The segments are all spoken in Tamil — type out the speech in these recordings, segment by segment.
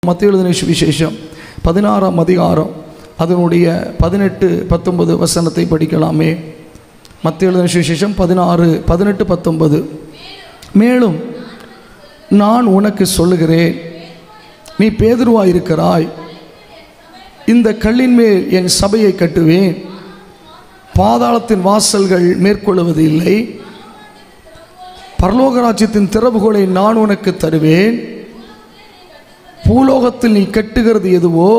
மத்தேயு எழுதின சுவிசேஷம் 16ஆம் அதிகாரம் அதனுடைய 18-19 வசனத்தை படிக்கலாமே. மத்தேயு எழுதின சுவிசேஷம் 16:18-19. மேலும் நான் உனக்கு சொல்லுகிறேன், நீ பேதுருவாயிருக்கிறாய், இந்த கல்லின் மேல் என் சபையை கட்டுவேன், பாதாளத்தின் வாசல்கள் மேற்கொள்வது இல்லை, பரலோக ராஜ்யத்தின் திறவுகோலை நான் உனக்கு தருவேன், பூலோகத்தில் நீ கட்டுகிறது எதுவோ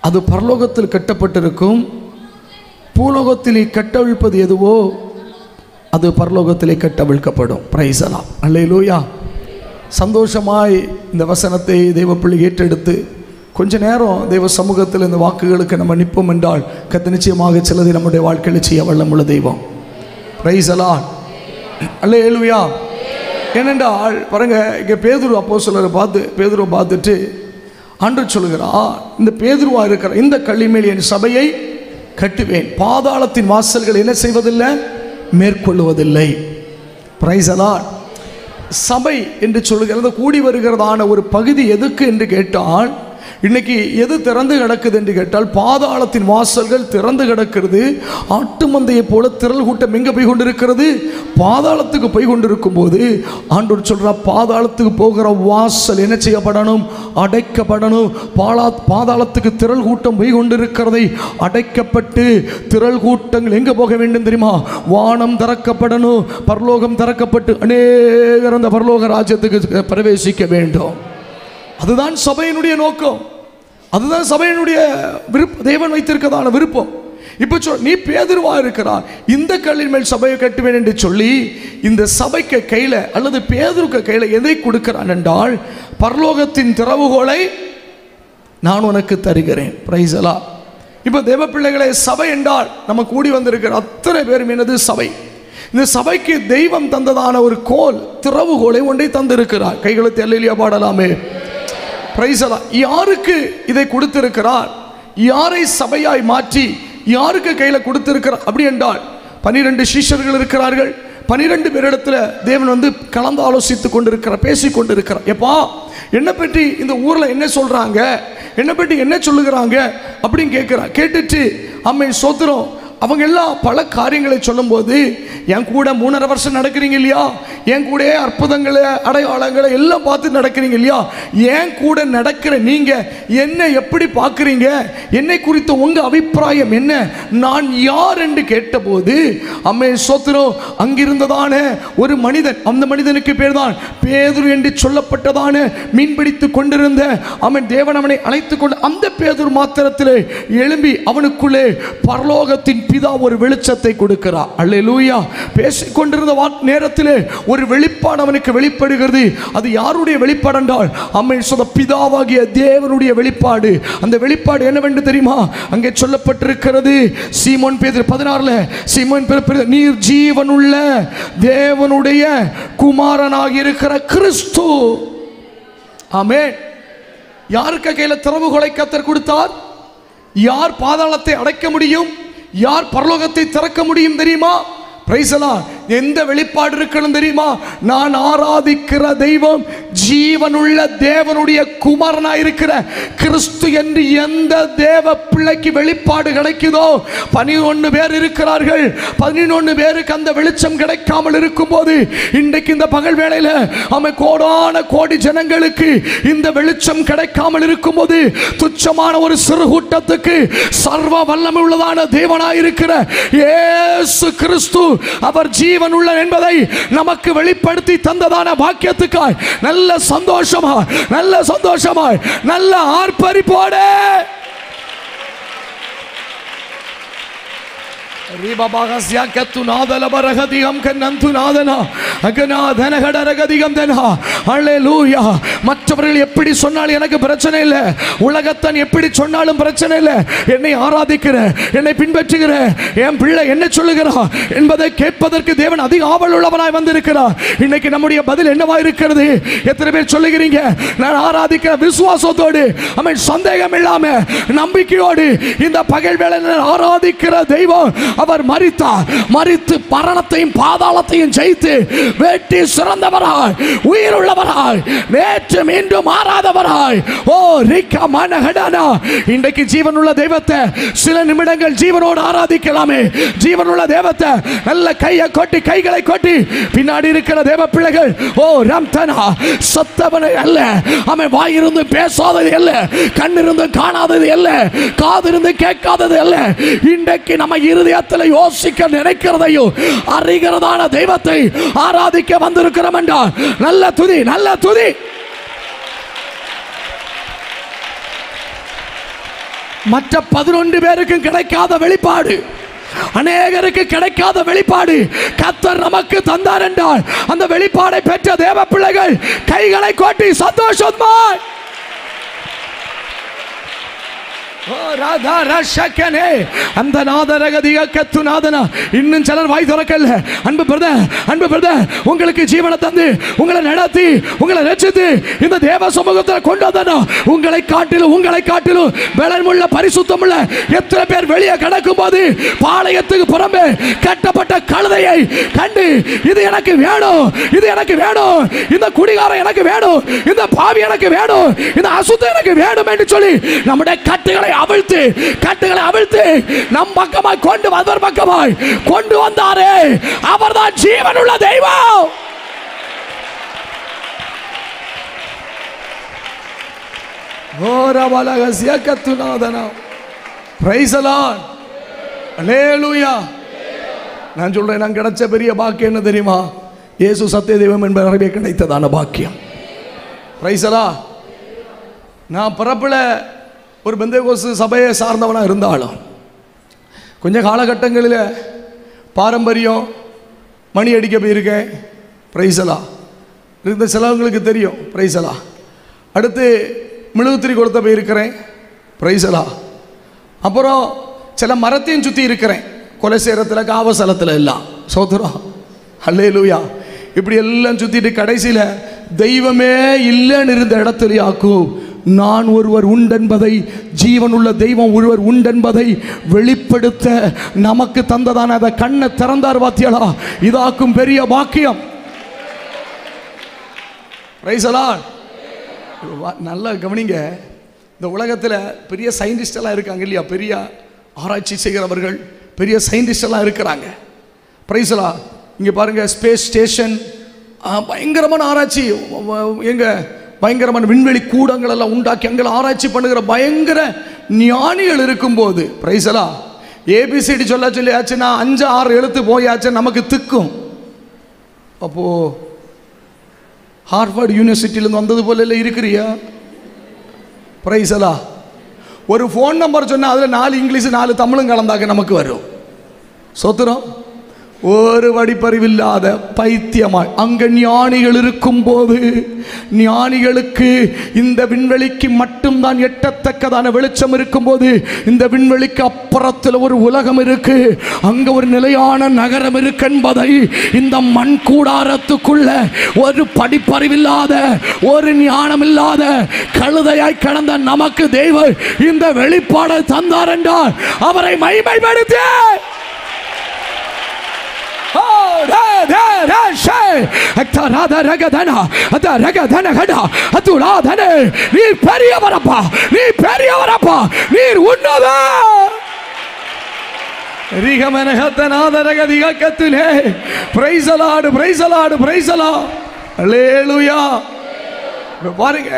அது பரலோகத்தில் கட்டப்பட்டிருக்கும், பூலோகத்தில் நீ கட்டவிழ்ப்பது எதுவோ அது பரலோகத்திலே கட்டவிழ்க்கப்படும். Price the Lord. அல்லேலூயா. சந்தோஷமாய் இந்த வசனத்தை தெய்வ பிள்ளை ஏற்றெடுத்து கொஞ்ச நேரம் தெய்வ சமூகத்தில் இந்த வாக்குகளுக்கு நம்ம நிற்போம் என்றால் கர்த்தர் நிச்சயமாக சிலதை நம்முடைய வாழ்க்கையில் செய்ய வல்லமுள்ள தெய்வம். Praise the Lord. அல்லேலூயா. ஏனென்றால் பாருங்க, இங்கே பேதுரு அப்போஸ்தலரை பேதுருவை பார்த்துட்டு ஆண்டவர் சொல்லுகிறார், இந்த பேதுருவா இருக்கிற இந்த கல்லின் மேல் என் சபையை கட்டுவேன், பாதாளத்தின் வாசல்கள் என்ன செய்வதில்லை, மேற்கொள்வதில்லை. Price the Lord. சபை என்று சொல்லுகிறது கூடி வருகிறதான ஒரு பகுதி எதுக்கு என்று கேட்டால், இன்னைக்கு எது திறந்து கிடக்குது என்று கேட்டால் பாதாளத்தின் வாசல்கள் திறந்து கிடக்கிறது. ஆட்டு மந்தையை போல திரள் கூட்டம் எங்கே போய் கொண்டிருக்கிறது, பாதாளத்துக்கு போய் கொண்டிருக்கும் போது ஆண்டவர் சொல்றார், பாதாளத்துக்கு போகிற வாசல் என்ன செய்யப்படணும், அடைக்கப்படணும். பாதாளத்துக்கு திரள் கூட்டம் போய் கொண்டிருக்கிறதை அடைக்கப்பட்டு திரள் கூட்டங்கள் எங்கே போக வேண்டும் தெரியுமா, வானம் திறக்கப்படணும், பரலோகம் திறக்கப்பட்டு அநேகர் அந்த பரலோக ராஜ்யத்துக்கு பிரவேசிக்க வேண்டும். அதுதான் சபையினுடைய நோக்கம், அதுதான் சபையினுடைய விருப்பம், தேவன் வைத்திருக்கிறதான விருப்பம். இப்போ நீ பேதுருவா இருக்கிறார், இந்த கல்லின் மேல் சபையை கட்டுவேன் என்று சொல்லி இந்த சபைக்கு கையில அல்லது பேதுருக்கு கையில எதை கொடுக்கிறான் என்றால், பரலோகத்தின் திறவுகோலை நான் உனக்கு தருகிறேன். Price the Lord. இப்போ தேவ பிள்ளைகளே, சபை என்றால் நம்ம கூடி வந்திருக்கிற அத்தனை பேரும் என்னது சபை. இந்த சபைக்கு தெய்வம் தந்ததான ஒரு கோல், திறவுகோலை ஒன்றை தந்திருக்கிறார். கைகளுக்கு அல்லேலூயா பாடலாமே. Price the Lord. யாருக்கு இதை கொடுத்திருக்கிறார், யாரை சபையாய் மாற்றி யாருக்கு கையில் கொடுத்திருக்கிறார் அப்படி என்றால், 12 சீஷர்கள் இருக்கிறார்கள். 12 பேரிடத்துல தேவன் கலந்து ஆலோசித்து கொண்டிருக்கிறார், பேசி கொண்டிருக்கிறார். எப்பா என்னை பற்றி இந்த ஊரில் என்ன சொல்றாங்க, என்னை பற்றி என்ன சொல்லுகிறாங்க அப்படின்னு கேட்கிறார். கேட்டுட்டு அம்மை சோத்திரம் அவங்க எல்லாம் பல காரியங்களை சொல்லும்போது, என் கூட 3.5 வருஷம் நடக்கிறீங்க இல்லையா, என் கூட அற்புதங்களை அடையாளங்களை எல்லாம் பார்த்து நடக்கிறீங்க இல்லையா, என் கூட நடக்கிற நீங்க என்ன எப்படி பார்க்குறீங்க, என்னை குறித்த உங்க அபிப்பிராயம் என்ன, நான் யார் என்று கேட்டபோது அம்மே சோத்திரம் அங்கிருந்ததான ஒரு மனிதன், அந்த மனிதனுக்கு பேர் தான் பேதுரு என்று சொல்லப்பட்டதான மீன்பிடித்து கொண்டிருந்த அவன் தேவன் அவனை அழைத்து கொண்டு அந்த பேதுரு மாத்திரத்திலே எழும்பி அவனுக்குள்ளே பரலோகத்தின் பிதா ஒரு வெளிச்சத்தை கொடுக்கிறார். அல்லேலூயா. பேசிக் கொண்டிருந்த நேரத்திலே ஒரு வெளிப்பாடு அவனுக்கு வெளிப்படுகிறது. அது யாருடைய வெளிப்பாடு என்றால், அம்மை சொன்ன பிதாவாகிய தேவனுடைய வெளிப்பாடு. அந்த வெளிப்பாடு என்னவென்று தெரியுமா, அங்கே சொல்லப்பட்டிருக்கிறது. சீமோன் பேதுரு 16ல, சீமோன் பேதுரு, நீர் ஜீவனுள்ள தேவனுடைய குமாரனாக இருக்கிற கிறிஸ்து. ஆமென். யாருக்கு கையில் திறவுகோலை கர்த்தர் கொடுத்தார், யார் பாதாளத்தை அடைக்க முடியும், யார் பரலோகத்தை திறக்க முடியும் தெரியுமா? Price the Lord. எந்த வெளிப்பாடு இருக்கணும் தெரியுமா, நான் ஆராதிக்கிற தெய்வம் ஜீவனுள்ள தேவனுடைய குமாரனாய் இருக்கிற கிறிஸ்து என்று எந்த தேவ பிள்ளைக்கு வெளிப்பாடு கிடைக்குதோ, 11 பேர் இருக்கிறார்கள், 11 பேருக்கு அந்த வெளிச்சம் கிடைக்காமல் இருக்கும் போது, இன்றைக்கு இந்த பகல் வேளையில அவன் கோடான கோடி ஜனங்களுக்கு இந்த வெளிச்சம் கிடைக்காமல் இருக்கும் போது, துச்சமான ஒரு சிறு கூட்டத்துக்கு சர்வ வல்லமை உள்ளதான தேவனாயிருக்கிற இயேசு கிறிஸ்து அவர் ஜீவன் உள்ள என்பதை நமக்கு வெளிப்படுத்தி தந்ததான பாக்கியத்துக்காய் நல்ல சந்தோஷமாய் நல்ல ஆர்ப்பரிப்போடு மற்றவர்கள் எப்படி சொன்னாலும் எனக்கு பிரச்சனை இல்லை, உலகத்தான் எப்படி சொன்னாலும் பிரச்சனை இல்லை, என்னை ஆராதிக்கிற என்னை பின்பற்றுகிற என் பிள்ளை என்ன சொல்லுகிறார் என்பதை கேட்பதற்கு தேவன் அதிக ஆவல் உள்ளவனாய் வந்திருக்கிறார். இன்னைக்கு நம்முடைய பதில் என்னவா இருக்கிறது? எத்தனை பேர் சொல்லுகிறீங்க, நான் ஆராதிக்கிற விசுவாசத்தோடு, சந்தேகம் இல்லாம நம்பிக்கையோடு இந்த பகல் வேளை ஆராதிக்கிற தெய்வம் அவர் மரித்தார். மரித்து மரணத்தையும் பாதாளத்தையும் ஜெயித்து வெற்றி சிறந்தவராய், உயிருள்ளவராய், நேற்று மீண்டும் மாறாதவராய். ஓ ரிக்கா மனகடனா, இன்றைக்கு ஜீவனுள்ள தெய்வத்தை சில நிமிடங்கள் ஜீவனோடு ஆராதிக்கலாமே. ஜீவனுள்ள தெய்வத்தை நல்ல கைகளை கொட்டி பின்னாடி இருக்கிற தேவ பிள்ளைகள், ஓ ரம்தனா, சத்தவனை அல்ல, அவன் வாயிருந்து பேசாதது அல்ல, கண்ணிருந்து காணாதது அல்ல, காதிருந்து கேட்காதது அல்ல, இன்றைக்கு நம்ம இருதயத்தில் யோசிக்க நினைக்கிறதையும் அறிகிறதான தெய்வத்தை ஆராதிக்க வந்திருக்கிறோம் என்றால் நல்ல துதி, நல்ல துதி. மற்ற 11 பேருக்கும் கிடைக்காத வெளிப்பாடு, அநேகருக்கு கிடைக்காத வெளிப்பாடு கர்த்தர் நமக்கு தந்தார் என்றால் அந்த வெளிப்பாடை பெற்ற தேவ பிள்ளைகள் கைகளை கொட்டி சந்தோஷமாய் அந்த நாதரகதிக கத்துநாதனா. இன்னும் சிலர் வாய் திறக்கல. அன்பு பிரதர், உங்களுக்கு ஜீவனை தந்து உங்களை நடத்தி உங்களை ரட்சித்து இந்த தேவ சமூகத்தில் கொண்டு வந்தா உங்களை காட்டிலும் பலமுள்ள பரிசுத்தமுள்ள எத்தனை பேர் வெளியே கிடக்கும் போது பாளையத்துக்கு புறம்பே கட்டப்பட்ட கழுதையை கண்டு இது எனக்கு வேணும், இது எனக்கு வேணும், இந்த குடிகாரம் எனக்கு வேணும், இந்த பாவி எனக்கு வேணும், இந்த அசுத்தம் எனக்கு வேணும் என்று சொல்லி நம்முடைய கட்டுகளை அவிழ்த்து நம் பக்கமாய் கொண்டு வந்தவர் பக்கமாய் கொண்டு வந்தாரே, அவர்தான் ஜீவனுள்ள தெய்வம். நான் சொல்றேன், நான் கிடைச்ச பெரிய பாக்கியம் என்ன தெரியுமா? இயேசு சத்திய தெய்வம் என்பது அறிவே கிடைத்ததான பாக்கியம். பிரைசலா. நான் பிறப்புல ஒரு பெந்தேகோஸ்து சபையை சார்ந்தவனாக இருந்தாலும் கொஞ்சம் காலகட்டங்களில் பாரம்பரியம் மணி அடிக்க போயிருக்கேன். பிரைசலா. இந்த சிலவங்களுக்கு தெரியும். பிரைசலா. அடுத்து மெழுகுத்திரி கொடுத்த போயிருக்கிறேன். பிரைசலா. அப்புறம் சில மரத்தையும் சுற்றி இருக்கிறேன், கொலை சேரத்தில், காவசலத்தில் எல்லாம். சோதரம் அல்லேலூயா. இப்படி எல்லாம் சுற்றிட்டு கடைசியில் தெய்வமே இல்லைன்னு இருந்த இடத்துலையாக்கும் நான் ஒருவர் உண்டென்பதை, ஜீவனுள்ள தெய்வம் ஒருவர் உண்டென்பதை வெளிப்படுத்த நமக்கு தந்ததான அதை கண்ணை திறந்தார். வாத்தியலா, இதாக்கும் பெரிய பாக்கியம். நல்லா கவனிங்க. இந்த உலகத்தில் பெரிய சயின்டிஸ்ட் எல்லாம் இருக்காங்க இல்லையா? பெரிய ஆராய்ச்சி செய்கிறவர்கள், பெரிய சயின்டிஸ்ட் எல்லாம் இருக்கிறாங்க. பிரைசலா. இங்கே பாருங்க, ஸ்பேஸ் ஸ்டேஷன் பயங்கரமான ஆராய்ச்சி, எங்க பயங்கரமான விண்வெளி கூடங்கள் எல்லாம் உண்டாக்கி அங்கே ஆராய்ச்சி பண்ணுகிற பயங்கர ஞானிகள் இருக்கும்போது, பிரைசலா, ஏபிசிடி சொல்லியாச்சுன்னா 5-6 எழுத்து போயாச்சு நமக்கு திக்கும். அப்போ ஹார்வர்ட் யூனிவர்சிட்டியிலேருந்து வந்தது போல இல்லை இருக்கிறியா? பிரைசலா. ஒரு ஃபோன் நம்பர் சொன்னால் அதில் 4 இங்கிலீஷ் 4 தமிழும் கலந்தாக்க நமக்கு வரும். சொத்துறோம். ஒரு வடிப்பறிவில்லாத பைத்தியமாய் அங்க ஞானிகள் இருக்கும் போது, ஞானிகளுக்கு இந்த விண்வெளிக்கு மட்டும்தான் எட்டத்தக்கதான வெளிச்சம் இருக்கும் போது, இந்த விண்வெளிக்கு அப்புறத்தில் ஒரு உலகம் இருக்கு, அங்க ஒரு நிலையான நகரம் இருக்கு என்பதை இந்த மண் கூடாரத்துக்குள்ள ஒரு படிப்பறிவில்லாத, ஒரு ஞானம் இல்லாத கழுதையாய் கடந்த நமக்கு தெய்வம் இந்த வெளிப்பாடை தந்தார் என்றால் அவரை மகிமைப்படுத்த நீர் பெரியவரப்பா, நீர் பெரியவரப்பா, நீர் உன்னத பாருங்க.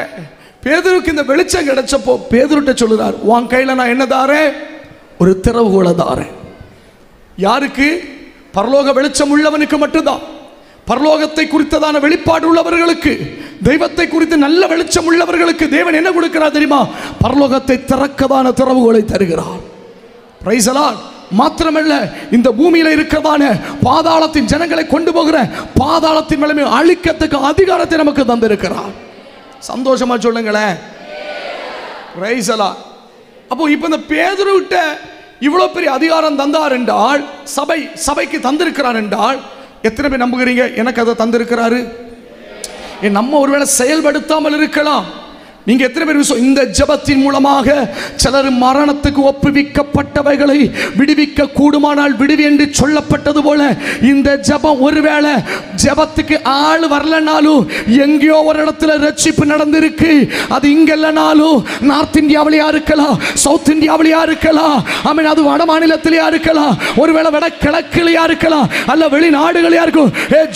பேதுருக்கு இந்த வெளிச்சம் கிடைச்சப்போ பேதுருட்ட சொல்லுறார், உன் கையில நான் என்ன தாரேன்? ஒரு திறவுகோலை தாரேன். யாருக்கு? பரலோக வெளிச்சம் உள்ளவனுக்கு மட்டும்தான். பரலோகத்தை குறித்ததான வெளிப்பாடு உள்ளவர்களுக்கு, தெய்வத்தை குறித்து நல்ல வெளிச்சம் உள்ளவர்களுக்கு தேவன் என்ன கொடுக்கிறார் தெரியுமா? பரலோகத்தை திறக்கதான திறவுகோலை தருகிறார். Price the Lord. மாத்திரமல்ல, இந்த பூமியில இருக்கிறதான பாதாளத்தின் ஜனங்களை கொண்டு போகிற பாதாளத்தின் மேலே அழிக்கத்துக்கு அதிகாரத்தை நமக்கு தந்திருக்கிறார். சந்தோஷமா சொல்லுங்களேன். Price the Lord. அப்போ இப்போ இந்த பேதுருவிட்ட இவ்வளவு பெரிய அதிகாரம் தந்தார் என்றால், சபைக்கு தந்திருக்கிறார் என்றால், எத்தனை பேர் நம்புகிறீங்க எனக்கு அதை தந்திருக்கிறாரு? நம்ம ஒருவேளை செயல்படுத்தாமல் இருக்கலாம். நீங்க எத்தனை பேர் இந்த ஜெபத்தின் மூலமாக சிலர் மரணத்துக்கு ஒப்புவிக்கப்பட்டவைகளை விடுவிக்க கூடுமானால் விடுவி என்று சொல்லப்பட்டது போல இந்த ஜெபம் ஒருவேளை ஜெபத்துக்கு ஆள் வரலனாலும் எங்கேயோ ஒரு இடத்துல ரட்சிப்பு நடந்திருக்கு. அது இங்க இல்லனாலும் நார்த் இந்தியாவிலேயா இருக்கலாம், சவுத் இந்தியாவிலேயா இருக்கலாம், ஆமென், அது வட மாநிலத்திலேயா இருக்கலாம், ஒருவேளை வட கிழக்கிலேயா இருக்கலாம், அல்ல வெளிநாடுகளா இருக்கும்.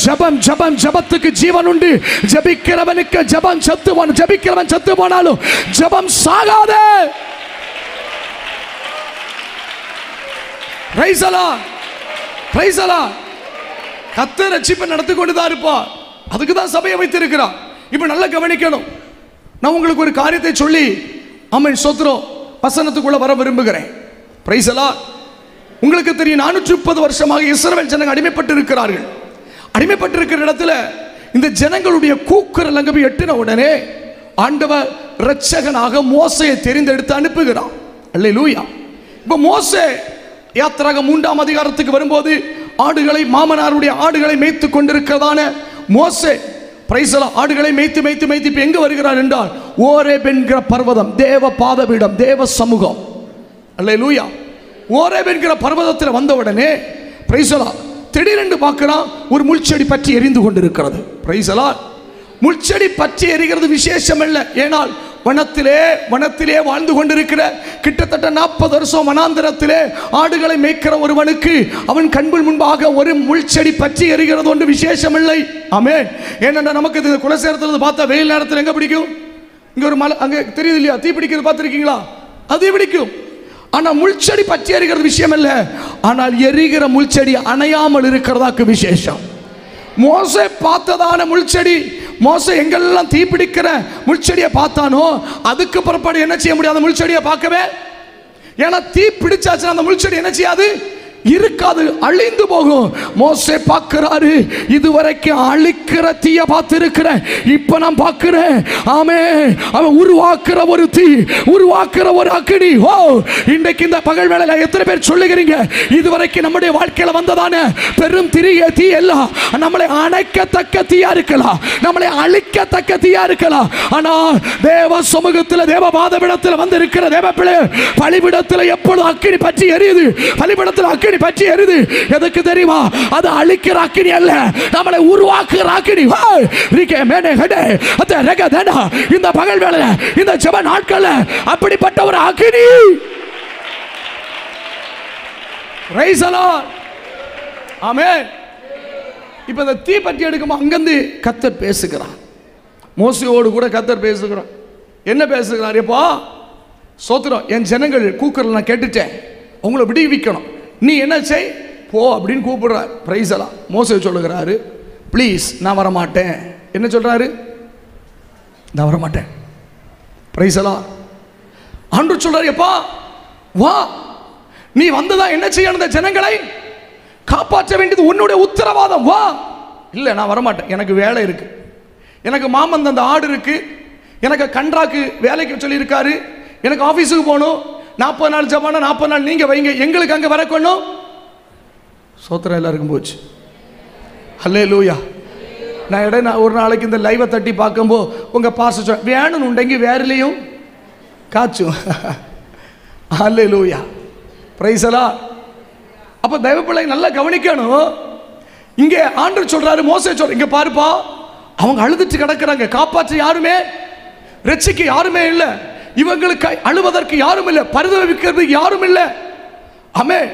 ஜெபம் ஜெபம் ஜெபத்துக்கு ஜீவன் உண்டு. ஜெபிக்கிறவனுக்கு ஜெபம் செத்துவான், ஜெபிக்கிறவன் செத்து போனாலும் ஜெபம் சாகாதே. பிரைஸ் அல்லாஹ், பிரைஸ் அல்லாஹ். கர்த்தர் ரட்சிப்பை நடத்தி கொண்டு தான் இருப்பார். அதுக்கு தான் சபையை வைத்திருக்கிறார். இப்போ நல்லா கவனிக்கணும். நான் உங்களுக்கு ஒரு காரியத்தை சொல்லி ஆமென் ஸ்தோத்திரம் வசனத்துக்குள்ள வர விரும்புகிறேன். பிரைஸ் அல்லாஹ். உங்களுக்கு தெரியும் 430 வருஷமாக இஸ்ரவேல் ஜனங்கள் அடிமைப்பட்டு இருக்கிறார்கள். அடிமைப்பட்டிருக்கிற இடத்துல இந்த ஜனங்களுடைய கூக்குரல் அங்கே போய் எட்டின உடனே ஆண்டவர் இரட்சகனாக மோசேயை தெரிந்தெடுத்து அனுப்புகிறார். அல்லேலூயா. இப்போ மோசே யாத்திராகமம் 3ஆம் அதிகாரத்துக்கு வரும்போது ஆடுகளை, மாமனாருடைய ஆடுகளை மேய்த்து கொண்டிருக்கிறதான மோசே பிரைஸ் அல்லாஹ் ஆடுகளை மேய்த்து மேய்த்து மேய்த்து இப்போ எங்கே வருகிறார் என்றால் ஓரேப் என்கிற பர்வதம், தேவ பாதபீடம், தேவ சமூகம். அல்லேலூயா. ஓரேப் என்கிற பர்வதத்தில் வந்த உடனே பிரைஸ் அல்லாஹ் திடீரென்று பார்க்கிறான் ஒரு முள்செடி பற்றி எரிந்து கொண்டிருக்கிறது. பிரைஸ் அல்லாஹ். முள்செடி பற்றி எரிகிறது விசேஷம் அல்ல. ஏனால் வனத்திலே வாழ்ந்து கொண்டிருக்கிற கிட்டத்தட்ட 40 வருஷம் வனாந்திரத்திலே ஆடுகளை மேய்க்கிற ஒருவனுக்கு அவன் கண்பில் முன்பாக ஒரு முள்செடி பற்றி எரிகிறது ஒன்று விசேஷம் இல்லை. ஆமென். ஏனென்றால் நமக்கு இந்த குலசேரத்தில் பார்த்தா வெயில் நேரத்தில் எங்க பிடிக்கும்? இங்க ஒரு மலை அங்கே தெரியுது இல்லையா, தீ பிடிக்கிறது பார்த்துருக்கீங்களா? அது பிடிக்கும். ஆனால் முள்செடி பற்றி எரிகிறது விஷயம் அல்ல. ஆனால் எரிகிற முள்செடி அணையாமல் இருக்கிறதாக்கு விசேஷம். மோசே பார்த்ததான முள்செடி, மோசே எங்கெல்லாம் தீ பிடிக்கிற முள்செடியை பார்த்தானோ அதுக்கு பிற்பாடு என்ன செய்ய முடியாது? முள்செடியை பார்க்கவே. ஏன்னா தீ பிடிச்சாச்சுன்னா அந்த முள்செடி என்ன செய்யாது? இருக்காது, அழிந்து போகும். மோசே பார்க்கிறாரு, இதுவரைக்கும் அழிக்கிற தீய பார்த்திருக்கிறேன், இப்ப நான் பார்க்கிறேன் ஆமென், அவன் உருவாக்குற ஒரு தீ, உருவாக்குற ஒரு அக்கினி. ஓ, இன்றைக்கு இந்த பகல் வேளையில எத்தனை பேர் சொல்லுகிறீங்க இதுவரைக்கும் நம்முடைய வாழ்க்கையில வந்ததான பெரும் தீ எல்லாம் நம்மளை அணைக்கத்தக்க தீயா இருக்கலாம், நம்மளை அழிக்கத்தக்க தீயா இருக்கலாம். ஆனா தேவ சமூகத்தில், தேவ பாதபீடத்தில் வந்து இருக்கிற தேவ பிள்ளை பலிபீடத்தில் எப்பொழுது அக்கினி பற்றி எரியுது, பலிபீடத்தில் அக்கினி பற்றி எரியுது. எதுக்கு தெரியுமா? அது அழிக்கிற அக்கினி அல்ல, நம்மளை உருவாக்குற அக்கினி. இந்த பகல் வேளையில, இந்த ஜெப நாட்கள்ல அப்படிப்பட்ட ஒரு அக்கினி. Praise the Lord. ஆமென். இப்ப இந்த தீ பற்றி எடுக்குமா அங்கிருந்து கர்த்தர் பேசுகிறார். மோசேயோடு கூட கர்த்தர் பேசுகிறார். என்ன பேசுகிறார்? எப்பா சோத்திரம், என் ஜனங்கள் கூக்குரல் நான் கேட்டுட்டேன், உங்களை விடுவிக்கணும், நீ என்ன செய் போ அப்படின்னு கூப்பிடுறார். Praise the Lord. மோசே சொல்லுகிறாரு, ப்ளீஸ் நான் வரமாட்டேன். என்ன சொல்றாரு? நான் வரமாட்டேன். Praise the Lord. ஆண்டவர் சொல்றாரு, எப்பா வா, நீ வந்ததா என்ன செய்யணும்? இந்த ஜனங்களை காப்பாற்ற வேண்டியது உன்னுடைய உத்தரவாதம். வா. இல்லை நான் வரமாட்டேன், எனக்கு வேலை இருக்கு, எனக்கு மாமன் அந்த ஆடு இருக்கு, எனக்கு கன்றாக்கு வேலைக்கு சொல்லியிருக்காரு, எனக்கு ஆஃபீஸுக்கு போகணும், 40 நாள் ஜபானா 40 நாள் நீங்க வைங்க, எங்களுக்கு அங்கே வரக்கணும். சோத்திரம் எல்லாருக்கும் போச்சு. ஹல்லேலூயா. நான் ஒரு நாளைக்கு இந்த லைவை தட்டி பார்க்கும்போது உங்க பாச வேணும் உண்டங்கி வேறலையும் காச்சும். ஹல்லேலூயா. Price the Lord. அப்ப தெய்வ பிள்ளை நல்லா கவனிக்கணும். இங்கே ஆண்டவர் சொல்றாரு, மோசே சொல்ற, இங்க பாருப்பா, அவங்க அழுதுட்டு கிடக்குறாங்க, காப்பாற்ற யாருமே, ரட்சிக்க யாருமே இல்லை, இவங்களுக்கு அழுவதற்கு யாரும் இல்லை, பரிதவிக்கிறதுக்கு யாரும் இல்லை. ஆமென்.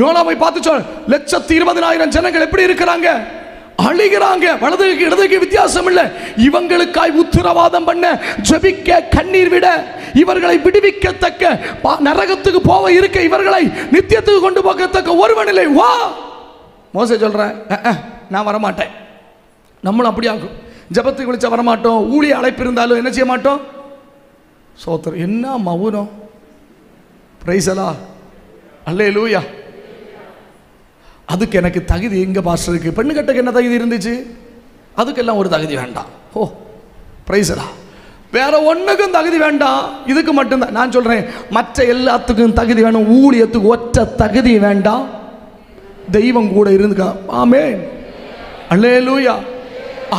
யோனாவை பார்த்து சொல், 120,000 ஜனங்கள் எப்படி இருக்கிறாங்க? அழுகிறாங்க. வலதுக்கு இடதுக்கு வித்தியாசம் இல்லை. இவங்களுக்காய் உத்தரவாதம் பண்ண, ஜெபிக்க, கண்ணீர் விட, இவர்களை விடுவிக்கத்தக்க, நரகத்துக்கு போக இருக்க இவர்களை நித்தியத்துக்கு கொண்டு போகத்தக்க ஒருவன் இல்லை. வா. மோசே சொல்றேன், நான் வரமாட்டேன். நம்மளும் அப்படி ஆகும். ஜெபத்துக்கு விழிச்சா வரமாட்டோம், ஊழிய அழைப்பு இருந்தாலும் என்ன செய்ய மாட்டோம். சோத்திரம். என்ன மௌனம். Praise the Lord. அல்லேலூயா. அதுக்கு எனக்கு தகுதி எங்க பாஸ்டருக்கு? பெண்ணு கட்டக்கு என்ன தகுதி இருந்துச்சு? அதுக்கெல்லாம் ஒரு தகுதி வேண்டாம். ஓ, பிரைஸ் தி லார்ட். வேற ஒண்ணுக்கும் தகுதி வேண்டாம், இதுக்கு மட்டும்தான். நான் சொல்றேன், மற்ற எல்லாத்துக்கும் தகுதி வேணும், ஊழியத்துக்கு ஒற்ற தகுதி வேண்டாம், தெய்வம் கூட இருந்துக்க. ஆமென். அல்லேலூயா.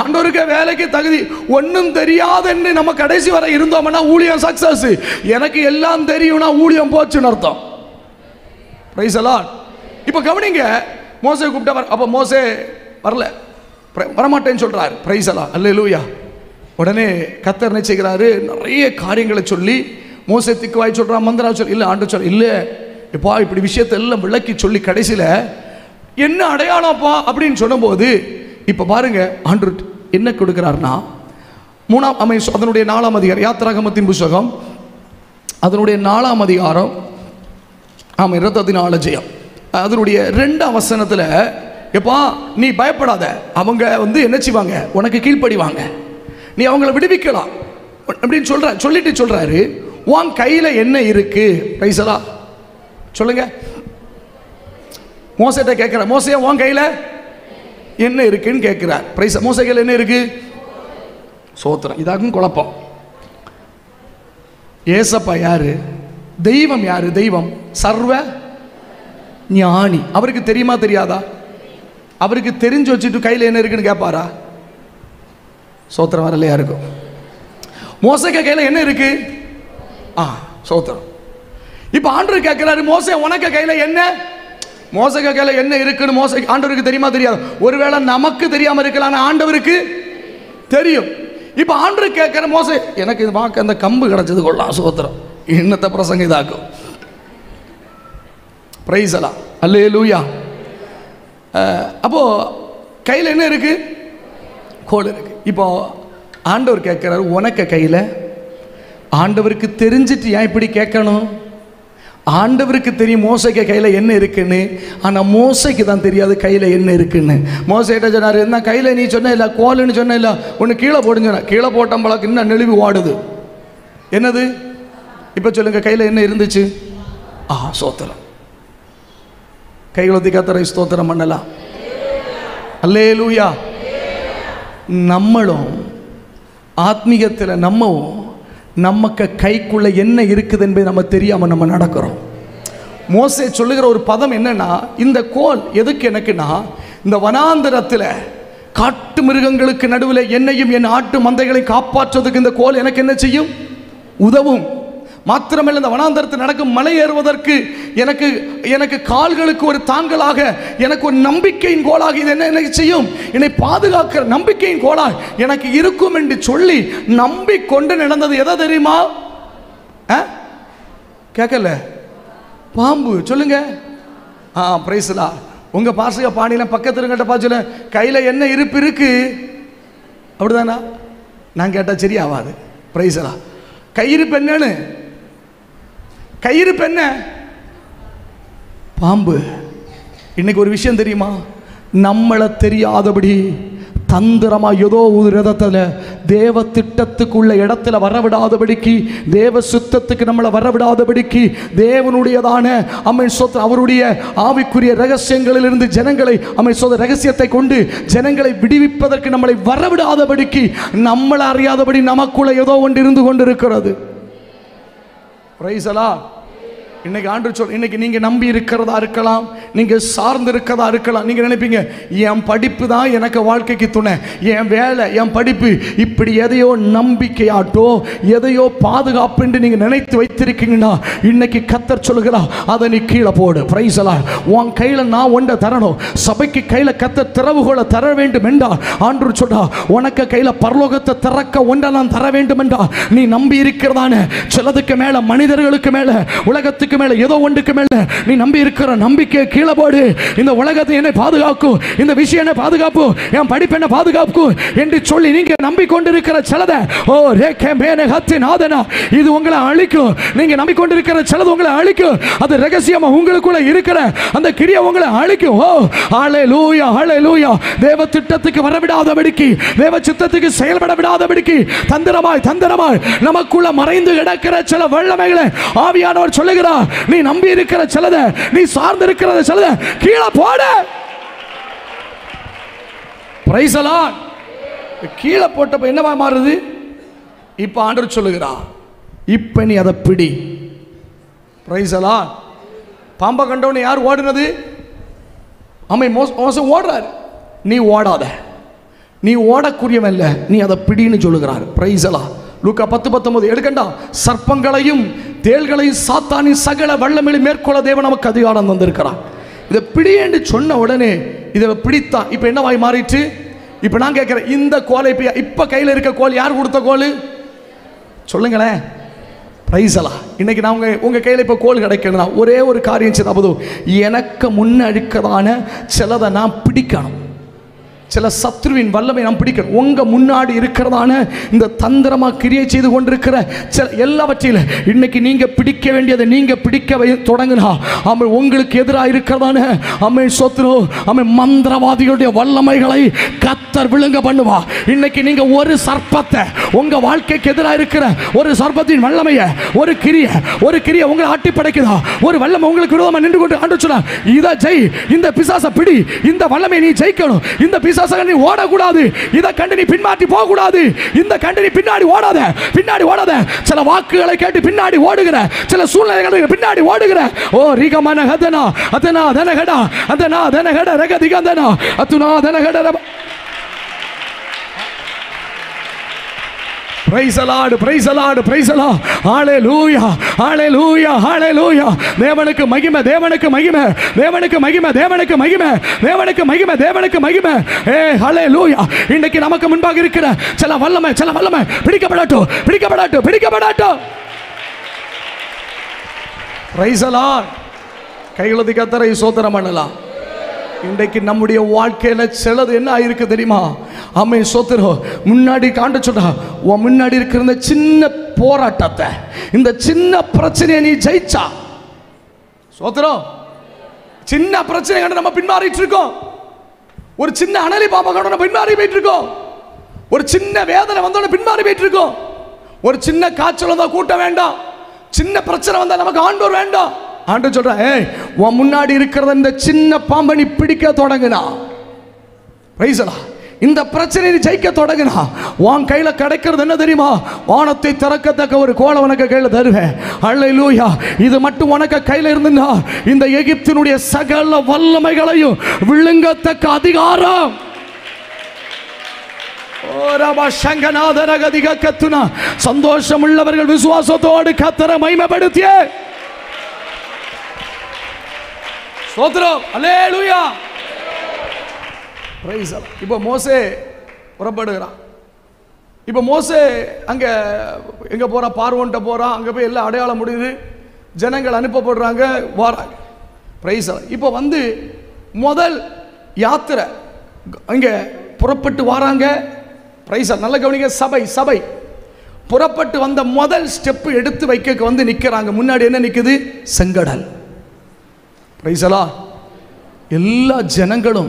ஆண்டவருக்கு வேலைக்கு தகுதி ஒன்றும் தெரியாதுன்னு நம்ம கடைசி வரை இருந்தோம்னா ஊழியம் சக்சஸ். எனக்கு எல்லாம் தெரியும்னா ஊழியம் போச்சுன்னு அர்த்தம். Praise the Lord. இப்போ கவனிங்க, மோசே கூப்பிட்டா அப்போ மோசே வரல, வரமாட்டேன்னு சொல்றாரு. Praise the Lord. அல்லேலூயா. உடனே கர்த்தர் என்ன செய்கிறாரு, நிறைய காரியங்களை சொல்லி மோசே திக்குவாய் சொல்றான், மந்திரா சொல்லி இல்லை ஆண்டு சொல்ல இல்லை எப்பா இப்படி விஷயத்தை எல்லாம் விளக்கி சொல்லி கடைசியில் என்ன அடையாளம்ப்பா அப்படின்னு சொன்னபோது இப்போ பாருங்க ஆண்டு என்ன கொடுக்கிறார்னா அதனுடைய 4ஆம் அதிகாரம், யாத்திராகமத்தின் புத்தகம் அதனுடைய 4ஆம் அதிகாரம், ஆமாம் 24 ஜெயம், அதனுடைய 2ஆம் வசனத்தில் எப்பா நீ பயப்படாத, அவங்க என்ன செய்வாங்க, உனக்கு கீழ்ப்படிவாங்க, நீ அவங்கள விடுவிக்கலாம் அப்படின்னு சொல்லிட்டு சொல்றாரு, உன் கையில் என்ன இருக்கு? Price the Lord. சொல்லுங்க. மோசேட்ட கேட்கிற, மோசே உன் கையில் என்ன இருக்குன்னு கேட்கிறார். பிரைஸ். மோசே கையில் என்ன இருக்கு? சோத்திரம். இதாகும் குழப்பம். ஏசப்பா யாரு? தெய்வம் யாரு? தெய்வம் சர்வ ஞானி. அவருக்கு தெரியுமா தெரியாதா? அவருக்கு தெரிஞ்சு வச்சுட்டு கையில் என்ன இருக்குன்னு கேட்பாரா? சோத்திரம் வரலையா இருக்கும். மோசே கையில் என்ன இருக்கு? சோத்திரம். இப்போ ஆண்டவர் கேட்கிறாரு, மோசே உனக்கு கையில் என்ன? மோசே கையில் என்ன இருக்குன்னு மோசே ஆண்டவருக்கு தெரியுமா தெரியாது? ஒருவேளை நமக்கு தெரியாம இருக்கலாம், ஆண்டவருக்கு தெரியும். இப்போ ஆண்டவர் கேட்கிற, மோசே எனக்கு இது பார்க்க அந்த கம்பு கிடைச்சது கொள்ளலாம், சோத்திரம், என்னத்தை பிரசங்க இதாக்கும். பிரைஸ் எல்லாம் அல்லேலூயா. அப்போ கையில் என்ன இருக்கு? கோல் இருக்கு. இப்போ ஆண்டவர் கேட்கிறாரு, உனக்கு கையில். ஆண்டவருக்கு தெரிஞ்சிட்டு ஏன் இப்படி கேட்கணும்? ஆண்டவருக்கு தெரியும் மோசைக்கு கையில் என்ன இருக்குன்னு, ஆனால் மோசைக்கு தான் தெரியாது கையில் என்ன இருக்குன்னு. மோசைகிட்ட சொன்னார், என்ன கையில் நீ சொன்ன இல்லை கோலுன்னு சொன்ன இல்லை, ஒன்று கீழே போடுன்னு சொன்ன, கீழே போட்ட பழக்கம் இன்னும் நெளிவு ஓடுது. என்னது? இப்போ சொல்லுங்க, கையில் என்ன இருந்துச்சு? சோத்திரம். கைகளை கத்தரை ஸ்தோத்திரம் பண்ணலாம். அல்லேலூயா. நம்மளும் ஆத்மீகத்தில் நமக்கு கைக்குள்ள என்ன இருக்குது என்பதை நம்ம தெரியாமல் நம்ம நடக்கிறோம். மோசே சொல்லுகிற ஒரு பதம் என்னன்னா, இந்த கோல் எதுக்கு எனக்குன்னா, இந்த வனாந்தரத்தில் காட்டு மிருகங்களுக்கு நடுவில் என்னையும் என் ஆட்டு மந்தைகளை காப்பாற்றுவதற்கு இந்த கோல் எனக்கு என்ன செய்யும்? உதவும். மாத்திரமல்ல, இந்த வனாந்தரத்தில் நடக்கும் மலை ஏறுவதற்கு எனக்கு கால்களுக்கு ஒரு தாங்கலாக, எனக்கு ஒரு நம்பிக்கையின் கோலாக இது என்ன எனக்கு செய்யும்? என்னை பாதுகாக்கிற நம்பிக்கையின் கோலாக எனக்கு இருக்கும் என்று சொல்லி நம்பிக்கொண்டு நடந்தது எதை தெரியுமா? கேட்கல? பாம்பு. சொல்லுங்க. பிரைஸ்லா. உங்க பாசக பாணியில பக்கத்துல பாச்சல கையில் என்ன இருப்பு இருக்கு, அப்படிதானா? நான் கேட்டா சரியாவாது. பிரைஸ்லா. கையிருப்பு என்னன்னு? கையிருப்பு என்ன? பாம்பு. இன்னைக்கு ஒரு விஷயம் தெரியுமா? நம்மளை தெரியாதபடி தந்திரமா ஏதோ ஒரு ரதத்தில் தேவ திட்டத்துக்குள்ள இடத்துல வரவிடாதபடிக்கு, தேவ சுத்தத்துக்கு நம்மளை வரவிடாதபடிக்கு, தேவனுடையதான அவருடைய ஆவிக்குரிய ரகசியங்களிலிருந்து ஜனங்களை ரகசியத்தை கொண்டு ஜனங்களை விடுவிப்பதற்கு நம்மளை வரவிடாதபடிக்கு, நம்மளை அறியாதபடி நமக்குள்ள ஏதோ ஒன்று இருந்து கொண்டிருக்கிறது. Price the Lord. இன்னைக்கு ஆண்டவர் சொல், இன்னைக்கு நீங்க நம்பி இருக்கிறதா இருக்கலாம், நீங்க சார்ந்து இருக்கிறதா இருக்கலாம். நீங்க நினைப்பீங்க, என் படிப்பு தான் எனக்கு வாழ்க்கைக்கு துணை, என் வேலை, என் படிப்பு, இப்படி எதையோ நம்பிக்கையாட்டோ எதையோ பாதுகாப்பு என்று நீங்க நினைத்து வைத்திருக்கீங்கன்னா, இன்னைக்கு கர்த்தர் சொல்லுகிறா, அதை நீ கீழே போடு. Price the Lord. உன் கையில நான் ஒன்றை தரணும். சபைக்கு கையில கர்த்தர் திறவுகோலை தர வேண்டும் என்றால் ஆண்டவர் சொல்றா, உனக்கு கையில பரலோகத்தை திறக்க ஒன்றை நான் தர வேண்டும் என்றால் நீ நம்பி இருக்கிறதான சிலதுக்கு மேல, மனிதர்களுக்கு மேல, உலகத்துக்கு மேல, ஏதோ ஒன்றுக்கு மேல நீ நம்பி இருக்கிற நம்பிக்கை கீழே போடு. இந்த உலகத்தை என்னை பாதுகாக்கும், இந்த விஷயம் என்ன பாதுகாப்பு, என் படிப்பு என்ன பாதுகாப்பு என்று சொல்லி நீங்க நம்பிக்கொண்டிருக்கிற சிலதை, இது உங்களை அழிக்கும். நீங்க நம்பிக்கொண்டிருக்கிற சிலது உங்களை அழிக்கும். அது ரகசியமா உங்களுக்குள்ள இருக்கிற அந்த கிரியை உங்களை அழிக்கும். ஹல்லேலூயா, ஹல்லேலூயா. தேவ திட்டத்துக்கு வரவிடாதபடிக்கு, தேவ சித்தத்துக்கு செயல்பட விடாதபடிக்கு தந்திரமாய் நமக்குள்ள மறைந்து கிடக்கிற சில வல்லமைகளை ஆவியானவர் சொல்லுகிறார், நீ நம்பி இருக்கிற சிலதை, நீ சார்ந்து இருக்கிற சிலதை கீழே போட. Price the Lord. கீழே போட்டப்ப என்னவா மாறுது? இப்ப ஆண்டவர் சொல்லுகிறார், இப்ப நீ அதை பிடி. Price the Lord. பாம்பை கண்டவனை யார் ஓடுனது? மோசே ஓடுறாரு. நீ ஓடாத, நீ ஓடக்கூடியவன் இல்லை, நீ அதை பிடின்னு சொல்லுகிறார். பிரைஸலா. லூக்கா 10:19 எடுக்கண்டா. சர்ப்பங்களையும் தேள்களையும் சாத்தானின் சகல வல்லமையை மேற்கொள்ள தேவன் நமக்கு அதிகாரம் தந்திருக்கிறார். இதை பிடின்னு சொன்ன உடனே இதை பிடித்தான். இப்போ என்னவாய் மாறிட்டு? இப்போ நான் கேட்குறேன், இந்த கோலை இப்போ கையில் இருக்க கோல் யார் கொடுத்த கோல் சொல்லுங்களேன். பிரைஸலா. இன்னைக்கு நான் உங்கள் கையில் இப்போ கோல் கிடைக்கணும்னா ஒரே ஒரு காரியம் செய்தால் போதும். எனக்கு முன்னடிக்கதான சிலதை நான் பிடிக்கணும். சில சத்ருவின் வல்லமை நாம் பிடிக்கணும். உங்கள் முன்னாடி இருக்கிறதான இந்த தந்திரமாக கிரியை செய்து கொண்டிருக்கிற சில எல்லாவற்றையும் இன்னைக்கு நீங்கள் பிடிக்க வேண்டியதை நீங்கள் பிடிக்க தொடங்கினா அவன் உங்களுக்கு எதிராக இருக்கிறதான அம்மை சொத்ரு அம்மை மந்திரவாதிகளுடைய வல்லமைகளை கத்தர் விழுங்க பண்ணுவா. இன்னைக்கு நீங்கள் ஒரு சர்ப்பத்தை உங்கள் வாழ்க்கைக்கு எதிராக இருக்கிற ஒரு சர்ப்பத்தின் வல்லமையை ஒரு கிரிய உங்களை ஆட்டி படைக்குதா, ஒரு வல்லமை உங்களுக்கு விரோதமாக நின்று கொண்டு ஆண்டு சொன்னா இதை ஜெய், இந்த பிசாசை பிடி, இந்த வல்லமை நீ ஜெயிக்கணும், இந்த பிசாசை நீ ஓடக்கூடாது, இதை கண்டு நீ பின்மாற்றி போக கூடாது, இந்த கண்டு நீ பின்னாடி ஓடாத. சில வாக்குகளை கேட்டு பின்னாடி ஓடுகிற, சில சூழ்நிலைகளுக்கு பின்னாடி ஓடுகிற. ஓ ரிகமன ஹதனா அதனா தனகடா அதனா தனகட ரகதிகந்தனா அத்துனா தனகட. Praise the Lord, praise the Lord, praise the Lord. Hallelujah, hallelujah, hallelujah. தேவனுக்கு மகிமை, தேவனுக்கு மகிமை, தேவனுக்கு மகிமை, தேவனுக்கு மகிமை, தேவனுக்கு மகிமை, தேவனுக்கு மகிமை. ஹalleluya. இன்னைக்கு நமக்கு முன்பாக இருக்கிற சில வல்லமை பிடிக்கப்படட்டும். Praise the Lord. கைகளதி கர்த்தரை ஸ்தோத்திரம் பண்ணலாம். இன்றைக்கு நம்முடைய வாழ்க்கையில சிலது என்ன ஆயிருக்கு தெரியுமா? ஆமே சோத்திரம். முன்னாடி காண்ட சொல்றா, உன் முன்னாடி இருக்கிற இந்த சின்ன போராட்டத்தை, இந்த சின்ன பிரச்சனையை நீ ஜெயிச்சா சோத்திரம். சின்ன பிரச்சனை கண்டு நம்ம பின்மாறிட்டு இருக்கோம். ஒரு சின்ன அனலி பாப்பா கண்டு நம்ம பின்மாறி போயிட்டு இருக்கோம். ஒரு சின்ன வேதனை வந்தோட பின்மாறி போயிட்டு இருக்கோம். ஒரு சின்ன காய்ச்சல் வந்தா கூட்ட வேண்டாம், சின்ன பிரச்சனை வந்தா நமக்கு ஆண்டவர் வேண்டாம். ஆண்டு சொல்ற, உன் முன்னாடி இருக்கிறத இந்த சின்ன பாம்பை நீ பிடிக்க தொடங்குனா, இந்த பிரச்சனை நீ ஜெயிக்க தொடங்குனா, உன் கையில கிடைக்கிறது என்ன தெரியுமா? வானத்தை திறக்கத்தக்க ஒரு கோலை உனக்கு கையில தருவேன். அல்லேலூயா. இது மட்டும் உனக்கு கையில இருந்துன்னா இந்த எகிப்தினுடைய சகல வல்லமைகளையும் விழுங்கத்தக்க அதிகாரம். சந்தோஷம் உள்ளவர்கள் விசுவாசத்தோடு கர்த்தரை மகிமைப்படுத்திய ஸ்தோத்திரம். அல்லேலூயா. Praise the Lord. இப்போ மோசே புறப்படுகிறான். இப்போ மோசே அங்கே எங்கே போகிறான்? பார்வோன்ட்ட போகிறான். அங்கே போய் எல்லாம் அடையாளம் முடியுது, ஜனங்கள் அனுப்பப்படுறாங்க, வராங்க. Price the Lord. இப்போ வந்து முதல் யாத்திரை அங்கே புறப்பட்டு வராங்க. Price the Lord. நல்ல கவனிங்க. சபை புறப்பட்டு வந்த முதல் ஸ்டெப்பு எடுத்து வைக்க வந்து நிற்கிறாங்க. முன்னாடி என்ன நிற்குது? செங்கடல். Price the Lord. எல்லா ஜனங்களும்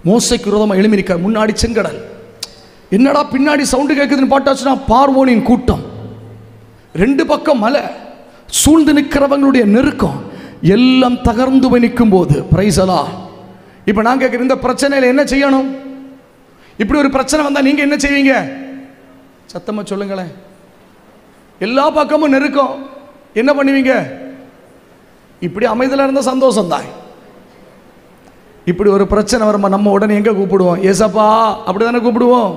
மோசேக்கு விரோதமாக எழும்பி நிற்க. முன்னாடி செங்கடல். என்னடா பின்னாடி சவுண்டு கேட்குதுன்னு பார்த்தாச்சுன்னா பார்வோனின் கூட்டம், ரெண்டு பக்கம் மலை, சூழ்ந்து நிற்கிறவங்களுடைய நெருக்கம், எல்லாம் தகர்ந்து போய் நிற்கும் போது பிரைஸ் தி லார்ட். இப்போ நான் கேட்குறேன், இந்த பிரச்சனையில் என்ன செய்யணும்? இப்படி ஒரு பிரச்சனை வந்தால் நீங்கள் என்ன செய்வீங்க? சத்தமாக சொல்லுங்களேன். எல்லா பக்கமும் நெருக்கம், என்ன பண்ணுவீங்க? இப்படி அமைதியில் இருந்த சந்தோஷம் தான். இப்படி ஒரு பிரச்சனை வருமா நம்ம உடனே எங்கே கூப்பிடுவோம்? ஏசப்பா அப்படி தானே கூப்பிடுவோம்.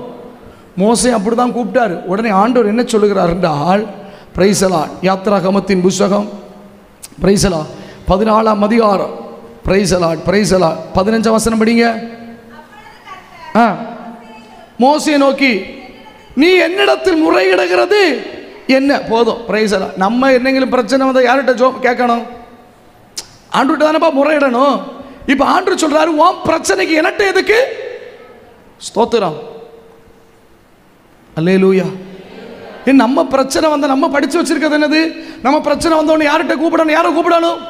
மோசே அப்படி தான் கூப்பிட்டார். உடனே ஆண்டவர் என்ன சொல்லுகிறார் என்றால், பிரைஸ் தி லார்ட். யாத்திராகமத்தின் புஸ்தகம் பிரைஸ் தி லார்ட் 14ஆம் அதிகாரம். Price the Lord, price the Lord. 15ஆம் வசனம் படிங்க. மோசே நோக்கி, நீ என்னிடத்தில் முறையிடுகிறது என்ன? போதும். Price the Lord. நம்ம என்னெങ്കിലും பிரச்சனை வந்தால் யார்கிட்ட கேட்கணும்? ஆண்டவர்கிட்ட தானப்பா முறையிடணும். இப்போ ஆண்டவர் சொல்றாரு, உன் பிரச்சனைக்கு என்கிட்ட எதுக்கு? ஸ்தோத்திரம். அல்லேலூயா. நம்ம பிரச்சனை வந்த நம்ம படிச்சு வச்சிருக்கிறது என்னது? நம்ம பிரச்சனை வந்தவொடனே யார்கிட்ட கூப்பிடணும்? யாரை கூப்பிடணும்?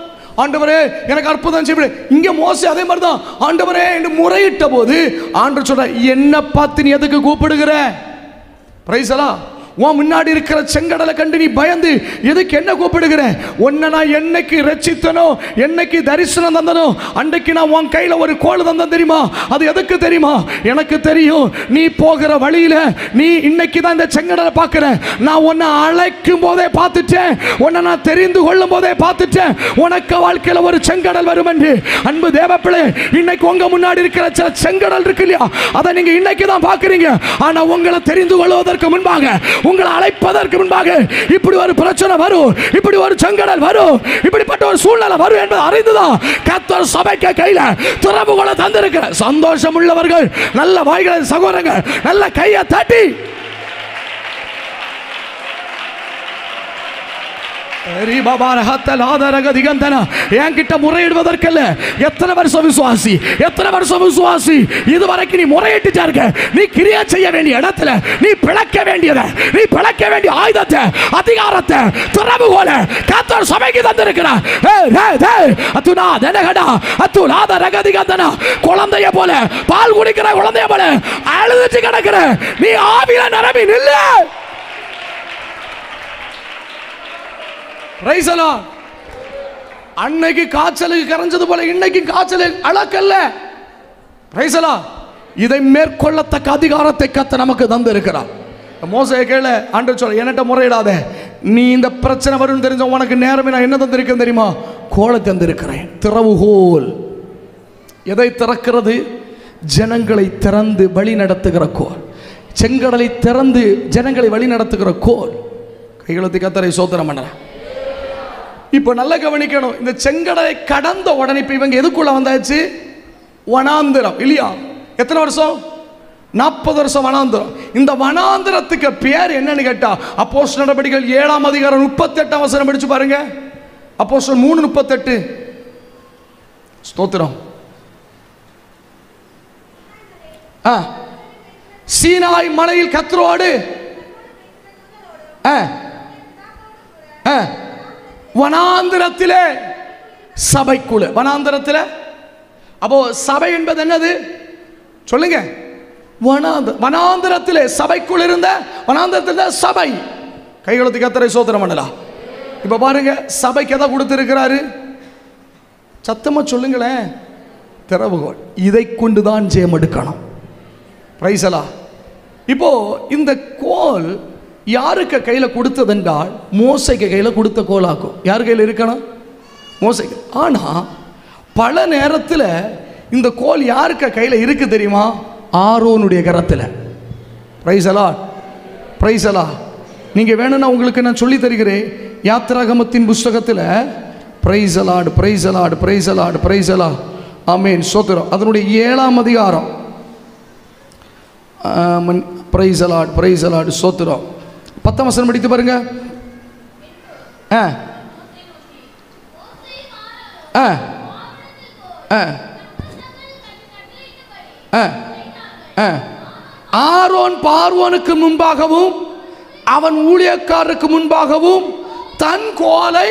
ஆண்டவரே எனக்கு அற்புதம் செய்ய. இங்க மோசே அதே மாதிரி தான். ஆண்டவரே என்று முறையிட்ட போது ஆண்டவர் சொல்ற, என்ன பார்த்து நீ எதுக்கு கூப்பிடுகிற? Price the Lord. உன் முன்னாடி இருக்கிற செங்கடலை கண்டு நீ பயந்து எதுக்கு என்ன கூப்பிடுகிற? உன்னை நான் என்னைக்கு ரட்சித்தனோ, என்னைக்கு தரிசனம் தந்தனோ, அன்றைக்கு நான் உன் கையில் ஒரு கோல் தந்தேன் தெரியுமா? அது எதுக்கு தெரியுமா? எனக்கு தெரியும் நீ போகிற வழியில நீ இன்னைக்கு தான் இந்த செங்கடலை பார்க்கிற. நான் உன்னை அழைக்கும் போதே பார்த்துட்டேன், உன்னை நான் தெரிந்து கொள்ளும் போதே பார்த்துட்டேன் உனக்கு வாழ்க்கையில் ஒரு செங்கடல் வரும் என்று. அன்பு தேவப்பிள்ளை, இன்னைக்கு உங்க முன்னாடி இருக்கிற சில செங்கடல் இருக்கு இல்லையா, அதை நீங்க இன்னைக்கு தான் பார்க்கிறீங்க. ஆனா உங்களை தெரிந்து கொள்வதற்கு முன்பாக, உங்களை அழைப்பதற்கு முன்பாக இப்படி ஒரு பிரச்சனை வரும், இப்படி ஒரு செங்கடல் வரும், இப்படிப்பட்ட ஒரு சூழ்நிலை வரும் என்பதை அறிந்துதான் கர்த்தர் சபைக்கு கையில திறவுகோலை தந்திருக்கிற சந்தோஷம் உள்ளவர்கள் நல்ல வாய்களை சகோதரர்கள் நல்ல கையை தட்டி என்கிட்ட முறையிடுவதற்கல்ல. எத்தனை வருஷம் விசுவாசி, எத்தனை வருஷம் விசுவாசி, இதுவரைக்கும் நீ முறையிட்டு இருக்க. நீ கிரியா செய்ய வேண்டிய இடத்துல நீ பிளக்க வேண்டியதை, நீ பிளக்க வேண்டிய ஆயுதத்தை, அதிகாரத்தை, திறவுகோல கர்த்தர் சபைக்கு தந்திருக்கிறார். குழந்தைய போல, பால் குடிக்கிற குழந்தைய போல அழுதுட்டு கிடக்கிற நீ ஆவியில நிரம்பி நில்லு. அன்னைக்கு காய்ச்சலுக்கு கரைஞ்சது போல இன்னைக்கு காய்ச்சல் அளக்கல்ல. இதை மேற்கொள்ளத்தக்க அதிகாரத்தை கர்த்தர் நமக்கு தந்து இருக்கிறார். மோசே கேளு, ஆண்டவர் சொல்ல, என்கிட்ட முறையிடாத, நீ இந்த பிரச்சனை வரும் தெரிஞ்ச உனக்கு நேரமே நான் என்ன தந்திருக்கேன் தெரியுமா? கோலை தந்திருக்கிறேன், திறவுகோல். எதை திறக்கிறது? ஜனங்களை திறந்து வழி நடத்துகிற கோல். செங்கடலை திறந்து ஜனங்களை வழி நடத்துகிற கோல். கைகளுக்கு கர்த்தரை ஸ்தோத்திரம் பண்றேன். இப்போ நல்லா கவனிக்கணும். இந்த செங்கடலை கடந்த உடனே இப்போ இவங்க எதுக்குள்ள வந்தாச்சு? வனாந்திரம் இல்லையா? எத்தனை வருஷம்? 40 வருஷம் வனாந்திரம். இந்த வனாந்திரத்துக்கு பேர் என்னன்னு கேட்டா, அப்போஸ்தலர் நடபடிகள் 7ஆம் அதிகாரம் 38ஆம் வசனம் படிச்சு பாருங்க. அப்போஸ்தலர் 3:38. ஸ்தோத்திரம். சீனாய் மலையில் கர்த்தரோடு வனாந்திரத்திலே சபைக்குள்ள. வனாந்திரத்தில் அப்போ சபை என்பது என்னது சொல்லுங்க? வனாந்திரத்திலே சபைக்குள் இருந்த வனாந்திரத்தில் சபை. கைகளுக்கு கர்த்தரை ஸ்தோத்திரம் பண்ணலாம். இப்ப பாருங்க, சபைக்கு எதை கொடுத்திருக்கிறாரு? சத்தமா சொல்லுங்களேன், திறவுகோல். இதை கொண்டுதான் ஜெயம் எடுக்கணும். பிரைஸ் அல்லாஹ். இப்போ இந்த கோல் யாருக்கு கையில் கொடுத்ததென்றால் மோசைக்கு கையில் கொடுத்த கோலாக்கும். யார் கையில் இருக்கணும்? மோசைக்கு. ஆனால் பல நேரத்தில் இந்த கோல் யாருக்கு கையில் இருக்கு தெரியுமா? ஆரோனுடைய கரத்தில். பிரைஸ் அல்லாஹ், பிரைஸ் அல்லாஹ். நீங்கள் வேணும்னா உங்களுக்கு நான் சொல்லி தருகிறேன். யாத்திராகமத்தின் புஸ்தகத்தில் பிரைஸ் அல்லாஹ், பிரைஸ் அல்லாஹ், பிரைஸ் அல்லாஹ், பிரைஸ் அல்லாஹ், ஆமென், ஸ்தோத்திரம். அதனுடைய 7ஆம் அதிகாரம், பிரைஸ் அல்லாஹ், பிரைஸ் அல்லாஹ், ஸ்தோத்திரம். 10ஆம் வசனம் படித்து பாருங்க. ஆரோன் பார்வோனுக்கு முன்பாகவும் அவன் ஊழியக்காரருக்கு முன்பாகவும் தன் கோலை,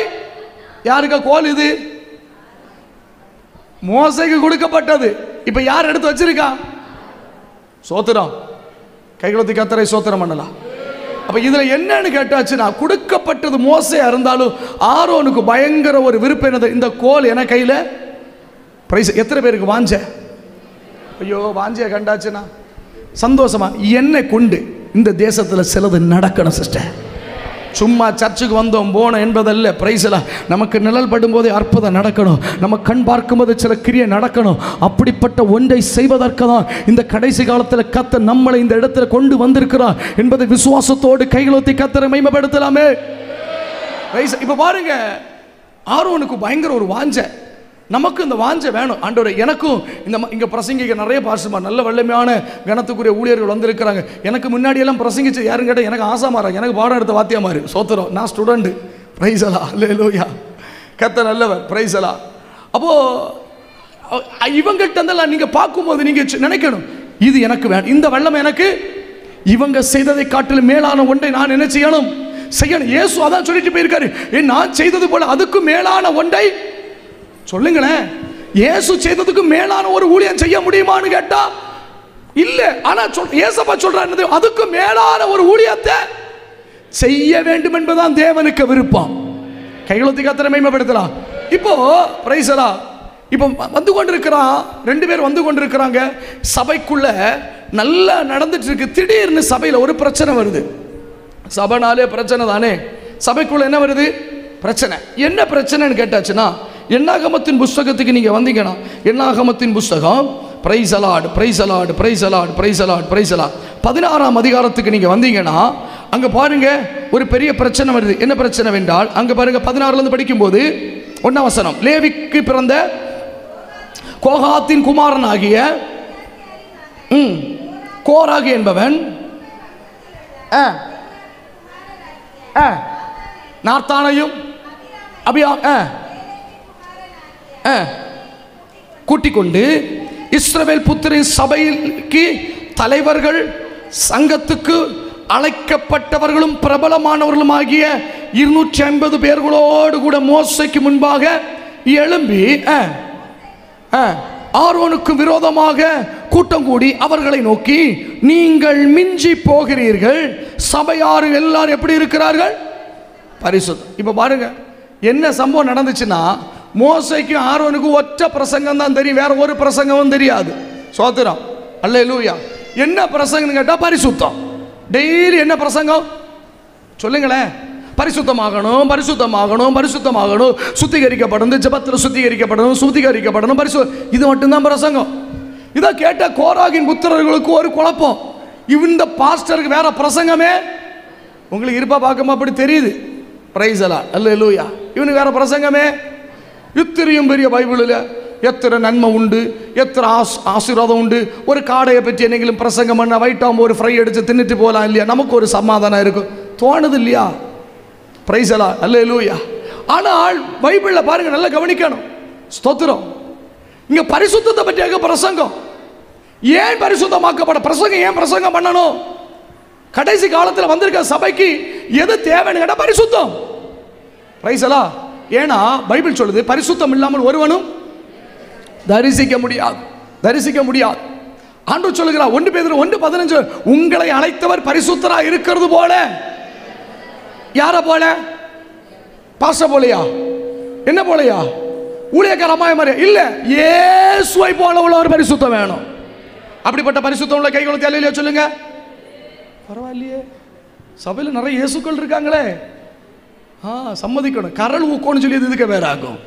யாருக்கு கோல் இது? மோசைக்கு கொடுக்கப்பட்டது. இப்ப யார் எடுத்து வச்சிருக்கா? சோத்திரம். கைகளுக்கு கர்த்தரை ஸ்தோத்திரம் பண்ணலாம். அப்ப இதுல என்னன்னு கேட்டாச்சுன்னா, கொடுக்கப்பட்டது மோசையா இருந்தாலும் ஆரோனுக்கு பயங்கர ஒரு விருப்பம் என்னது? இந்த கோல் என கையில. பிரைஸ். எத்தனை பேருக்கு வாஞ்ச? ஐயோ, வாஞ்சிய கண்டாச்சுன்னா சந்தோஷமா என்னை கொண்டு இந்த தேசத்துல சிலது நடக்கணும் சிஸ்டர். சும்மா சர்ச்சுக்கு வந்தோம் போனோம் என்பதல்ல. பிரைஸ்ல நமக்கு நிழல் படும் போதே அற்புதம் நடக்கணும், நம்ம கண் பார்க்கும்போது சில கிரியை நடக்கணும். அப்படிப்பட்ட ஒன்றை செய்வதற்கு தான் இந்த கடைசி காலத்தில் கர்த்தர் நம்மளை இந்த இடத்துல கொண்டு வந்திருக்கிறார் என்பதை விசுவாசத்தோடு கைகளோத்தி கர்த்தரை மகிமைப்படுத்தலாமே. இப்ப பாருங்க, ஆரோனுக்கு பயங்கர ஒரு வாஞ்ச. நமக்கு இந்த வாஞ்சை வேணும். ஆண்டவரே, எனக்கும் இந்த இங்கே பிரசங்கிக்க நிறைய பாஸ்டர்மார் நல்ல வல்லமையான கனத்துக்குரிய ஊழியர்கள் வந்திருக்கிறாங்க. எனக்கு முன்னாடியெல்லாம் பிரசங்கிச்சு யாரும் கேட்டால் எனக்கு ஆசாமாராங்க, எனக்கு பாடம் எடுத்த வாத்தியமாரு. சோத்திரம். நான் ஸ்டூடெண்ட். பிரைஸ் அல்லாஹ், அல்லேலூயா. கர்த்தர் நல்லவர். பிரைஸ் அல்லாஹ். அப்போது இவங்ககிட்ட இருந்தெல்லாம் நீங்கள் பார்க்கும்போது நீங்கள் நினைக்கணும், இது எனக்கு வேணும், இந்த வல்லமை எனக்கு. இவங்க செய்ததை காட்டிலும் மேலான ஒன்றை நான் என்ன செய்யணும்? செய்யணும். இயேசு அதான் சொல்லிட்டு போயிருக்காரு, நான் செய்தது போல அதுக்கும் மேலான ஒன்றை சொல்லுங்களேன். இயேசு செய்ததுக்கு மேலான ஒரு ஊழியம் செய்ய முடியுமான்னு கேட்டா இல்ல. ஆனா இயேசப்பா சொல்றாரு, அதுக்கு மேலான ஒரு ஊழியத்தை செய்ய வேண்டும் என்பதுதான் தேவனுக்கு விருப்பம். கைகளுத்தி கர்த்தரை மகிமைப்படுத்தலாம். இப்போ பிரைஸலா, இப்போ வந்து கொண்டிருக்கிறான், 2 பேர் வந்து கொண்டிருக்கிறாங்க. சபைக்குள்ள நல்லா நடந்துட்டு இருக்கு. திடீர்னு சபையில் ஒரு பிரச்சனை வருது. சபைனாலே பிரச்சனை தானே. சபைக்குள்ள என்ன வருது? பிரச்சனை. என்ன பிரச்சனைன்னு கேட்டாச்சுன்னா, என்னாகமத்தின் புஸ்தகத்துக்கு நீங்க வந்தீங்கன்னா, என்னாகமத்தின் புஸ்தகம் praise the Lord praise the Lord praise the Lord praise the Lord praise the Lord 16ஆம் அதிகாரத்துக்கு நீங்க வந்தீங்கன்னா, அங்க பாருங்க ஒரு பெரிய பிரச்சனை வருது. என்ன பிரச்சனை என்றால், அங்க பாருங்க 16ல இருந்து படிக்கும்போது 1ஆம் வசனம், லேவிக்கு பிறந்த கோகாத்தின் குமாரன் ஆகிய கோராகு என்பவன் நார்த்தானையும் அபியா கூட்டிக் கொண்டு இஸ்ரவேல் புத்திரின் சபைக்கு தலைவர்கள், சங்கத்துக்கு அழைக்கப்பட்டவர்களும் பிரபலமானவர்களும் ஆகிய 250 பேர்களோடு கூட மோசைக்கு முன்பாக எழும்பி ஆரோனுக்கு விரோதமாக கூட்டம் கூடி அவர்களை நோக்கி, நீங்கள் மிஞ்சி போகிறீர்கள், சபையார் எல்லாரும் எப்படி இருக்கிறார்கள்? பரிசுத்தம். இப்ப பாருங்க என்ன சம்பவம் நடந்துச்சுன்னா, மோசைக்கும் ஆரோனுக்கும் ஒற்ற பிரசங்கம் தான் தெரியும், வேற ஒரு பிரசங்கமும் தெரியாது. சோத்திரம், அல்லேலூயா. என்ன பிரசங்கம் கேட்டா பரிசுத்தம். டெய்லி என்ன பிரசங்கம் சொல்லுங்களேன்? பரிசுத்தமாகணும், பரிசுத்தமாகணும், பரிசுத்தமாகணும், சுத்திகரிக்கப்படணும், ஜெபத்தில் சுத்திகரிக்கப்படணும், சுத்திகரிக்கப்படணும், இது மட்டும்தான் பிரசங்கம். இதை கேட்ட கோராகின் புத்திரர்களுக்கு ஒரு குழப்பம். இந்த பாஸ்டருக்கு வேற பிரசங்கமே உங்களுக்கு இருப்பா பார்க்கும் அப்படி தெரியுது. பிரைஸ் அலாட், அல்லேலூயா. இவனுக்கு வேற பிரசங்கமே. இத்திரியும் பெரிய பைபிளில் எத்தனை நன்மை உண்டு, எத்தனை ஆசீர்வாதம் உண்டு. ஒரு காடையை பற்றி என்னைக்கும் பிரசங்கம் பண்ண வைட்டாம ஒரு ஃப்ரை அடிச்சு தின்னுட்டு போகலாம் இல்லையா? நமக்கு ஒரு சமாதானம் இருக்கும், தோணுது இல்லையா? பிரைஸ் அலாட், அல்லேலூயா. ஆனால் பைபிளில் பாருங்க, நல்லா கவனிக்கணும். ஸ்தோத்திரம். இங்க பரிசுத்தத்தை பற்றியாக பிரசங்கம். ஏன் பரிசுத்தமாக்கப்பட பிரசங்கம்? ஏன் பிரசங்கம் பண்ணணும்? கடைசி காலத்தில் வந்திருக்க சபைக்கு எது தேவைன்னு கேட்டா பரிசுத்தம். Price allot. ஏன்னா பைபிள் சொல்லுது, பரிசுத்தம் இல்லாமல் ஒருவனும் தரிசிக்க முடியாது, தரிசிக்க முடியாது. ஆண்டவர் சொல்லுகிறார் 1 பேதுரு 1:15, உங்களை அழைத்தவர் பரிசுத்தரா இருக்கிறது போல. யார போல? பாஸ்டர் போலையா? என்ன போலையா? ஊழியக்காரமாய மாதிரி இல்ல, இயேசுவை போல உள்ள ஒரு பரிசுத்தம் வேணும். அப்படிப்பட்ட பரிசுத்தம் உள்ள கைகளை தலையில சொல்லுங்க. பரவாயில்லையே, சபையில் நிறைய இயேசுக்கள் இருக்காங்களே. சம்மதிக்கணும். கரல் ஊக்கோன்னு சொல்லி இதுக்கு வேற ஆகும்.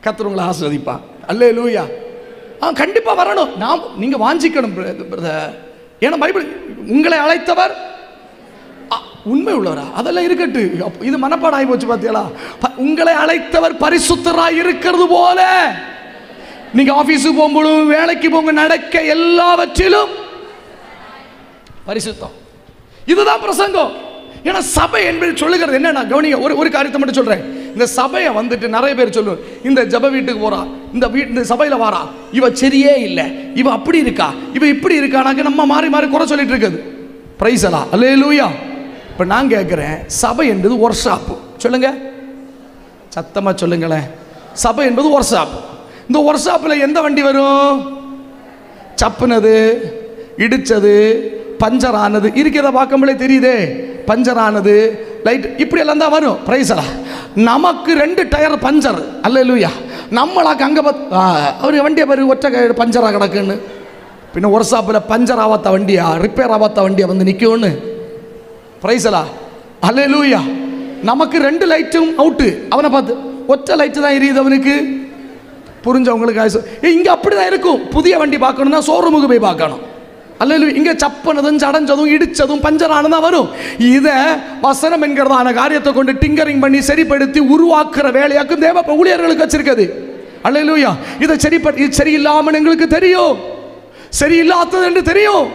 கர்த்தர் உங்களை ஆசீர்வதிப்பா. அல்லேலூயா. கண்டிப்பா வரணும். நீங்க வாஞ்சிக்கணும் பிரதர். ஏன்னா பைபிள் உங்களை அழைத்தவர் உண்மை உள்ளவரா? அதெல்லாம் இருக்கட்டு. இது மனப்பாடம் ஆகி போச்சு பாத்தீங்களா? உங்களை அழைத்தவர் பரிசுத்தராய் இருக்கிறது போல. நீங்க ஆபீஸுக்கு போகும்போது, வேலைக்கு போங்க, நடக்க எல்லாவற்றிலும் பரிசுத்தம். இதுதான் பிரசங்கம். ஏன்னா சபை என்பது சொல்லுகிறது என்ன? நான் கவனிங்க, ஒரு காரியத்தை மட்டும் சொல்றேன். இந்த சபையை வந்துட்டு நிறைய பேர் சொல்லுவோம், இந்த ஜப வீட்டுக்கு போறா, இந்த சபையில வாரா, இவ சரியே இல்லை, இவ அப்படி இருக்கா, இவ இப்படி இருக்கானாக்க நம்ம மாறி மாறி குறை சொல்லிட்டு இருக்குது. பிரைஸ் அலா, அல்லேலூயா. இப்ப நான் கேட்கிறேன், சபை என்பது ஒர்க் ஷாப். சொல்லுங்க, சத்தமா சொல்லுங்களேன். சபை என்பது ஒர்க் ஷாப். இந்த ஒர்க் ஷாப்பில் எந்த வண்டி வரும்? சப்புனது, இடிச்சது, பஞ்சர் ஆனது இருக்கிறத பார்க்கும்போதே தெரியுதே. பஞ்சர் ஆனது, லைட் இப்படி எல்லாம் தான் வரும். பிரைஸ் அலா. நமக்கு 2 டயர் பஞ்சர். அல்லேலூயா. நம்மளாக்கு அங்கே அவர் வண்டியை பாரு, ஒற்றை பஞ்சராக கிடக்குன்னு. பின்ன ஒரு ஷாப்பில் பஞ்சர் ஆகாத வண்டியா, ரிப்பேர் ஆகாத வண்டியா வந்து நிற்கும்னு. பிரைஸ் அலா, அல்லேலூயா. நமக்கு 2 லைட்டும் அவுட்டு. அவனை பார்த்து ஒற்றை லைட்டு தான் எரியுது அவனுக்கு. புரிஞ்சவங்களுக்கு இங்கே அப்படி தான் இருக்கும். புதிய வண்டி பார்க்கணும்னா ஷோரூமுக்கு போய் பார்க்கணும். அல்லேலூயா. இங்கே சப்பனதும் சடஞ்சதும் இடிச்சதும் பஞ்சரானதான் வரும். இதை வசனம் என்கிறதான காரியத்தை கொண்டு டிங்கரிங் பண்ணி சரிப்படுத்தி உருவாக்குற வேலையாக்கும் தேவ ஊழியர்களுக்கு வச்சிருக்குது. அல்லேலூயா. இதை இது சரியில்லாமல் எங்களுக்கு தெரியும், சரியில்லாதது என்று தெரியும்.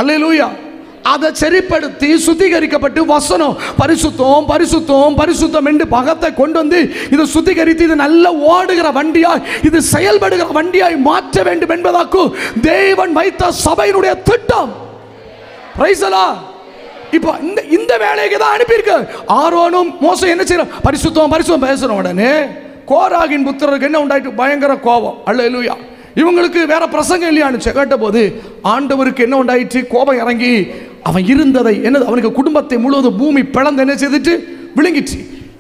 அல்லேலூயா. அதை சரிப்படுத்தி சுத்திகரிக்கப்பட்டு வசனம் பரிசுத்தம் பரிசுத்தம் பரிசுத்தம் என்று பகத்தை கொண்டு வந்து இதை சுத்திகரித்து இது நல்ல ஓடுகிற வண்டியாய், இது செயல்படுகிற வண்டியாய் மாற்ற வேண்டும் என்பதாக்கு தேவன் வைத்த சபையினுடைய திட்டம். பிரைஸ் அல்லாஹ். இப்போ இந்த வேலைக்கு தான் அனுப்பியிருக்க. ஆரோனும் மோசே என்ன செய்யற? பரிசுத்தம் பரிசுத்தம் பேசுற உடனே கோராகின் புத்திரருக்கு என்ன உண்டாயிட்டு? பயங்கர கோபம். அல்லேலூயா. இவங்களுக்கு வேற பிரசங்கம் இல்லையான்னு கேட்ட போது ஆண்டவருக்கு என்ன உண்டாயிற்று? கோபம் இறங்கி அவன் இருந்ததை என்னது அவனுக்கு குடும்பத்தை முழுவதும் பூமி பிளந்து என்ன செய்துட்டு விழுங்கிச்சு.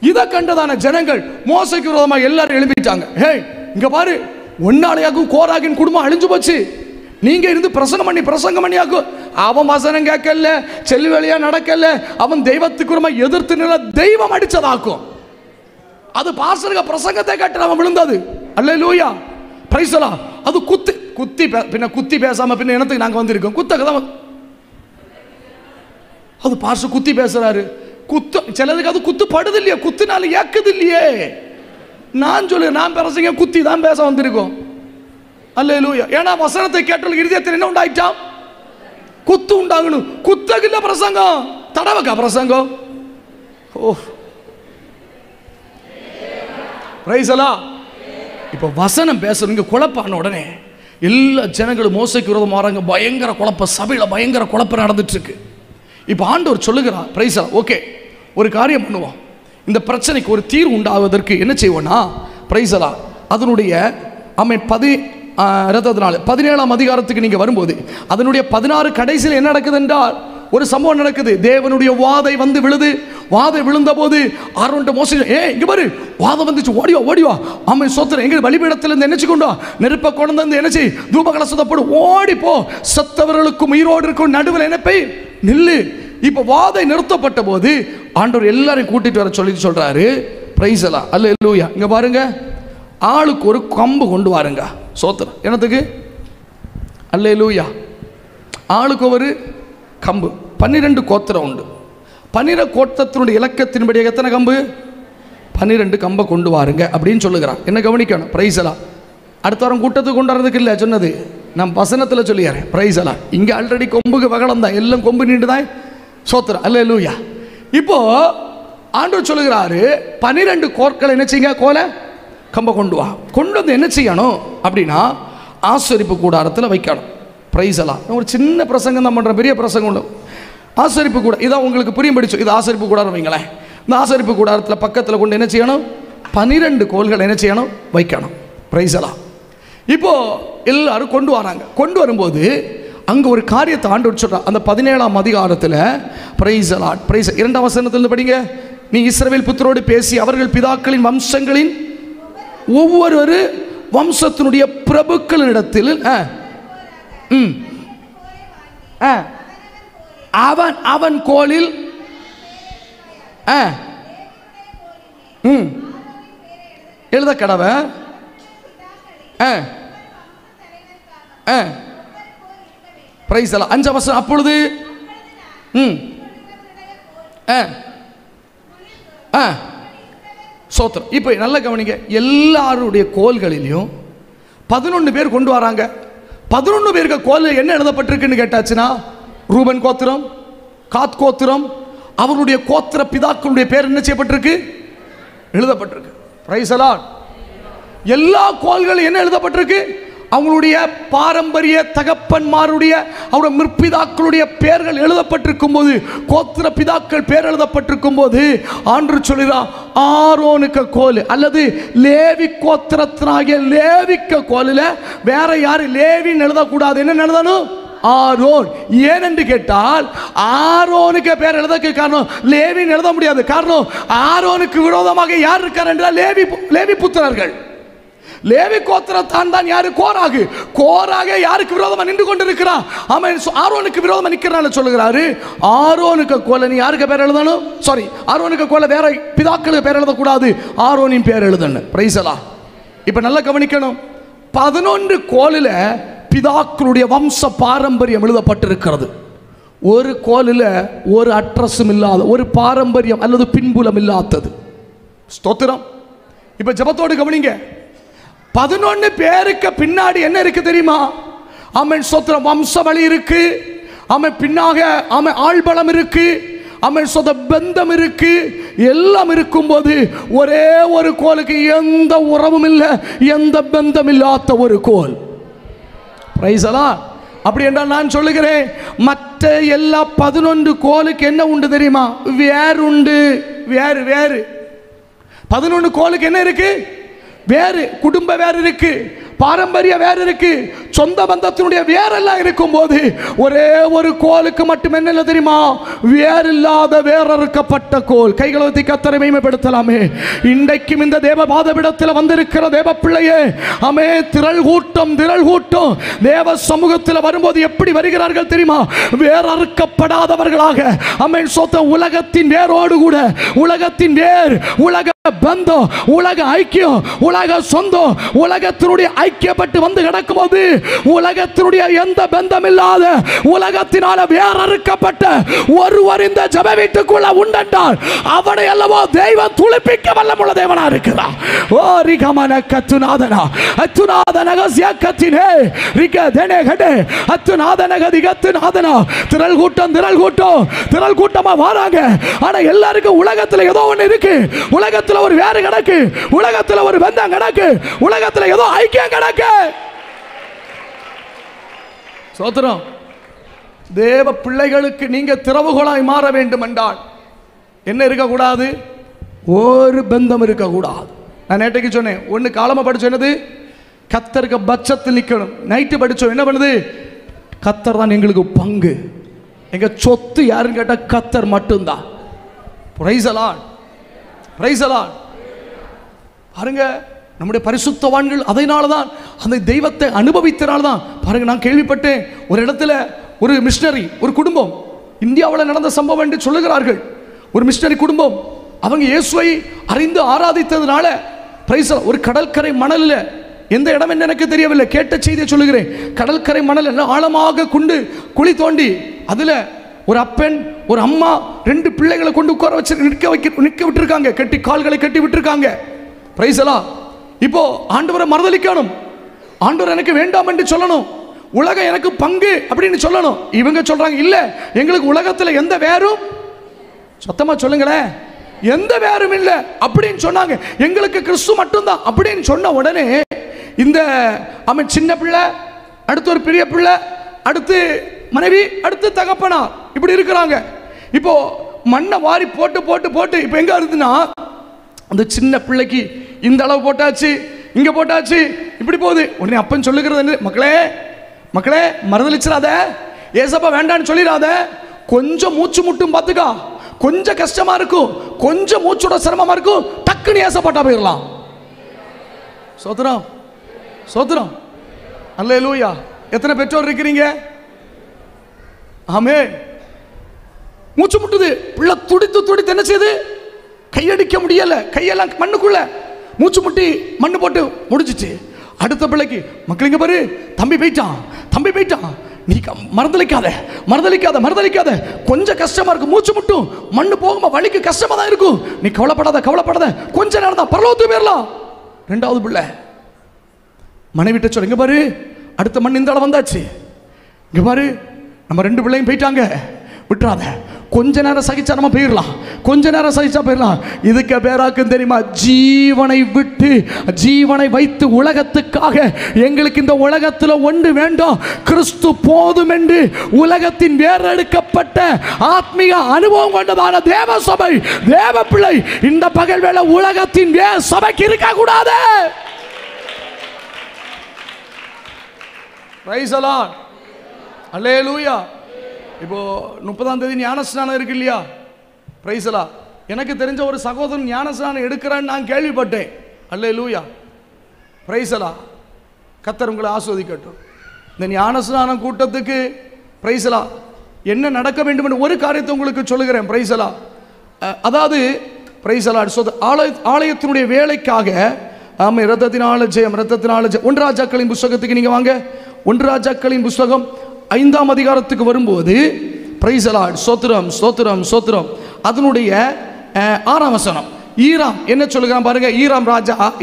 இதை கண்டதான ஜனங்கள் மோசைக்கு விரோதமாக எல்லாரும் எழுப்பிட்டாங்க. ஹே, இங்க பாரு, ஒன்னாலையாக்கும் கோராகின் குடும்பம் அழிஞ்சு போச்சு. நீங்க இருந்து பிரசங்கம் பண்ணியாக்கும். அவன் வசனம் கேட்கல, செல்லு வேலையா நடக்கல, அவன் தெய்வத்துக்கு எதிர்த்து நில தெய்வம் அடிச்சதாக்கும். அது பாஸ்டருங்க பிரசங்கத்தை கேட்டு அவன் விழுந்தது. அல்லேலூயா, பிரைஸ் தி லார்ட். அது குத்தி பேசாம பின்ன என்னத்துக்கு நாங்க வந்திருக்கோம்? குத்தகதான். அது பாஸ்டர் குத்தி பேசுறாரு. சிலருக்கு அது குத்து படுது இல்லையா, குத்துனால ஏக்குது இல்லையே. நான் சொல்லு, நான் பிரசங்க குத்தி தான் பேச வந்திருக்கோம். அல்லேலூயா. ஏன்னா வசனத்தை கேட்டால் இருதயத்தில் என்ன உண்டாயிட்டான்? குத்து உண்டாகணும். குத்தகில்ல பிரசங்கம், தடவக்கா பிரசங்கம். ஓ, பிரைஸ் தி லார்ட். இப்போ வசனம் பேசுறீங்க குழப்பான உடனே எல்லா ஜனங்களும் மோசைக்கு விரோதமாக வராங்க. பயங்கர குழப்பம், சபையில் பயங்கர குழப்பம் நடந்துட்டு இருக்கு. இப்போ ஆண்டவர் சொல்லுகிறார், பிரைஸ் தி லார்ட், ஓகே, ஒரு காரியம் பண்ணுவோம். இந்த பிரச்சனைக்கு ஒரு தீர்வு உண்டாவதற்கு என்ன செய்வோம்னா, பிரைஸ் தி லார்ட், அதனுடைய 17ஆம் அதிகாரத்துக்கு நீங்க வரும்போது அதனுடைய 16 கடைசியில் என்ன நடக்குது என்றால் ஒரு சம்பவம் நடக்குது. தேவனுடைய வாதை வந்து விழுது. வாதை விழுந்த போது ஆரோன்ட்ட மோசே, இங்க பாரு, வாதை வந்துச்சு, ஓடிவா ஓடிவா. ஆமென், சோத்திரம். எங்க பலிபீடத்திலிருந்து என்னச்சு கொண்டா, நெருப்ப கொண்டு வந்து என்னச்சு, தூப கலசத்தை போடு, ஓடி போ, சத்தவர்களுக்கும் உயிரோடு இருக்கும் நடுவில் என்ன போய் நில்லு. இப்ப வாதை நிறுத்தப்பட்ட போது ஆண்டவர் எல்லாரையும் கூட்டிட்டு வர சொல்லி சொல்றாரு. பிரைஸ் தி லார்ட், அல்லேலூயா. இங்க பாருங்க, ஆளுக்கு ஒரு கம்பு கொண்டு வாருங்க. சோத்திரம். என்னத்துக்கு? அல்லேலூயா. ஆளுக்கு ஒரு கம்பு. 12 கோத்திரம் உண்டு. 12 கோத்திரத்தினுடைய இலக்கத்தின்படி எத்தனை கம்பு? 12 கம்பை கொண்டு வாருங்க அப்படின்னு சொல்லுகிறான். என்ன கவனிக்கணும்? Price the Lord. அடுத்த வாரம் கூட்டத்துக்கு கொண்டு வரதுக்கு இல்லை சொன்னது, நான் வசனத்தில் சொல்லிடுறேன். Price the Lord. இங்கே ஆல்ரெடி கொம்புக்கு வகலம் தான், எல்லாம் கொம்பு நீண்டு தான். சோத்திரம். அல்லேலூயா. இப்போ ஆண்டவர் சொல்லுகிறாரு, 12 கோர்களை என்ன செய்யுங்க, கோலை கம்பை கொண்டு வா. கொண்டு வந்து என்ன செய்யணும் அப்படின்னா, ஆசரிப்பு கூடாரத்தில் வைக்கணும். Price the Lord. ஒரு சின்ன பிரசங்கம் தான் பண்ணுறேன், பெரிய பிரசங்கம் உண்டு. ஆசரிப்பு கூட இதான் உங்களுக்கு புரியும் படிச்சோம். இது ஆசரிப்பு கூடாரம் வைங்களேன். இந்த ஆசரிப்பு கூடாரத்தில் பக்கத்தில் கொண்டு என்ன செய்யணும், 12 கோல்கள் என்ன செய்யணும், வைக்கணும். Price the Lord. இப்போ எல்லாரும் கொண்டு வராங்க. கொண்டு வரும்போது அங்கே ஒரு காரியத்தை ஆண்டவர் சொல்றார். அந்த 17ஆம் அதிகாரத்தில் பிரைஸ் தி லார்ட், பிரைஸ் 2ஆம் வசனத்திலிருந்து படிங்க. நீ இஸ்ரவேல் புத்திரோடு பேசி அவர்கள் பிதாக்களின் வம்சங்களின் ஒவ்வொரு வம்சத்தினுடைய பிரபுக்களிடத்தில் அவன் கோலில் எழுத கடவை. Price the Lord. 5ஆம் வசனம். அப்பொழுது சோத்திரம். இப்போ நல்ல கவனிங்க, எல்லாருடைய கோல்களிலையும் 11 பேர் கொண்டு வராங்க. 11 பேருக்கு கோல் என்ன எழுதப்பட்டிருக்குன்னு கேட்டாச்சுன்னா, ரூபன் கோத்திரம், காத் கோத்திரம், அவருடைய கோத்திர பிதாக்களுடைய பேர் என்ன செய்யப்பட்டிருக்கு, எழுதப்பட்டிருக்கு. Price the Lord. எல்லா கோல்களும் என்ன எழுதப்பட்டிருக்கு, அவங்களுடைய பாரம்பரிய தகப்பன்மாருடைய அவருடைய முற்பிதாக்களுடைய பெயர்கள் எழுதப்பட்டிருக்கும் போது, கோத்திர பிதாக்கள் பேர் எழுதப்பட்டிருக்கும் போது ஆண்டவர் சொல்கிறார், ஆரோனுக்கு கோல் அல்லது லேவி கோத்திரத்தினாகிய லேவிக்க கோலில் வேற யாரு லேவின்னு எழுதக்கூடாது. என்ன எழுதணும், ஆரோன். ஏனென்று கேட்டால் ஆரோனுக்கு பேர் எழுதக்கு காரணம், லேவின்னு எழுத முடியாது. காரணம், ஆரோனுக்கு விரோதமாக யார் இருக்கார் என்றால் லேவி புத்திரர்கள். லேவி கோத்திரத்தான் தான் யாரு, கோராகு. கோராக யாருக்கு விரோதமா நின்று கொண்டிருக்கிறான், அவன் ஆரோனுக்கு விரோதமா நிற்கிறான்னு சொல்லுகிறாரு. ஆரோனுக்கு கோல நீ யாருக்கு பேர் எழுதணும், சாரி, ஆரோனுக்கு கோல வேற பிதாக்களுக்கு பேர் எழுதக்கூடாது, ஆரோனின் பேர் எழுதணும். Price the Lord. இப்ப நல்லா கவனிக்கணும், 11 கோலில் பிதாக்களுடைய வம்ச பாரம்பரியம் எழுதப்பட்டிருக்கிறது. ஒரு கோலில் ஒரு அட்ரஸும் இல்லாத, ஒரு பாரம்பரியம் அல்லது பின்புலம் இல்லாதது. ஸ்தோத்திரம். இப்ப ஜெபத்தோடு கவனிங்க, 11 பேருக்கு பின்னாடி என்ன இருக்கு தெரியுமா? அவன் ஸ்தோத்திரம், வம்ச வழி இருக்கு, அவன் பின்னாக அவன் ஆள்பலம் இருக்கு, அவன் சொந்த பந்தம் இருக்கு. எல்லாம் இருக்கும்போது ஒரே ஒரு கோலுக்கு எந்த உறவும் இல்லை, எந்த பந்தம் இல்லாத ஒரு கோல். Price the Lord. அப்படி என்றால் நான் சொல்லுகிறேன், மற்ற எல்லா 11 கோலுக்கு என்ன உண்டு தெரியுமா? வேறு உண்டு. வேறு வேறு 11 கோலுக்கு என்ன இருக்கு? வேறு. குடும்ப வேறு இருக்கு, பாரம்பரிய வேர் இருக்கு, சொந்த பந்தத்தினுடைய வேரெல்லாம் இருக்கும் போது ஒரே ஒரு கோலுக்கு மட்டும் என்ன தெரியுமா? வேர் இல்லாத வேறறுக்கப்பட்ட கோல். கைகளை ஊத்தி கர்த்தரை மகிமைப்படுத்தலாமே. இன்றைக்கும் இந்த தேவ பாதபிடத்தில் வந்திருக்கிற தேவ பிள்ளையே, ஆமே, திரள் கூட்டம் தேவ சமூகத்தில் வரும்போது எப்படி வருகிறார்கள் தெரியுமா? வேறறுக்கப்படாதவர்களாக. ஆமென். உலகத்தின் வேரோடு கூட, உலகத்தின் வேர், உலக பந்தம், உலக ஐக்கியம், உலக சொந்தம், உலகத்தினுடைய ஐக்கியப்பட்டு வந்து கிடக்கும்போது உலகத்தினுடைய எந்த பந்தம் இல்லாத, உலகத்தினால வேறறுக்கப்பட்ட ஒருவர் இந்த ஜெப வீட்டுக்குள்ள உண்டென்றால் அவனை அல்லவோ தெய்வம் துளிப்பிக்க வல்லமுள்ள தேவனா இருக்கிறார். ஓ ரிகமன கத்துநாதனா அத்துநாதனக சியக்கத்தினே ரிக தெனே கடே அத்துநாதனக திகத்துநாதனா. திரள் கூட்டமா வராங்க. ஆனா எல்லாருக்கும் உலகத்துல ஏதோ ஒன்று இருக்கு. உலகத்துல ஒரு வேறு கிடக்கு, உலகத்துல ஒரு பந்தம் கிடக்கு, உலகத்துல ஏதோ ஐக்கியம் கிடக்கு. சோத்திரம். தேவ பிள்ளைகளுக்கு நீங்க திறவுகோலாய் மாற வேண்டும் என்றால் என்ன இருக்கக்கூடாது? ஒரு பந்தம் இருக்கக்கூடாது. நான் நேற்றைக்கு சொன்னேன், ஒன்று காலமா படிச்சோம், என்னது? கர்த்தருக்கு பட்சத்தில் நிற்கணும். நைட்டு படிச்சோம், என்ன பண்ணுது? கர்த்தர் தான் எங்களுக்கு பங்கு. எங்க சொத்து யாருன்னு கேட்டா கர்த்தர் மட்டும்தான். Price the Lord, price the Lord. பாருங்க, நம்முடைய பரிசுத்தவான்கள் அதனால்தான் அந்த தெய்வத்தை அனுபவித்தனால்தான். பாருங்க, நான் கேள்விப்பட்டேன் ஒரு இடத்துல ஒரு மிஷனரி, ஒரு குடும்பம், இந்தியாவில் நடந்த சம்பவம் என்று சொல்லுகிறார்கள். ஒரு மிஷனரி குடும்பம், அவங்க இயேசுவை அறிந்து ஆராதித்ததுனால பிரைஸ் ஒரு கடற்கரை மணலில், எந்த இடம் என்று எனக்கு தெரியவில்லை, கேட்ட செய்தியை சொல்லுகிறேன். கடற்கரை மணல் ஆழமாக கொண்டு குழி தோண்டி அதுல ஒரு அப்பன் ஒரு அம்மா 2 பிள்ளைகளை கொண்டு உட்கார வச்சு நிற்க விட்டுருக்காங்க. கட்டி கால்களை கட்டி விட்டுருக்காங்க. பிரைஸ் எல்லாம். இப்போ ஆண்டவரை மறுதலிக்கணும், ஆண்டவர் எனக்கு வேண்டாம் என்று சொல்லணும், உலகம் எனக்கு பங்கு அப்படின்னு சொல்லணும். இவங்க சொல்றாங்க, இல்ல எங்களுக்கு உலகத்துல எந்த வேறும், சத்தமா சொல்லுங்களேன், எந்த வேறும் இல்ல அப்படின்னு சொன்னாங்க. எங்களுக்கு கிறிஸ்து மட்டும்தான் அப்படின்னு சொன்ன உடனே இந்த அவன் சின்ன பிள்ளை, அடுத்து ஒரு பெரிய பிள்ளை, அடுத்து மனைவி, அடுத்து தகப்பனா, இப்படி இருக்கிறாங்க. இப்போ மண்ணை வாரி போட்டு போட்டு போட்டு இப்போ எங்க இருக்குதுன்னா, அந்த சின்ன பிள்ளைக்கு இந்த அளவு போட்டாச்சு, இங்க போட்டாச்சு, இப்படி போகுது. உடனே அப்பன் சொல்லுகிறது, மக்களே மக்களே மறுதலிச்சிடாத, ஏசப்பா வேண்டான்னு சொல்லிடாத, கொஞ்சம் மூச்சு முட்டும் பார்த்துக்கா, கொஞ்சம் கஷ்டமா இருக்கும், கொஞ்சம் மூச்சோட சிரமமா இருக்கும், டக்குன்னு ஏசப்பாட்டா போயிடலாம். சோத்திரம், சோத்திரம், அல்லேலூயா. எத்தனை பெற்றோர் இருக்கிறீங்க? ஆமே. மூச்சு முட்டுது, பிள்ளை துடித்து துடித்து என்ன செய்யுது? கையடிக்க முடியல, கையெல்லாம் மண்ணுக்குள்ள, மூச்சு முட்டி மண்ணு போட்டு முடிஞ்சிச்சு. அடுத்த பிள்ளைக்கு, மக்களுங்க பாரு, தம்பி போயிட்டான், தம்பி போயிட்டான், நீ மறந்தளிக்காத மறந்தளிக்காத மறந்தளிக்காத, கொஞ்சம் கஷ்டமா இருக்கு, மூச்சு முட்டும், மண்ணு போகுமா வலிக்கு கஷ்டமா தான் இருக்கும், நீ கவலைப்படாத கவலைப்படாத, கொஞ்ச நேரம் தான் பரலோகத்துக்கு போயிடலாம். 2வது பிள்ளை மனைவிட்ட சொல்ல, இங்க பாரு அடுத்த மண் இந்த அளவு வந்தாச்சு, இங்க பாரு நம்ம 2 பிள்ளையும் போயிட்டாங்க, விட்டுறாத, கொஞ்ச நேரம் சகிச்சா நம்ம போயிடலாம், கொஞ்ச நேரம் சகிச்சா போயிடலாம். இதுக்கு பேராக்கும் தெரியுமா? ஜீவனை விட்டு ஜீவனை வைத்து உலகத்துக்காக, எங்களுக்கு இந்த உலகத்தில் ஒன்று வேண்டும், கிறிஸ்து போதும் என்று உலகத்தின் வேறெடுக்கப்பட்ட ஆத்மீக அனுபவம் கொண்டதான தேவ சபை, தேவ பிள்ளை இந்த பகல் வேளை உலகத்தின் சபைக்கு இருக்க கூடாது. பிரைஸ் தி லார்ட், அல்லேலூயா. இப்போ 30ஆம் தேதி ஞானஸ்நானம் இருக்கு இல்லையா? Price the Lord. எனக்கு தெரிஞ்ச ஒரு சகோதரன் ஞானஸ்நானம் எடுக்கிறான்னு நான் கேள்விப்பட்டேன். அல்லேலூயா, பிரைஸ் தி லார்ட். கர்த்தர் உங்களை ஆசீர்வதிக்கட்டும். இந்த ஞானஸ்நானம் கூட்டத்துக்கு பிரைஸ் தி லார்ட் என்ன நடக்க வேண்டும் என்று ஒரு காரியத்தை உங்களுக்கு சொல்லுகிறேன். Price the Lord. அதாவது பிரைஸ் தி லார்ட், ஆலயத்தினுடைய வேலைக்காக, ஆமா, இரத்தத்தினால ஜெயம், இரத்தத்தினால ஜெயம். 1 ராஜாக்களின் புஸ்தகத்துக்கு நீங்க வாங்க. 1 ராஜாக்களின் புஸ்தகம் 5ஆம் அதிகாரத்துக்கு வரும்போது, பிரைஸ் தி லார்ட், ஸ்தோத்திரம் ஸ்தோத்திரம் ஸ்தோத்திரம், அதனுடைய 6ஆம் வசனம். ஈராம் என்ன சொல்லுகிறான் பாருங்க.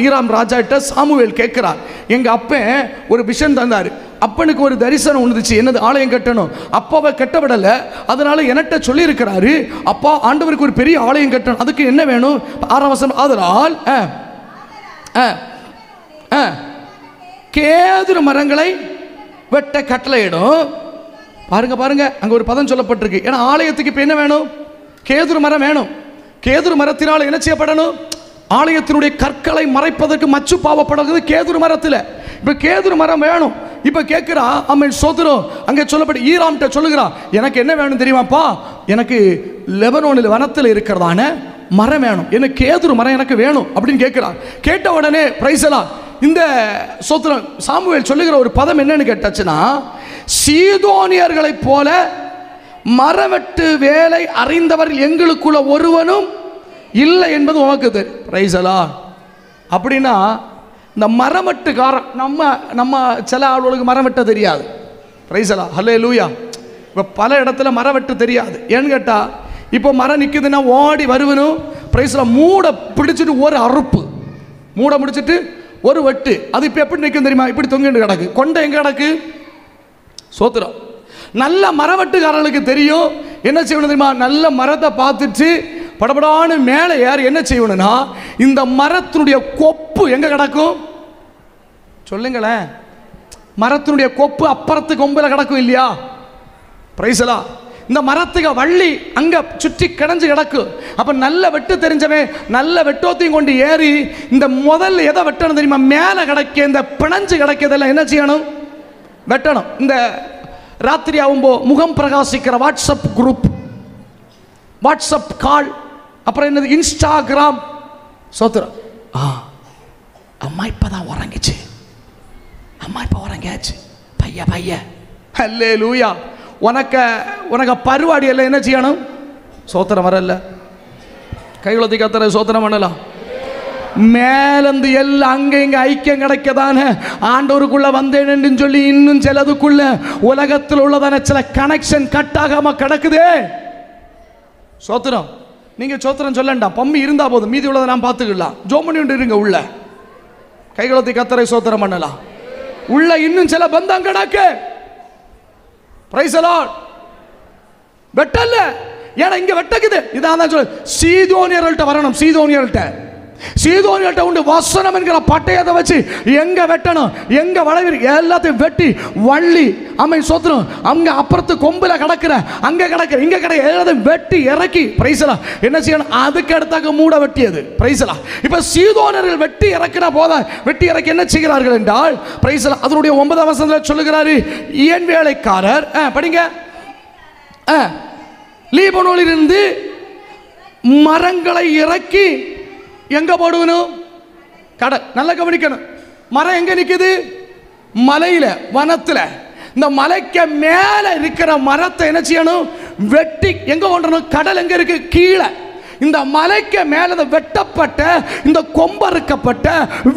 ஈராம் ராஜா கிட்ட சாமுவேல் கேட்கிறார், எங்க அப்பன் ஒரு விஷன் தந்தாரு, அப்பனுக்கு ஒரு தரிசனம் வந்துச்சு, என்னது? ஆலயம் கட்டணும். அப்பாவை கட்ட விடல, அதனால என்கிட்ட சொல்லி இருக்கிறாரு, அப்பா ஆண்டவருக்கு ஒரு பெரிய ஆலயம் கட்டணும், அதுக்கு என்ன வேணும்? 6ஆம் வசனம், அதனால் கேதுரு மரங்களை வெட்ட கட்டளையிடும். பாருங்க பாருங்க, அங்க ஒரு பதம் சொல்லப்பட்டிருக்கு. ஏன்னா ஆலயத்துக்கு இப்ப என்ன வேணும்? கேதுரு மரம் வேணும். கேதுரு மரத்தினால் என்ன செய்யப்படணும்? ஆலயத்தினுடைய கற்களை மறைப்பதற்கு மச்சு பாவப்படுகிறது கேதுரு மரத்தில். இப்போ கேதுரு மரம் வேணும். இப்போ கேட்குறா ஆமென் சோதரம். அங்கே சொல்லப்படி ஈராம்கிட்ட சொல்லுகிறா, எனக்கு என்ன வேணும் தெரியுமாப்பா, எனக்கு லெபனோனில் வனத்தில் இருக்கிறதான மரம் வேணும், எனக்கு கேதுரு மரம் எனக்கு வேணும் அப்படின்னு கேட்குறா. கேட்ட உடனே பிரைசலா இந்த சோத்திரம் சாமுவேல் சொல்லுகிற ஒரு பதம் என்னன்னு கேட்டாச்சுன்னா, சீதோனியர்களைப் போல மரவெட்டு வேலை அறிந்தவர் எங்களுக்குள்ள ஒருவனும் இல்லை என்பது உனக்கு தெரியும். பிரைசலா அப்படின்னா இந்த மரவெட்டுக்காரன் நம்ம சில ஆளுகளுக்கு மரம் வெட்ட தெரியாது. பிரைசலா ஹல்லேலூயா. இப்போ பல இடத்துல மரம் வெட்ட தெரியாது. ஏன்னு கேட்டால் இப்போ மரம் நிற்குதுன்னா ஓடி வருவனும் பிரைஸ்ல மூட பிடிச்சிட்டு ஒரு அறுப்பு, மூட முடிச்சுட்டு ஒரு வெட்டு. அது இப்போ எப்படி நிற்கும் தெரியுமா, இப்படி தொங்கிட்டு கிடக்கு. கொண்டை எங்கே கிடக்கு? சோத்திரம். நல்ல மரவெட்டுக்காரர்களுக்கு தெரியும் என்ன செய்யணும் தெரியுமா, நல்ல மரத்தை பார்த்துட்டு படபடான்னு மேலே ஏறி என்ன செய்யணும்னா, இந்த மரத்தினுடைய கொப்பு எங்கே கிடக்கும் சொல்லுங்களேன், மரத்தினுடைய கொப்பு அப்புறத்து கொம்பில் கிடக்கும் இல்லையா? பிரைசலா இந்த மரத்துக்கு வள்ளி அங்கே சுற்றி கிடஞ்சு கிடக்கு. அப்போ நல்ல வெட்டு தெரிஞ்சவன் நல்ல வெட்டோத்தையும் கொண்டு ஏறி இந்த முதல்ல எதை வெட்டணும் தெரியுமா, மேலே கிடக்க இந்த பிணைஞ்சு கிடக்கிறதெல்லாம் என்ன செய்யணும், வெட்டணும். இந்த ராத்திரி ஆகும்போது முகம் பிரகாசிக்கிற வாட்ஸ்அப் குரூப், வாட்ஸ்அப் கால், அப்புறம் என்னது இன்ஸ்டாகிராம். சோத்திரம். அம்மா இப்பதான் உறங்கிச்சு, அம்மா இப்போ உறங்கியாச்சு, பைய பைய அல்லேலூயா. உனக்கு பருவாடி எல்லாம் என்ன செய்யணும், சோத்திரம் வரல, கைகுலத்தை கத்தர சோத்திரம் பண்ணலாம். மேலந்து எல்லாம் அங்க இங்க ஐக்கியம் கிடைக்கதான ஆண்டவருக்குள்ள வந்தேன்னு சொல்லி இன்னும் சிலதுக்குள்ள உலகத்தில் உள்ளதான சில கனெக்ஷன் கட் ஆகாம கிடக்குதே. சோத்திரம். நீங்க சோத்திரம் சொல்லண்டா, பம்மி இருந்தா போதும், மீதி உள்ளதை நான் பார்த்துக்கலாம். ஜோமணி ஒன்று இருங்க உள்ள, கைகுலத்தை கத்தரை சோத்திரம் பண்ணலாம். உள்ள இன்னும் சில பந்தம் கிடக்கு. Price the Lord. வெட்டல்ல, ஏன்னா இங்க வெட்டக்குது. இதான் சொல்ல, சீதோனியர்கள்ட்ட வரணும். சீதோனியர்கள்ட்ட உண்டு வசனம் என்கிற பட்டயத்தை வச்சு எங்க வெட்டணும், எங்க வளைவு எல்லாத்தையும் வெட்டி வள்ளி அம்மை சோத்திரம் அங்க அப்புறத்து கொம்புல கிடக்குற அங்க கிடக்குற இங்க கிடக்குற எல்லாத்தையும் வெட்டி இறக்கி பிரைஸ்லா என்ன செய்யணும், அதுக்கு அடுத்தாக்க மூட வெட்டியது. பிரைஸ்லா இப்ப சீதோனியர்கள் வெட்டி இறக்கிற போத வெட்டி இறக்கி என்ன செய்கிறார்கள் என்றால் பிரைஸ்லா அதனுடைய 9ஆம் வசனத்தில் சொல்லுகிறாரு, என் வேலைக்காரர் படிங்க, லீபனோனிலிருந்து மரங்களை இறக்கி எங்க போடுவனும், கடல். நல்லா கவனிக்கணும், மரம் எங்க நிக்குது, மலையில வனத்துல. இந்த மலைக்கு மேல இருக்கிற மரத்தை என்ன செய்யணும், வெட்டி எங்க கொண்டணும், கடல் எங்க இருக்கு, கீழே. இந்த மலைக்கு மேல வெட்டப்பட்ட இந்த கொம்பறுக்கப்பட்ட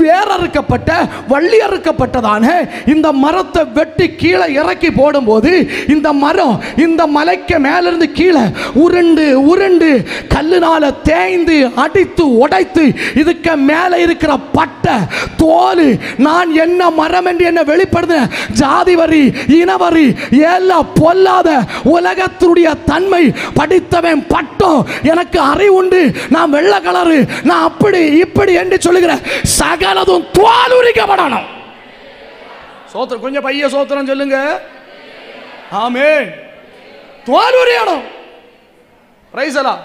வேறறுக்கப்பட்ட வள்ளி அறுக்கப்பட்டதான இந்த மரத்தை வெட்டி கீழே இறக்கி போடும்போது இந்த மரம் இந்த மலைக்கு மேல இருந்து கீழே உருண்டு உருண்டு கல்லுனால தேய்ந்து அடித்து உடைத்து இதுக்கு மேல இருக்கிற பட்டை தோல் நான் என்ன மரம் என்று என்ன வெளிப்படுத்த ஜாதி வரி இனவரி எல்லாம் பொல்லாத உலகத்தினுடைய தன்மை படித்தவன் பட்டம் எனக்கு அறிவு உண்டு, நான் வெள்ளை கலரு, நான் அப்படி இப்படி என்று சொல்லுகிற சகலதும் தோல் உரிக்கப்படணும். சோத்திரம். கொஞ்சம் பைய சோத்திரம் சொல்லுங்க. ஆமென். தோல் உரியணும். பிரைஸ் அல்லாஹ்.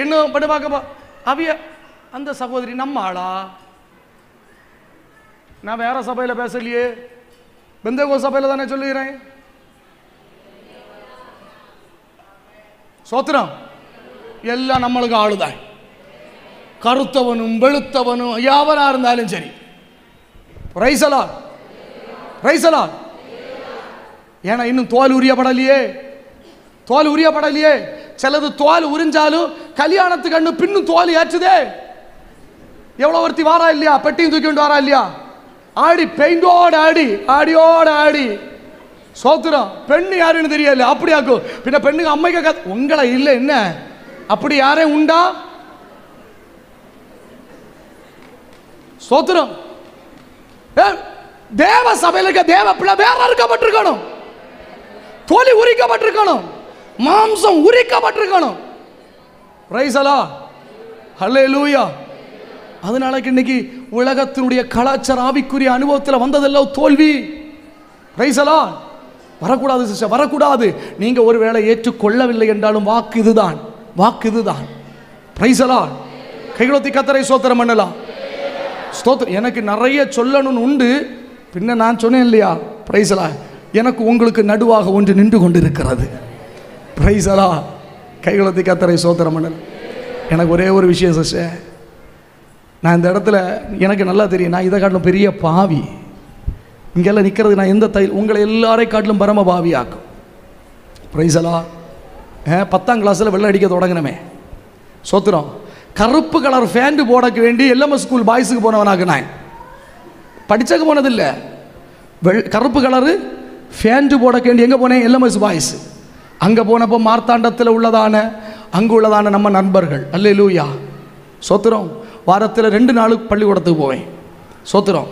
இன்னும் படி பார்க்க அவிய அந்த சகோதரி நம்ம ஆளா, நான் வேற சபையில் பேசலையே, பெந்தேகோஸ்து சபையில் தானே சொல்லுகிறேன். சோத்திரம். எல்லாம் நம்மளுக்கு ஆளுதான், கருத்தவனும் வெளுத்தவனும் யாவரா இருந்தாலும் சரி. பிரைஸ் அல்லாஹ். பிரைஸ் அல்லாஹ். ஏன்னா இன்னும் தோல் உரியப்படலையே, தோல் உரியப்படலையே. சிலது தோல் உறிஞ்சாலும் கல்யாணத்துக்கு அண்ணு பின்னும் தோல் ஏற்றுதே. எவ்வளவு ஒருத்தி வாரா இல்லையா, பெட்டியும் தூக்கி கொண்டு வாரா இல்லையா, ஆடி பெயிண்டோட ஆடி ஆடியோட ஆடி. சோத்திரம். பெண்ணு யாருன்னு தெரியல, அப்படியாக்கும். பின்ன பெண்ணுக்கு அம்மைக்க உங்களை இல்லை என்ன, அப்படி யாரே உண்டா? சோத்திரம். தேவ சபையில தேவ பிள்ளை வேற அறுக்கப்பட்டிருக்கணும், தோலி உரிக்கப்பட்டிருக்கணும், மாம்சம் உரிக்கப்பட்டிருக்கணும். பிரைஸ் அல்லாஹ். ஹல்லேலூயா. அதனால இன்னைக்கு உலகத்தினுடைய கலாச்சார ஆவிக்குரிய அனுபவத்தில் வந்ததெல்லாம் தோல்வி. பிரைஸ் அல்லாஹ். வரக்கூடாது சிஸ்டர், வரக்கூடாது. நீங்க ஒருவேளை ஏற்றுக்கொள்ளவில்லை என்றாலும் வாக்கு இதுதான், வாக்கு இதுதான். பிரைஸ் அல்லாஹ். கைகளொத்தி கத்தரை ஸ்தோத்திரம் பண்ணலாம். ஸ்தோத்திரம். எனக்கு நிறைய சொல்லணும்னு உண்டு, பின்ன நான் சொன்னேன் இல்லையா, பிரைஸலா, எனக்கு உங்களுக்கு நடுவாக ஒன்று நின்று கொண்டு இருக்கிறது. பிரைஸலா, கைகளத்தை கத்தரை சோத்திரம் பண்ணல. எனக்கு ஒரே ஒரு விஷயம் சிஸ்டர், நான் இந்த இடத்துல எனக்கு நல்லா தெரியும், நான் இதை காட்டிலும் பெரிய பாவி. இங்கெல்லாம் நிற்கிறது நான் எந்த உங்களை எல்லாரையும் காட்டிலும் பரம பாவி ஆக்கும். பிரைஸலா, 10ஆம் கிளாஸில் வெள்ளை அடிக்க தொடங்கினமே சோத்திரம். கருப்பு கலர் ஃபேண்ட் போடக்க வேண்டி எல்எம்எஸ் ஸ்கூல் பாய்ஸுக்கு போனவனாக்கு நான் படிச்சக்கு போனதில்லை. கருப்பு கலரு ஃபேண்ட் போடக்க வேண்டி எங்கே போனேன்? LMS boys. அங்கே போனப்போ மார்த்தாண்டத்தில் அங்கே உள்ளதான நம்ம நண்பர்கள். அல்லேலூயா சோத்திரம். வாரத்தில் 2 நாளுக்கு பள்ளிக்கூடத்துக்கு போவேன் சோத்திரம்.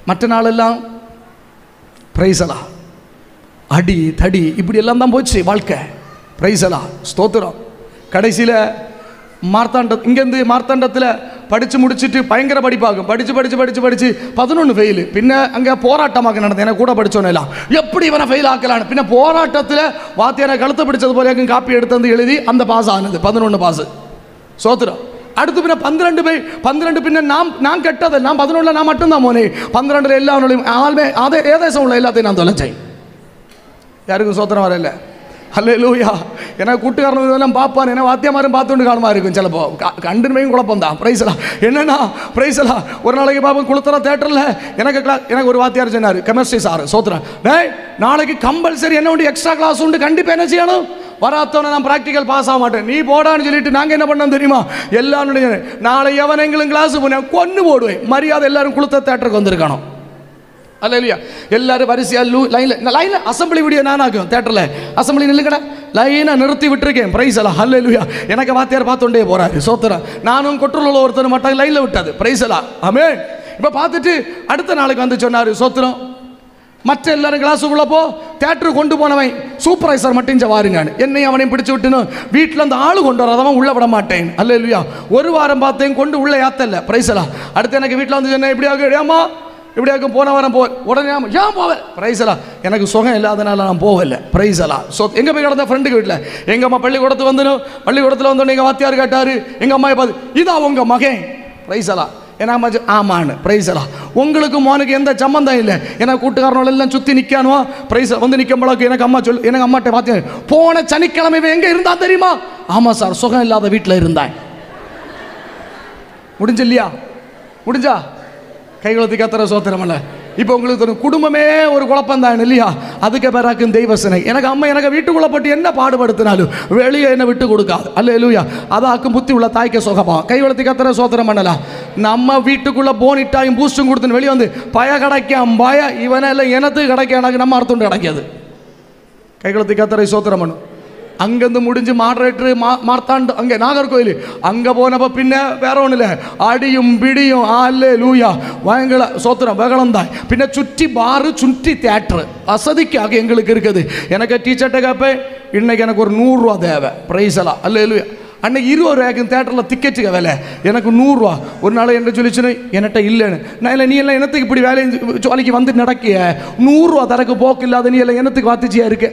மற்ற நாளெல்லாம் பிரைஸலா அடி தடி இப்படி எல்லாம் தான் போச்சு வாழ்க்கை. பிரைஸலா ஸ்தோத்திரம். கடைசியில் இங்கேருந்து மார்த்தாண்டத்தில் படித்து முடிச்சுட்டு பயங்கர படிப்பாகும். படித்து 11 ஃபெயிலு. பின்ன அங்கே போராட்டமாக நடந்தது. எனக்கு கூட படித்தோன்னெல்லாம் எப்படி இவனை ஃபெயில் ஆக்கலான்னு. பின்ன போராட்டத்தில் வாத்தியாரை கழுத்தை பிடிச்சது போல காப்பி எடுத்து வந்து எழுதி அந்த பாஸ் ஆனது 11 பாஸ் சோத்திரம். அடுத்து பின்ன 12 பின்ன நான் கெட்டது. நான் 11 நான் மட்டும்தான் போனேன். 12 எல்லா அதே ஏதேசம் உள்ள எல்லாத்தையும் நான் தொலைச்சேன். யாருக்கும் சோத்திரம் வரல. அல்லேலூயா. ஏன்னா கூட்டுக்காரன் இதெல்லாம் பார்ப்பான். ஏன்னா வாத்தியமாரும் பார்த்துட்டு காலமாக இருக்கும். சிலப்போ கண்டுமையும் குழப்பம் தான். பிரைஸலா என்னன்னா பிரைஸலா ஒரு நாளைக்கு பார்ப்போம் குளத்தர தேட்டரில் எனக்கு ஒரு வாத்தியார் சொன்னார், கெமிஸ்ட்ரி சார் சோத்திரம். டேய் நாளைக்கு கம்பல்சரி என்ன உண்டு, எக்ஸ்ட்ரா கிளாஸ் உண்டு, கண்டிப்பாக என்ன செய்யணும், வராத்தவனை நான் ப்ராக்டிக்கல் பாஸ் ஆக மாட்டேன், நீ போடான்னு சொல்லிட்டு நாங்கள் என்ன பண்ணோம் தெரியுமா, எல்லாரும் நாளை எவன் எங்களும் கிளாஸு போனேன் கொன்று போடுவேன். மரியாதை எல்லாரும் குளத்த தேட்டருக்கு வந்திருக்கணும். அல்லேலூயா. எல்லாரும் வரிசையாக லைனில் அசம்பிளி வீடியோ நானாக்கும். தேட்டரில் அசம்பிளி நில்லுங்கடா லைனை நிறுத்தி விட்டுருக்கேன். பிரைஸ் எல்லாம் அல்லேலூயா. எனக்கு வாத்தியார் பார்த்துட்டே போகிறாரு சோத்திரம். நானும் கொட்டுள்ள ஒருத்தர் மட்டும் லைனில் விட்டாது. பிரைஸ் எல்லாம் ஆமே. இப்போ பார்த்துட்டு அடுத்த நாளைக்கு வந்து சொன்னார் சோத்திரம், மற்ற எல்லாரும் கிளாஸுக்குள்ளே தேட்டரு கொண்டு போனவன் சூப்பர்வைசர் மட்டும் இங்கே வாருங்கன்னு என்னையும் அவனையும் பிடிச்சி விட்டுன்னு வீட்டில் அந்த ஆளு கொண்டு வராதவன் உள்ளே விட மாட்டேன். அல்லேலூயா. ஒரு வாரம் பார்த்தேன் கொண்டு உள்ளே ஏற்றல. பிரைஸ் எல்லாம். அடுத்து எனக்கு வீட்டில் வந்து சொன்னேன், இப்படியாக ஏமா இப்படியாக்கும் போன வாரம் உடனே ஏன் போவேன். பிரைஸலா எனக்கு சுகம் இல்லாதனால நான் போகல. பிரைஸலா எங்கே போய் கிடந்த ஃப்ரெண்டுக்கு வீட்டில் எங்கள் அம்மா பள்ளிக்கூடத்து வந்துடும். பள்ளிக்கூடத்தில் வந்தோடனே எங்கள் வாத்தியார் கேட்டார், எங்கள் அம்மாவை பார்த்து இதா உங்கள் மகன். பிரைஸலா ஏன்னா அம்மா ஆமான்னு. பிரைஸலா உங்களுக்கு மோனுக்கு எந்த சம்மந்தம் இல்லை. ஏன்னா கூட்டுக்காரனோட எல்லாம் சுற்றி நிற்கானுவா. பிரைஸ் வந்து நிற்கும் பழக்கம். எனக்கு அம்மாட்ட பார்த்து போன சனிக்கிழமை எங்கே இருந்தா தெரியுமா? ஆமாம் சார் சுகம் இல்லாத வீட்டில் இருந்தான். முடிஞ்சு இல்லையா? முடிஞ்சா கைகளத்து கத்தர சோத்திரமல்ல. இப்போ உங்களுக்கு ஒரு குடும்பமே ஒரு குழப்பம் தான் இல்லையா? அதுக்கு பிறக்கும் தெய்வசனை. எனக்கு அம்மா எனக்கு வீட்டுக்குள்ளே போட்டு என்ன பாடுபடுத்தினாலும் வெளியே என்ன விட்டு கொடுக்காது. அல்லேலூயா. அதாக்கும் புத்தி உள்ள தாய்க்க சுகமா. கைவளத்தி கத்தர சோத்திரம் பண்ணலாம். நம்ம வீட்டுக்குள்ளே போனிட்டாயும் பூஸ்டும் கொடுத்துன்னு வெளியே வந்து பய கிடைக்காம பய இவனெல்லாம் எனத்துக்கு கிடைக்க எனக்கு நம்ம அர்த்தம் கிடைக்காது. கைகளத்தி கத்தரை சோத்திரம் பண்ணும். அங்கேருந்து முடிஞ்சு மாடரேட்டரு மார்த்தாண்டு அங்கே நாகர்கோயில் அங்கே போனப்போ பின்ன வேற ஒன்றும் இல்லை, அடியும் பிடியும் அல்லேலூயா பயங்கர சோத்திரம் வெகலந்தாய். பின்ன சுற்றி பாரு சுற்றி தேட்டரு வசதிக்காக எங்களுக்கு இருக்குது. எனக்கு டீச்சர்ட்ட கேட்பேன், இன்னைக்கு எனக்கு ஒரு 100 ரூபா தேவை. பிரைஸலாம் அல்லேலூயா. அன்னைக்கு 20 ரூபாய்க்கு தேட்டரில் திக்கெட்டுக்க வேலை, எனக்கு 100 ரூபா. ஒரு நாள் என்ன சொல்லிச்சுன்னு என்கிட்ட இல்லைன்னு. நான் இல்லை நீ எல்லாம் என்னத்துக்கு இப்படி வேலையை வேலைக்கு வந்து நடக்கிய 100 ரூபா தரக்கு போக்கு இல்லாத நீ எல்லாம் என்னத்துக்கு வாத்திச்சியா இருக்கு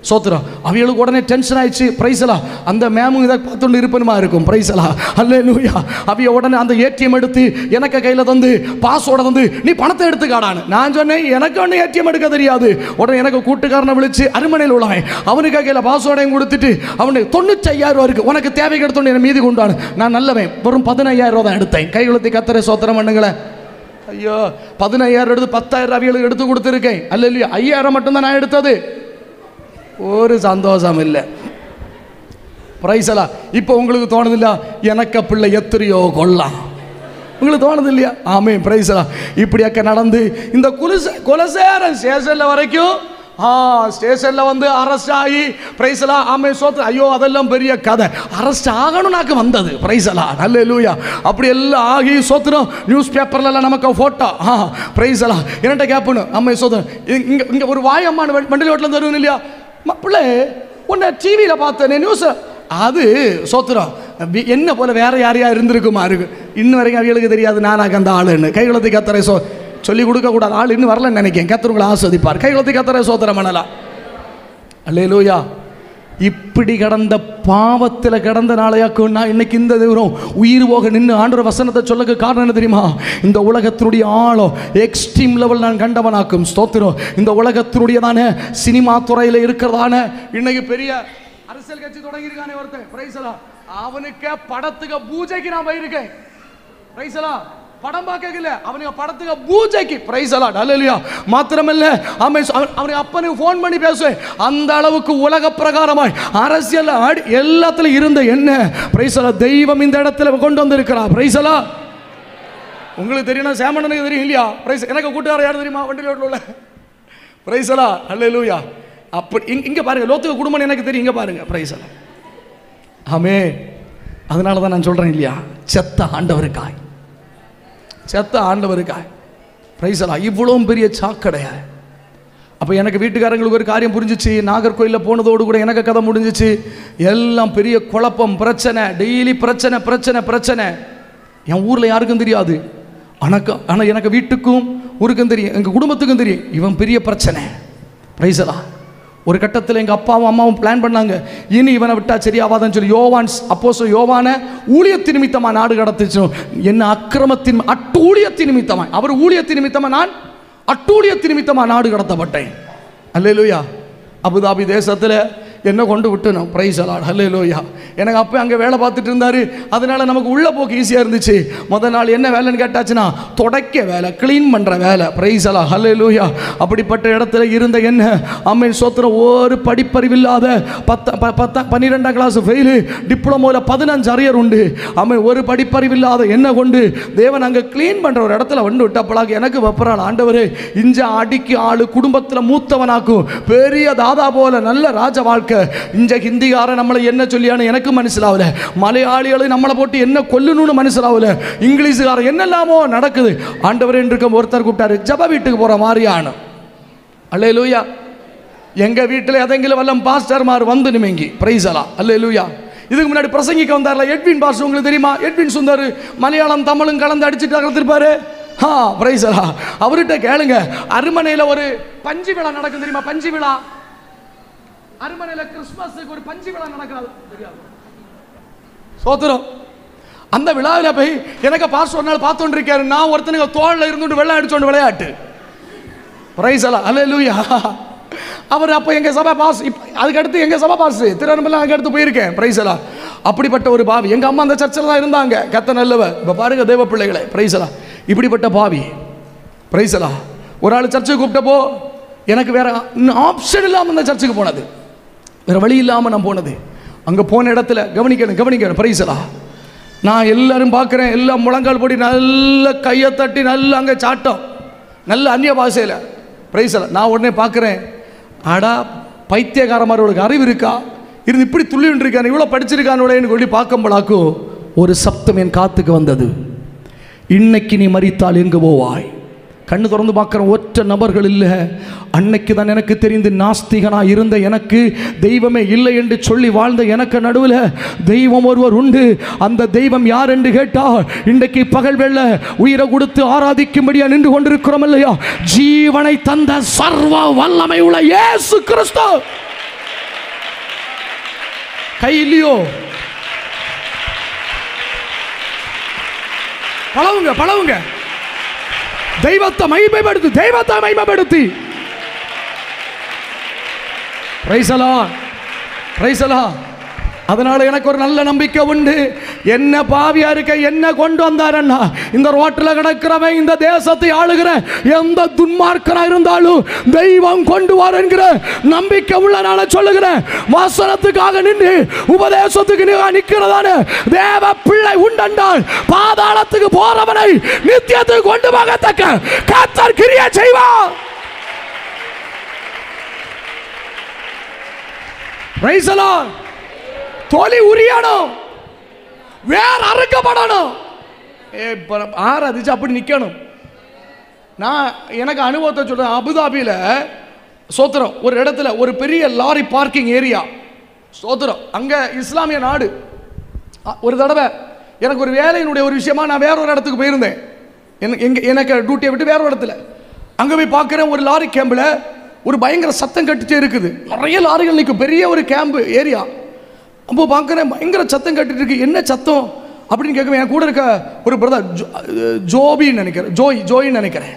சோத்திரம். அவைகளுக்கு உடனே டென்ஷன் ஆயிடுச்சு. பிரைஸலா அந்த மேமும் இதை பார்த்துட்டு இருப்பனுமா இருக்கும். பிரைஸலா அல்லேலூயா. அவைய உடனே அந்த ஏடிஎம் எடுத்து எனக்கு கையில் தந்து பாஸோட வந்து நீ பணத்தை எடுத்துக்காடான்னு. நான் சொன்னேன் எனக்கு ஒன்று ஏடிஎம் எடுக்க தெரியாது. உடனே எனக்கு கூட்டுக்காரனை விழிச்சு அருமனையில் உள்ளவன் அவனுக்கு கையில் பாஸோடையும் கொடுத்துட்டு அவனுக்கு 95,000 ரூபா இருக்குது உனக்கு தேவைக்கு எடுத்தோன்னு என்னை மீதி கொண்டானு. நான் நல்லவன் வெறும் 15,000 ரூபா தான் எடுத்தேன். கைகளுத்தி கத்தரை சோத்திரம் பண்ணுங்களேன். ஐயோ 15,000 எடுத்து 10,000 அவைகளுக்கு எடுத்து கொடுத்துருக்கேன். அல்லேலூயா. 5,000 மட்டும்தான் நான் எடுத்தது. ஒரு சந்தோஷம் இல்லை. பிரைஸலா. இப்போ உங்களுக்கு தோணுதில்ல எனக்கு பிள்ளை எத்திரியோ கொல்லாம்? உங்களுக்கு தோணுது இல்லையா? ஆமே பிரைஸலா. இப்படியாக்க நடந்து இந்த குலசேரன் ஸ்டேஷன்ல வரைக்கும் ஸ்டேஷனில் வந்து அரெஸ்ட் ஆகி பிரைஸலா ஆமே சோத்திரம். ஐயோ அதெல்லாம் பெரிய கதை. அரெஸ்ட் ஆகணும்னாக்க வந்தது. பிரைஸலா அல்லேலூயா. அப்படி எல்லாம் ஆகி சோத்திரம். நியூஸ் பேப்பர்லாம் நமக்கு ஃபோட்டோ பிரைஸலா என்னட்ட கேட்பணும். ஆமே சோத்திரம். இங்கே ஒரு வாயம்மான வண்டியில் வீட்டில் தருவணும் இல்லையா? பிள்ளை உன்னை டிவியில் பார்த்தேன் நியூஸ். அது சோத்திரம் என்ன போல வேற யாரையா இருந்திருக்குமா இருக்கு. இன்னும் வரைக்கும் அவைகளுக்கு தெரியாது நானாக அந்த ஆளுன்னு. கைகளத்தை கத்தரை சொல்லி கொடுக்கக்கூடாது. ஆள் இன்னும் வரலன்னு நினைக்கிறேன். கத்தர் உங்களை ஆஸ்வதிப்பார். கைகளத்தை கத்தரை சோத்திரம் பண்ணலாம். அல்லேலூயா. இப்படி கடந்த பாவத்தில் கடந்த நாளையாக்கும் நான் இன்னைக்கு இந்த தூரம் உயிர் போக நின்று ஆண்டவர் வசனத்தை சொல்லக்கு காரணம் என்ன தெரியுமா? இந்த உலகத்தினுடைய ஆழம் எக்ஸ்ட்ரீம் லெவல் நான் கண்டவனாக்கும். ஸ்தோத்திரம். இந்த உலகத்தினுடையதான சினிமா துறையில் இருக்கிறதான இன்னைக்கு பெரிய அரசியல் கட்சி தொடங்கியிருக்கானே ஒருத்தன், பிரைசலா, அவனுக்கு படத்துக்கு பூஜைக்கு நான் போயிருக்கேன். பிரைசலா, படம் பார்க்கல, அவனுக்கு படத்துக்கு பூஜைக்கு. பிரைசலா, ஹல்லேலூயா. மாத்திரமல்ல, அவனுக்கு அப்பனுக்கு ஃபோன் பண்ணி பேசுவேன். அந்த அளவுக்கு உலக பிரகாரமாய் அரசியல் எல்லாத்துல இருந்த என்ன பிரைசலா தெய்வம் இந்த இடத்துல கொண்டு வந்திருக்கிறார். பிரைசலா, உங்களுக்கு தெரியும், சேமனனுக்கு தெரியும் இல்லையா? பிரைஸ் எனக்கு கூட்டுக்கார யார் தெரியுமா? வண்டி ரோட்ல உள்ள. பிரைசலா, ஹல்லேலூயா. அப்படி இங்க பாருங்க, லோத்துக்கு குடும்பம் எனக்கு தெரியும். இங்க பாருங்க, பிரைசலா. ஆமே. அதனால தான் நான் சொல்றேன் இல்லையா, செத்த ஆண்டவருக்காய், செத்த ஆண்டவருக்காய். பிரைசலா, இவ்வளோ பெரிய சாக்கடைய. அப்போ எனக்கு வீட்டுக்காரங்களுக்கு ஒரு காரியம் புரிஞ்சிச்சு. நாகர்கோயிலில் போனதோடு கூட எனக்கு கதை முடிஞ்சிச்சு. எல்லாம் பெரிய குழப்பம், பிரச்சனை, டெய்லி பிரச்சனை பிரச்சனை பிரச்சனை. என் ஊரில் யாருக்கும் தெரியாது, ஆனால் எனக்கு வீட்டுக்கும் ஊருக்கும் தெரியும், எங்கள் குடும்பத்துக்கும் தெரியும், இவன் பெரிய பிரச்சனை. பிரைசலா, ஒரு கட்டத்தில் எங்கள் அப்பாவும் அம்மாவும் பிளான் பண்ணாங்க, இனி இவனை விட்டா சரியாவாதான்னு சொல்லி அப்போஸ்தலன் யோவானை ஊழியத்தின் நிமித்தமாக நாடு கடத்துச்சு. என்ன அக்கிரமத்தின் அட்டூழியத்தின் நிமித்தமாக, அவர் ஊழியத்தின் நிமித்தமாக, நான் அட்டூழியத்தின் நிமித்தமாக நாடு கடத்தப்பட்டேன். அல்லேலூயா. அபுதாபி தேசத்தில் என்ன கொண்டு விட்டணும். Price the Lord. ஹல்லேலூயா. எனக்கு அப்போ அங்கே வேலை பார்த்துட்டு இருந்தார். அதனால நமக்கு உள்ள போக்கு ஈஸியாக இருந்துச்சு. முதல் நாள் என்ன வேலைன்னு கேட்டாச்சுன்னா தொடக்க வேலை, க்ளீன் பண்ணுற வேலை. Praise the Lord. ஹல்லேலூயா. அப்படிப்பட்ட இடத்துல இருந்த என்ன அம்மன் சோத்திரம், ஒரு படிப்பறிவில்லாத 12ஆம் கிளாஸ் ஃபெயிலு, டிப்ளமோவில் 15 அரியர் உண்டு. அம்மன் ஒரு படிப்பறிவில்லாத என்ன கொண்டு தேவன் அங்கே க்ளீன் பண்ணுற ஒரு இடத்துல வந்து விட்டப்பளாக எனக்கு வெப்பறாள். ஆண்டவர் இஞ்ச அடிக்கு ஆளு குடும்பத்தில் மூத்தவனாக்கும், பெரிய தாதா போல நல்ல ராஜ வாழ்க்கை. இந்த ஹிந்திக்காரன் நம்மளை என்ன சொல்லியானு எனக்கு மனசிலாவல, மலையாளிகளை நம்மளை போட்டு என்ன கொல்லணும்னு மனசிலாவல, இங்கிலீஷுக்காரன் என்னெல்லாமோ நடக்குது. ஆண்டவர் என்று ஒருத்தர் கூப்பிட்டாரு, ஜப வீட்டுக்கு போற மாதிரியான. அல்லேலூயா. எங்க வீட்டில் எதெങ്കിലും வல்லம் பாஸ்டர்மார் வந்து நிமைங்கி. பிரைஸ் அலா. அல்லேலூயா. இதுக்கு முன்னாடி பிரசங்கிக்க வந்தார்ல எட்வின் பாஸ்டர், உங்களுக்கு தெரியுமா? எட்வின் சுந்தர் மலையாளம் தமிழும் கலந்து அடிச்சுட்டு அகர்த்திருப்பாரு. பிரைஸ் அலா. அவர்கிட்ட கேளுங்க, அருமனையில் ஒரு பஞ்சு விழா நடக்கும் தெரியுமா? பஞ்சு விழா. அருமனையில் கிறிஸ்துமஸுக்கு ஒரு பஞ்சு விழா நடக்கிறது தெரியாது? சோத்திரம். அந்த விழாவில் போய் எனக்கு பாஸ்டர் ஒரு நாள் பார்த்துட்டு இருக்காரு. நான் ஒருத்தனுக்கு தோளில் இருந்துட்டு வெள்ளம் அடிச்சோண்டு விளையாட்டு. பிரைஸ் அலா. அல்லேலூயா. அவர் அப்போ எங்கள் சபை பாஸ், அதுக்கடுத்து எங்கள் சபை பாஸ் திருவண்ணாமலை அதுக்கடுத்து போயிருக்கேன். பிரைஸ் அலா. அப்படிப்பட்ட ஒரு பாவி. எங்கள் அம்மா அந்த சர்ச்சில் தான் இருந்தாங்க. கத்த நல்லவ. இப்போ பாருங்க தேவ பிள்ளைகளை. பிரைஸ் அலா. இப்படிப்பட்ட பாவி. பிரைஸ் அலா. ஒரு ஆள் சர்ச்சுக்கு கூப்பிட்டப்போ எனக்கு வேற ஆப்ஷன் இல்லாமல் அந்த சர்ச்சுக்கு போனது, வேற வழி இல்லாமல் நான் போனது. அங்கே போன இடத்துல கவனிக்கணும். பிரைஸ் அலா. நான் எல்லாரும் பார்க்குறேன், எல்லாம் முழங்கால் போடி நல்ல கையை தட்டி நல்ல அங்கே சாட்டம், நல்ல அந்நிய பாஷையில். பிரைஸ் அலா. நான் உடனே பார்க்குறேன், ஆடா பைத்தியக்காரமாரோட அறிவு இருக்கா, இருந்து இப்படி துள்ளிட்டு இருக்கானு, இவ்வளோ படிச்சிருக்கானு சொல்லி பார்க்கும்போலாக்கும் ஒரு சப்தம் என் காத்துக்கு வந்தது. இன்னைக்கு நீ மரித்தால் எங்கு போவாய்? கண்ணு திறந்து பார்க்குற ஒற்ற நபர்கள் இல்லை. அன்னைக்கு தான் எனக்கு தெரிந்து நாஸ்திகனாக இருந்த எனக்கு, தெய்வமே இல்லை என்று சொல்லி வாழ்ந்த எனக்கு நடுவில் தெய்வம் ஒருவர் உண்டு. அந்த தெய்வம் யார் என்று கேட்டால், இன்றைக்கு பகல் வெள்ள உயிரை கொடுத்து ஆராதிக்கும்படியா நின்று கொண்டிருக்கிறோம் இல்லையா? ஜீவனை தந்த சர்வ வல்லமை உள்ள இயேசு கிறிஸ்து. கை இல்லையோ? பழவுங்க. தெய்வத்தை மகிமைப்படுத்தி. பிரைஸ் அல்லாஹ். அதனால எனக்கு ஒரு நல்ல நம்பிக்கை உண்டு. என்ன பாவியா இருக்க என்ன கொண்டு வந்தாரன்னா, இந்த ரோட்டில் கிடக்கிறவன் இந்த தேசத்தை ஆளுகிற எந்த துன்மார்க்கனா இருந்தாலும் தெய்வம் கொண்டு வர என்கிற நம்பிக்கை உள்ள நான் சொல்லுகிறேன். வசனத்துக்காக நின்று உபதேசத்துக்கு நிற்கிறதான தேவ பிள்ளை உண்டென்றால் பாதாளத்துக்கு போறவனை நித்தியத்துக்கு கொண்டு போகத்தக்க கர்த்தர் கிரியை செய்வார். பிரைஸ் அல்லாஹ். தொலி உரியணும், வேற அறுக்கப்படணும். ஆராதிச்சு அப்படி நிற்கணும். நான் எனக்கு அனுபவத்தை சொல்றேன். அபுதாபியில் சோத்திரம் ஒரு இடத்துல ஒரு பெரிய லாரி பார்க்கிங் ஏரியா. சோத்திரம் அங்கே இஸ்லாமிய நாடு. ஒரு தடவை எனக்கு ஒரு வேலையினுடைய ஒரு விஷயமா நான் வேற ஒரு இடத்துக்கு போயிருந்தேன். எனக்கு டியூட்டியை விட்டு வேற ஒரு இடத்துல அங்கே போய் பார்க்குறேன். ஒரு லாரி கேம்பில் ஒரு பயங்கர சத்தம் கட்டிட்டே இருக்குது. நிறைய லாரிகள் நிற்கும், பெரிய ஒரு கேம்பு ஏரியா. அப்போ பார்க்குறேன் பயங்கர சத்தம் கட்டிட்டு இருக்கு. என்ன சத்தம் அப்படின்னு கேட்குவேன். என் கூட இருக்க ஒரு பிரதர் ஜோபின்னு நினைக்கிறேன், ஜோயின்னு நினைக்கிறேன்.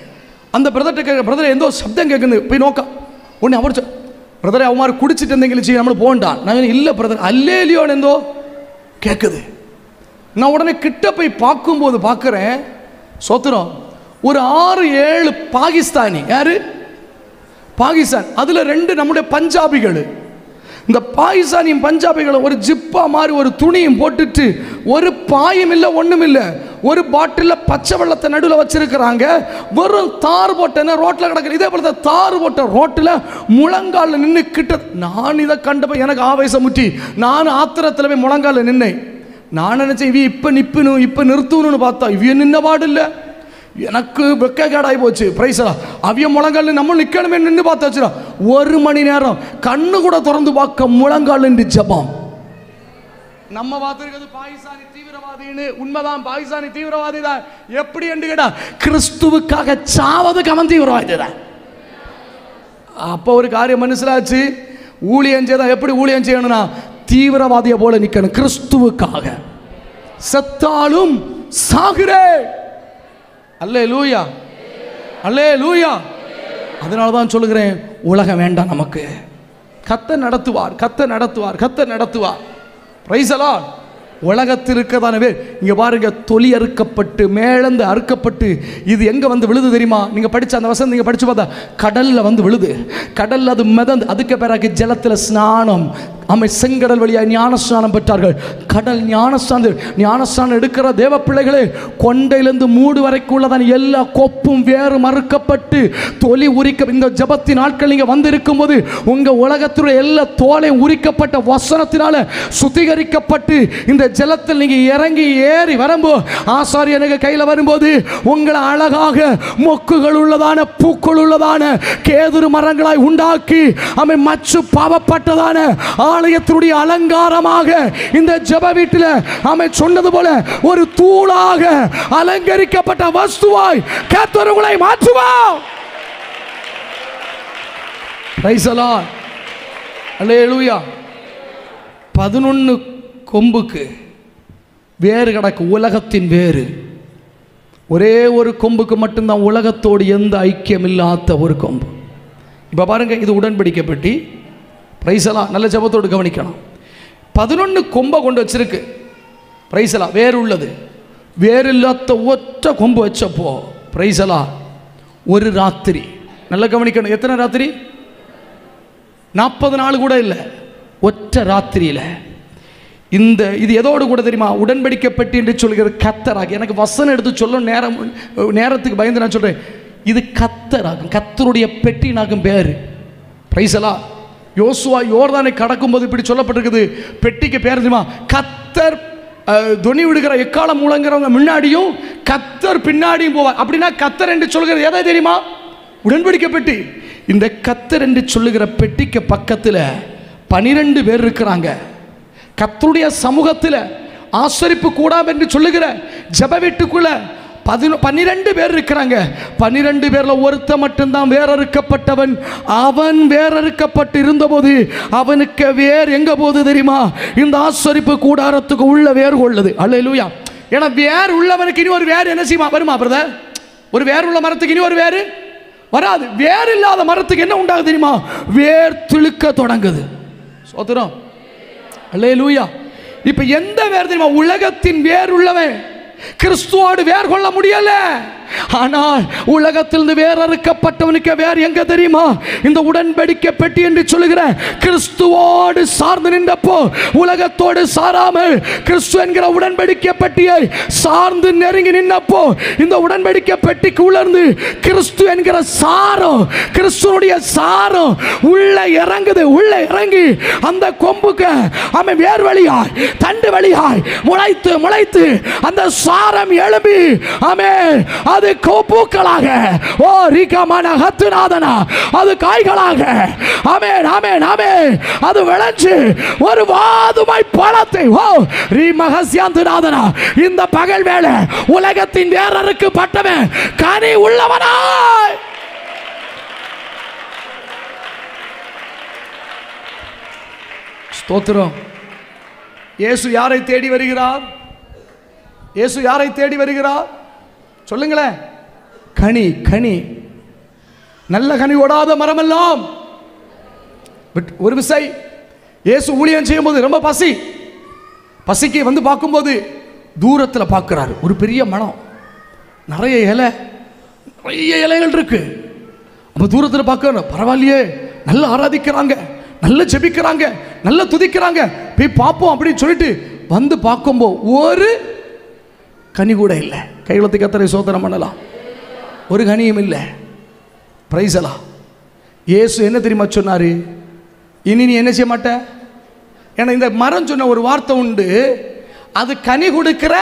அந்த பிரதர்கிட்ட கேட்குற, பிரதர் எந்தோ சப்தம் கேட்குது, போய் நோக்கா. உடனே அவர் பிரதரை அவன் மாதிரி குடிச்சிட்டு இருந்தீங்க நம்மளும் போண்டான். நான் இல்லை பிரதர், அல்லே இல்லையோன்னு எந்தோ கேட்குது. நான் உடனே கிட்ட போய் பார்க்கும்போது பார்க்குறேன், சோத்திரம், ஒரு 6-7 பாகிஸ்தானி. யாரு? பாகிஸ்தான். அதில் 2 நம்முடைய பஞ்சாபிகள். இந்த பாகிஸ்தானியும் பஞ்சாபிகளும் ஒரு ஜிப்பா மாதிரி ஒரு துணியும் போட்டுட்டு, ஒரு பாயும் இல்லை, ஒன்றும் இல்லை, ஒரு பாட்டிலில் பச்சை வெள்ளத்தை நடுவில் வச்சிருக்கிறாங்க. வெறும் தார் போட்டேன்னா ரோட்டில் கிடக்குது. இதே போல தார் போட்ட ரோட்டில் முழங்காலில் நின்று கிட்ட. நான் இதை கண்டப்ப எனக்கு ஆவேசம் முற்றி நான் ஆத்திரத்தில் போய் முழங்காலில் நின்னேன். நான் நினச்சேன் இவ இப்போ நிற்பணும், இப்போ நிறுத்தணும்னு பார்த்தா இவ நின்ன பாடு இல்லை. எனக்கு வெக்க கேடாகி போச்சு. பிரைஸா, அவிய முழங்கால் நம்ம நிற்கணுமே நின்று பார்த்தாச்சுனா 1 மணி நேரம் கண்ணு கூட திறந்து பார்க்க முழங்கால் நின்று ஜெபம். நம்ம பார்த்துருக்கிறது பாகிஸ்தானி தீவிரவாதின்னு. உண்மைதான், பாகிஸ்தானி தீவிரவாதி தான். எப்படி என்று கேட்டா, கிறிஸ்துவுக்காக சாவதுக்கு அவன் தீவிரவாதி தான். அப்போ ஒரு காரியம் மனசிலாச்சு, ஊழியம் செய்தா எப்படி ஊழியம் செய்யணும்னா தீவிரவாதியை போல நிற்கணும். கிறிஸ்துவுக்காக செத்தாலும் சாகிறேன். அல்லேலூயா, அல்லேலூயா. அதனால தான் சொல்லுகிறேன், உலகம் வேண்டாம் நமக்கு. கர்த்தர் நடத்துவார், கர்த்தர் நடத்துவார், கர்த்தர் நடத்துவார். Price the Lord. உலகத்தில் இருக்கதான பேர் இங்கே பாருங்க, தொலி அறுக்கப்பட்டு மேலந்து அறுக்கப்பட்டு இது எங்கே வந்து விழுது தெரியுமா? நீங்கள் படித்த அந்த வசனம் நீங்கள் படித்து பார்த்தா கடலில் வந்து விழுது. கடலில் அது மிதந்து, அதுக்கு பிறகு ஜலத்தில் ஸ்நானம். அமை செங்கடல் வழியாக ஞானஸ்நானம் பெற்றார்கள். கடல் ஞானஸ்நானம் எடுக்கிற தேவ பிள்ளைகளே, கொண்டையிலிருந்து மூடு வரைக்கும் உள்ளதான எல்லா கொப்பும் வேறு மறுக்கப்பட்டு தொலி உரிக்க. இந்த ஜபத்தின் நாட்கள் நீங்கள் வந்திருக்கும் போது உங்கள் உலகத்துடைய எல்லா தோலையும் உரிக்கப்பட்ட வசனத்தினால சுத்திகரிக்கப்பட்டு இந்த ஜலத்தில் நீங்கள் இறங்கி ஏறி வரும்போது, ஆசாரியனுக்கு கையில் வரும்போது உங்களை அழகாக மொக்குகள் உள்ளதான பூக்கள் உள்ளதான கேதுரு மரங்களாய் உண்டாக்கி அமை மச்சு பாவப்பட்டதான ஆலயத்தினுடைய அலங்காரமாக இந்த ஜெப வீட்டில் அமை சொன்னது போல ஒரு தூளாக அலங்கரிக்கப்பட்ட வஸ்துவாய் கர்த்தர் உங்களை மாற்றுவார். Price the Lord. அல்லேலூயா. 11 கொம்புக்கு வேறு கிடக்கு, உலகத்தின் வேறு. ஒரே ஒரு கொம்புக்கு மட்டும்தான் உலகத்தோடு எந்த ஐக்கியம் இல்லாத ஒரு கொம்பு. இப்போ பாருங்க, இது உடன்படிக்கை பெட்டி. பிரைஸலா, நல்ல ஜபத்தோடு கவனிக்கணும். 11 கொம்பை கொண்டு வச்சிருக்கு. பிரைஸலா, வேறு உள்ளது. வேறு இல்லாத ஒற்ற கொம்பு வச்சப்போ பிரைஸலா ஒரு ராத்திரி. நல்லா கவனிக்கணும். எத்தனை ராத்திரி? 40 நாள் கூட இல்லை, ஒற்ற ராத்திரியில். இது எதோடு கூட தெரியுமா? உடன்படிக்கை பெட்டி என்று சொல்கிற கர்த்தராக. எனக்கு வசனம் எடுத்து சொல்ல நேரத்துக்கு பயந்து நான் சொல்கிறேன், இது கர்த்தராகும், கர்த்தருடைய பெட்டினாகும் பேர். பிரைஸலா, யோசுவா யோர்தானை கடக்கும்போது இப்படி சொல்லப்பட்டிருக்குது. பெட்டிக்கு பேர் தெரியுமா? கர்த்தர் துணி விடுகிற எக்காலம் முழங்குறவங்க முன்னாடியும் கர்த்தர் பின்னாடியும் போவார். அப்படின்னா கர்த்தர் என்று சொல்கிறது எதை தெரியுமா? உடன்படிக்கை பெட்டி. இந்த கர்த்தர் என்று சொல்லுகிற பெட்டிக்கு பக்கத்தில் 12 பேர் இருக்கிறாங்க. கர்த்தருடைய சமூகத்தில் ஆசரிப்பு கூடாது என்று சொல்லுகிற ஜெப வீட்டுக்குள்ள 12 பேர் இருக்கிறாங்க. 12 பேரில் ஒருத்த மட்டும்தான் வேறறுக்கப்பட்டவன். அவன் வேறறுக்கப்பட்டு இருந்தபோது அவனுக்கு வேர் எங்க போது தெரியுமா? இந்த ஆசரிப்பு கூடாரத்துக்கு உள்ள வேர் கொள்ளுது. அல்லேலூயா. ஏன்னா வேர் உள்ளவனுக்கு இனி ஒரு வேர் என்ன செய்யுமா? வருமா பிரதர்? ஒரு வேர் உள்ள மரத்துக்கு இனி ஒரு வேறு வராது. வேர் இல்லாத மரத்துக்கு என்ன உண்டாகுது தெரியுமா? வேர் திழுக்க தொடங்குது. சோத்திரம். அல்லேலூயா. இப்ப எந்த வேர் தெரியுமா? உலகத்தின் வேர் உள்ளவன் கிறிஸ்துவோடு வேர் கொள்ள முடியல. ஆனால் உலகத்திலிருந்து வேர் அறுக்கப்பட்டவனுக்கு வேர் எங்க தெரியுமா? இந்த உடன்படிக்கை பெட்டி என்று சொல்லுகிற கிறிஸ்துவோடு சார்ந்து நின்றப்போ, உலகத்தோடு சாராமல் கிறிஸ்து என்கிற உடன்படிக்கை பெட்டியை சார்ந்து நெருங்கி நின்னப்போ, இந்த உடன்படிக்கை பெட்டிக்கு உலர்ந்து கிறிஸ்து என்கிற சாரம், கிறிஸ்துனுடைய சாரம் உள்ள இறங்குது. உள்ள இறங்கி அந்த கொம்புக்கு அவன் வேர் வழியாய் தண்டு வழியாய் முளைத்து முளைத்து அந்த சாரம் எழும்பி ஆமென் அது பூக்களாக, ஓ ரிகமன ஹத்துநாதனா, அது காய்களாக, ஆமென் ஆமென் ஆமென், அது விளைஞ்சு ஒரு வாதுமாய் பழத்தை, ஓ ரிமஹஸ்யாந்துநாதனா, இந்த பகல் வேளை உலகத்தின் வேறறுக்கப்பட்டவன் கனி உள்ளவனாய் ஸ்தோத்திரம். இயேசு யாரை தேடி வருகிறார்? இயேசு யாரை தேடி வருகிறார் சொல்லுங்களேன். கனி, கனி, நல்ல கனி ஓடாத மரமெல்லாம். ஒரு விசை இயேசு ஊழியம் செய்யும்போது ரொம்ப பசிக்கு வந்து பார்க்கும்போது தூரத்தில் பார்க்கிறாரு ஒரு பெரிய மரம், நிறைய இலைகள் இருக்கு. அப்போ தூரத்தில் பார்க்கணும், பரவாயில்லையே, நல்லா ஆராதிக்கிறாங்க, நல்லா ஜெபிக்கிறாங்க, நல்லா துதிக்கிறாங்க, போய் பார்ப்போம் அப்படின்னு சொல்லிட்டு வந்து பார்க்கும்போது ஒரு கனி கூட இல்லை. கைகுலத்தை கத்தரை சோதனை பண்ணலாம், ஒரு கனியும் இல்லை. பிரைஸலாம். இயேசு என்ன தெரியுமா சொன்னாரு? இனி நீ என்ன செய்ய மாட்ட. ஏன்னா இந்த மரம் சொன்ன ஒரு வார்த்தை உண்டு, அது கனி கொடுக்கிற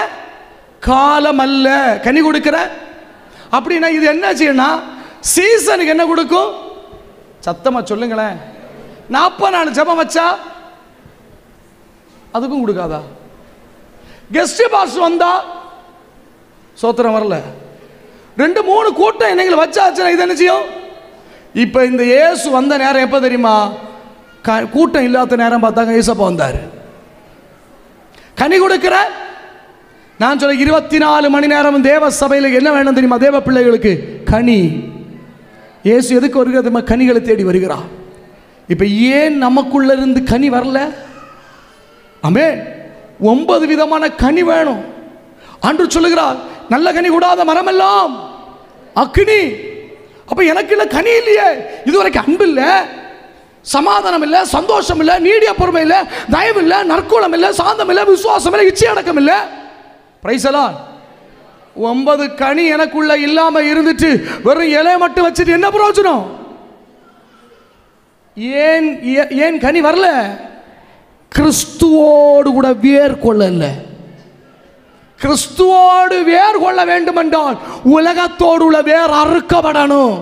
காலம் அல்ல. கனி கொடுக்கிற அப்படின்னா இது என்ன செய்யணும்? சீசனுக்கு என்ன கொடுக்கும்? சத்தமா சொல்லுங்களேன். 40 நாள் ஜெபம் வச்சா அதுக்கும் கொடுக்காதா? கெஸ்ட் பாஸ் வந்தா சோத்திரம் வரல, 2-3 கூட்டம் என்னங்களை வச்சாச்சுன்னா இது என்ன செய்யும்? இப்போ இந்த இயேசு வந்த நேரம் எப்போ தெரியுமா? கூட்டம் இல்லாத நேரம் பார்த்தாங்க, ஏசப்பா வந்தார். கனி கொடுக்கிற நான் சொல்ல 24 மணி நேரம் தேவ சபையில் என்ன வேணும் தெரியுமா? தேவ பிள்ளைகளுக்கு கனி. இயேசு எதுக்கு வருகிறது? கனிகளை தேடி வருகிறார். இப்போ ஏன் நமக்குள்ள இருந்து கனி வரல? ஆமென். 9 விதமான கனி வேணும். ஆண்டு சொல்லுகிறார், நல்ல கனி கூடாத மரமெல்லாம் அக்னி. அப்ப எனக்கு இல்ல கனி இல்லையே, இதுவரைக்கும் அன்பு இல்லை, சமாதானம் இல்லை, சந்தோஷம் இல்லை, நீடிய பொறுமை இல்லை, தயவு இல்லை, நற்குணம் இல்லை, சாந்தம் இல்லை, விசுவாசம் இல்லை, இச்சை அடக்கம் இல்லை. Price the Lord. 9 கனி எனக்குள்ள இல்லாம இருந்துட்டு வெறும் இலையை மட்டும் வச்சுட்டு என்ன பிரயோஜனம்? ஏன் கனி வரல? கிறிஸ்துவோடு கூட வேர் கொள்ளல. கிறிஸ்துவோடு வேர் கொள்ள வேண்டும் என்றால் உலகத்தோடு உள்ள வேர் அறுக்கப்படணும்.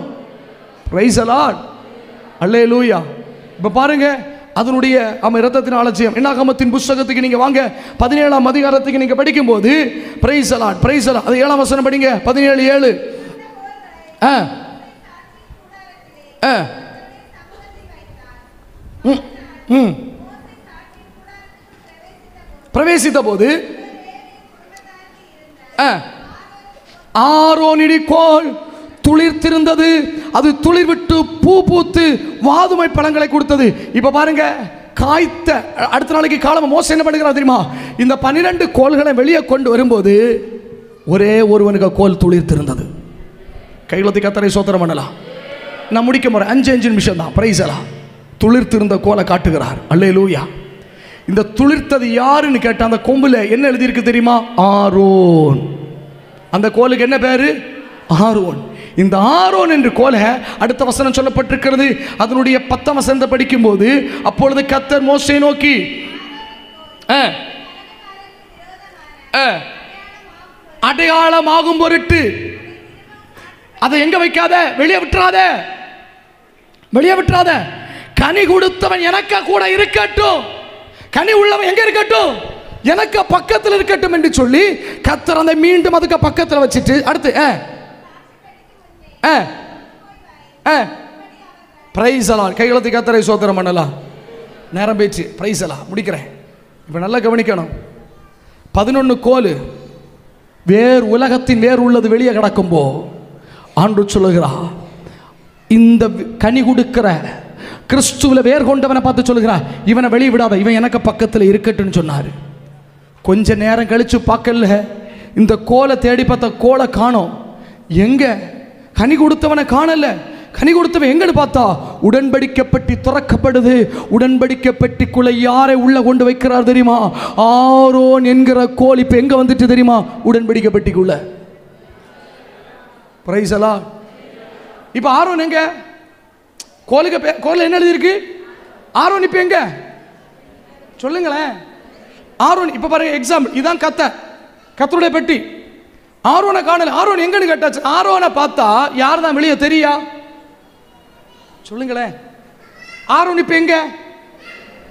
Price the Lord. அல்லேலூயா. இப்ப பாருங்க, அதனுடைய இரத்தத்தின் அலட்சியம். என்னாகமத்தின் புத்தகத்துக்கு நீங்க வாங்க, 17ஆம் அதிகாரத்துக்கு நீங்க படிக்கும்போது price the Lord, price the Lord, அது 7ஆம் வசனம் படிங்க. 17:7. பிரவேசித்த போது ஆரோனின் கோல் துளிர்த்திருந்தது, அது துளிர் விட்டு பூ பூத்து வாதுமை பழங்களை கொடுத்தது. இப்ப பாருங்க, காய்த்த அடுத்த நாளைக்கு காலம் மோசே என்ன பண்ணுகிறார் தெரியுமா? இந்த 12 கோல்களை வெளியே கொண்டு வரும்போது ஒரே ஒருவனுக்கு கோல் துளிர்த்திருந்தது. கைகுலத்தை கத்தரை சோத்திரம் பண்ணலாம். நான் முடிக்க போறேன், 5 நிமிஷம் தான். Price the Lord. துளிர்த்திருந்த கோலை காட்டுகிறார். அல்லேலூயா. இந்த துளிர்த்தது யாருன்னு கேட்ட அந்த கொம்புல என்ன எழுதியிருக்கு தெரியுமா? ஆரோன். அந்த கோலுக்கு என்ன பேரு? ஆரோன். இந்த ஆரோன் என்று கோலை அடுத்த வசனம் சொல்லப்பட்டிருக்கிறது. அதனுடைய 10ஆம் வசனத்தை படிக்கும்போது, அப்பொழுது கர்த்தர் மோசேயை நோக்கி அடையாளமாகும் பொருட்டு அதை எங்க வைக்காத, வெளியே விட்டுறாத, வெளியே விட்டுறாத. கனி கொடுத்தவன் எனக்கு கூட இருக்கட்டும், கனி உள்ளவன் எங்க இருக்கட்டும்? எனக்கு பக்கத்தில் இருக்கட்டும் என்று சொல்லி கர்த்தர் அந்த மீண்டும் அதுக்கு பக்கத்தில் வச்சுட்டு அடுத்து பிரைஸ் தி லார்ட். கைகளத்தை கர்த்தரை சோத்திரம் பண்ணலாம். நேரம் போயிடுச்சு. Price the Lord. முடிக்கிறேன். இப்போ நல்லா கவனிக்கணும். 11 கோல் வேர், உலகத்தின் வேர் உள்ளது வெளியே கிடக்கும்போ ஆண்டு சொல்லுகிறார், இந்த கனி கொடுக்கிற கிறிஸ்துவில் வேர் கொண்டவனை பார்த்து சொல்லுகிறார், இவனை வெளியே விடாத, இவன் எனக்கு பக்கத்தில் இருக்கட்டுன்னு சொன்னார். கொஞ்ச நேரம் கழிச்சு பார்க்கல, இந்த கோலை தேடி பார்த்த கோலை காணோம். எங்க கனி கொடுத்தவனை காணல. கனி கொடுத்தவன் எங்கன்னு பார்த்தா உடன்படிக்கை பெட்டி திறக்கப்படுது. உடன்படிக்கை பெட்டிக்குள்ள யாரை உள்ள கொண்டு வைக்கிறார் தெரியுமா? ஆரோன் என்கிற கோல் இப்ப எங்க வந்துட்டு தெரியுமா? உடன்படிக்கை பெட்டிக்குள்ள. Praise the Lord. இப்ப ஆரோன் எங்க? கோல் என்ன எழுதியிருக்கு? ஆரோன் இப்ப எங்க சொல்லுங்களேன். ஆரோன் இப்ப பாருங்க, எக்ஸாம்பிள் இதான் கர்த்தருடைய பெட்டி. ஆரோனை காணல. ஆரோன் எங்கன்னு கேட்டாச்சு. ஆரோனை பார்த்தா யார் தான் வெளியே தெரியா? சொல்லுங்களேன். ஆரோன் இப்ப எங்க?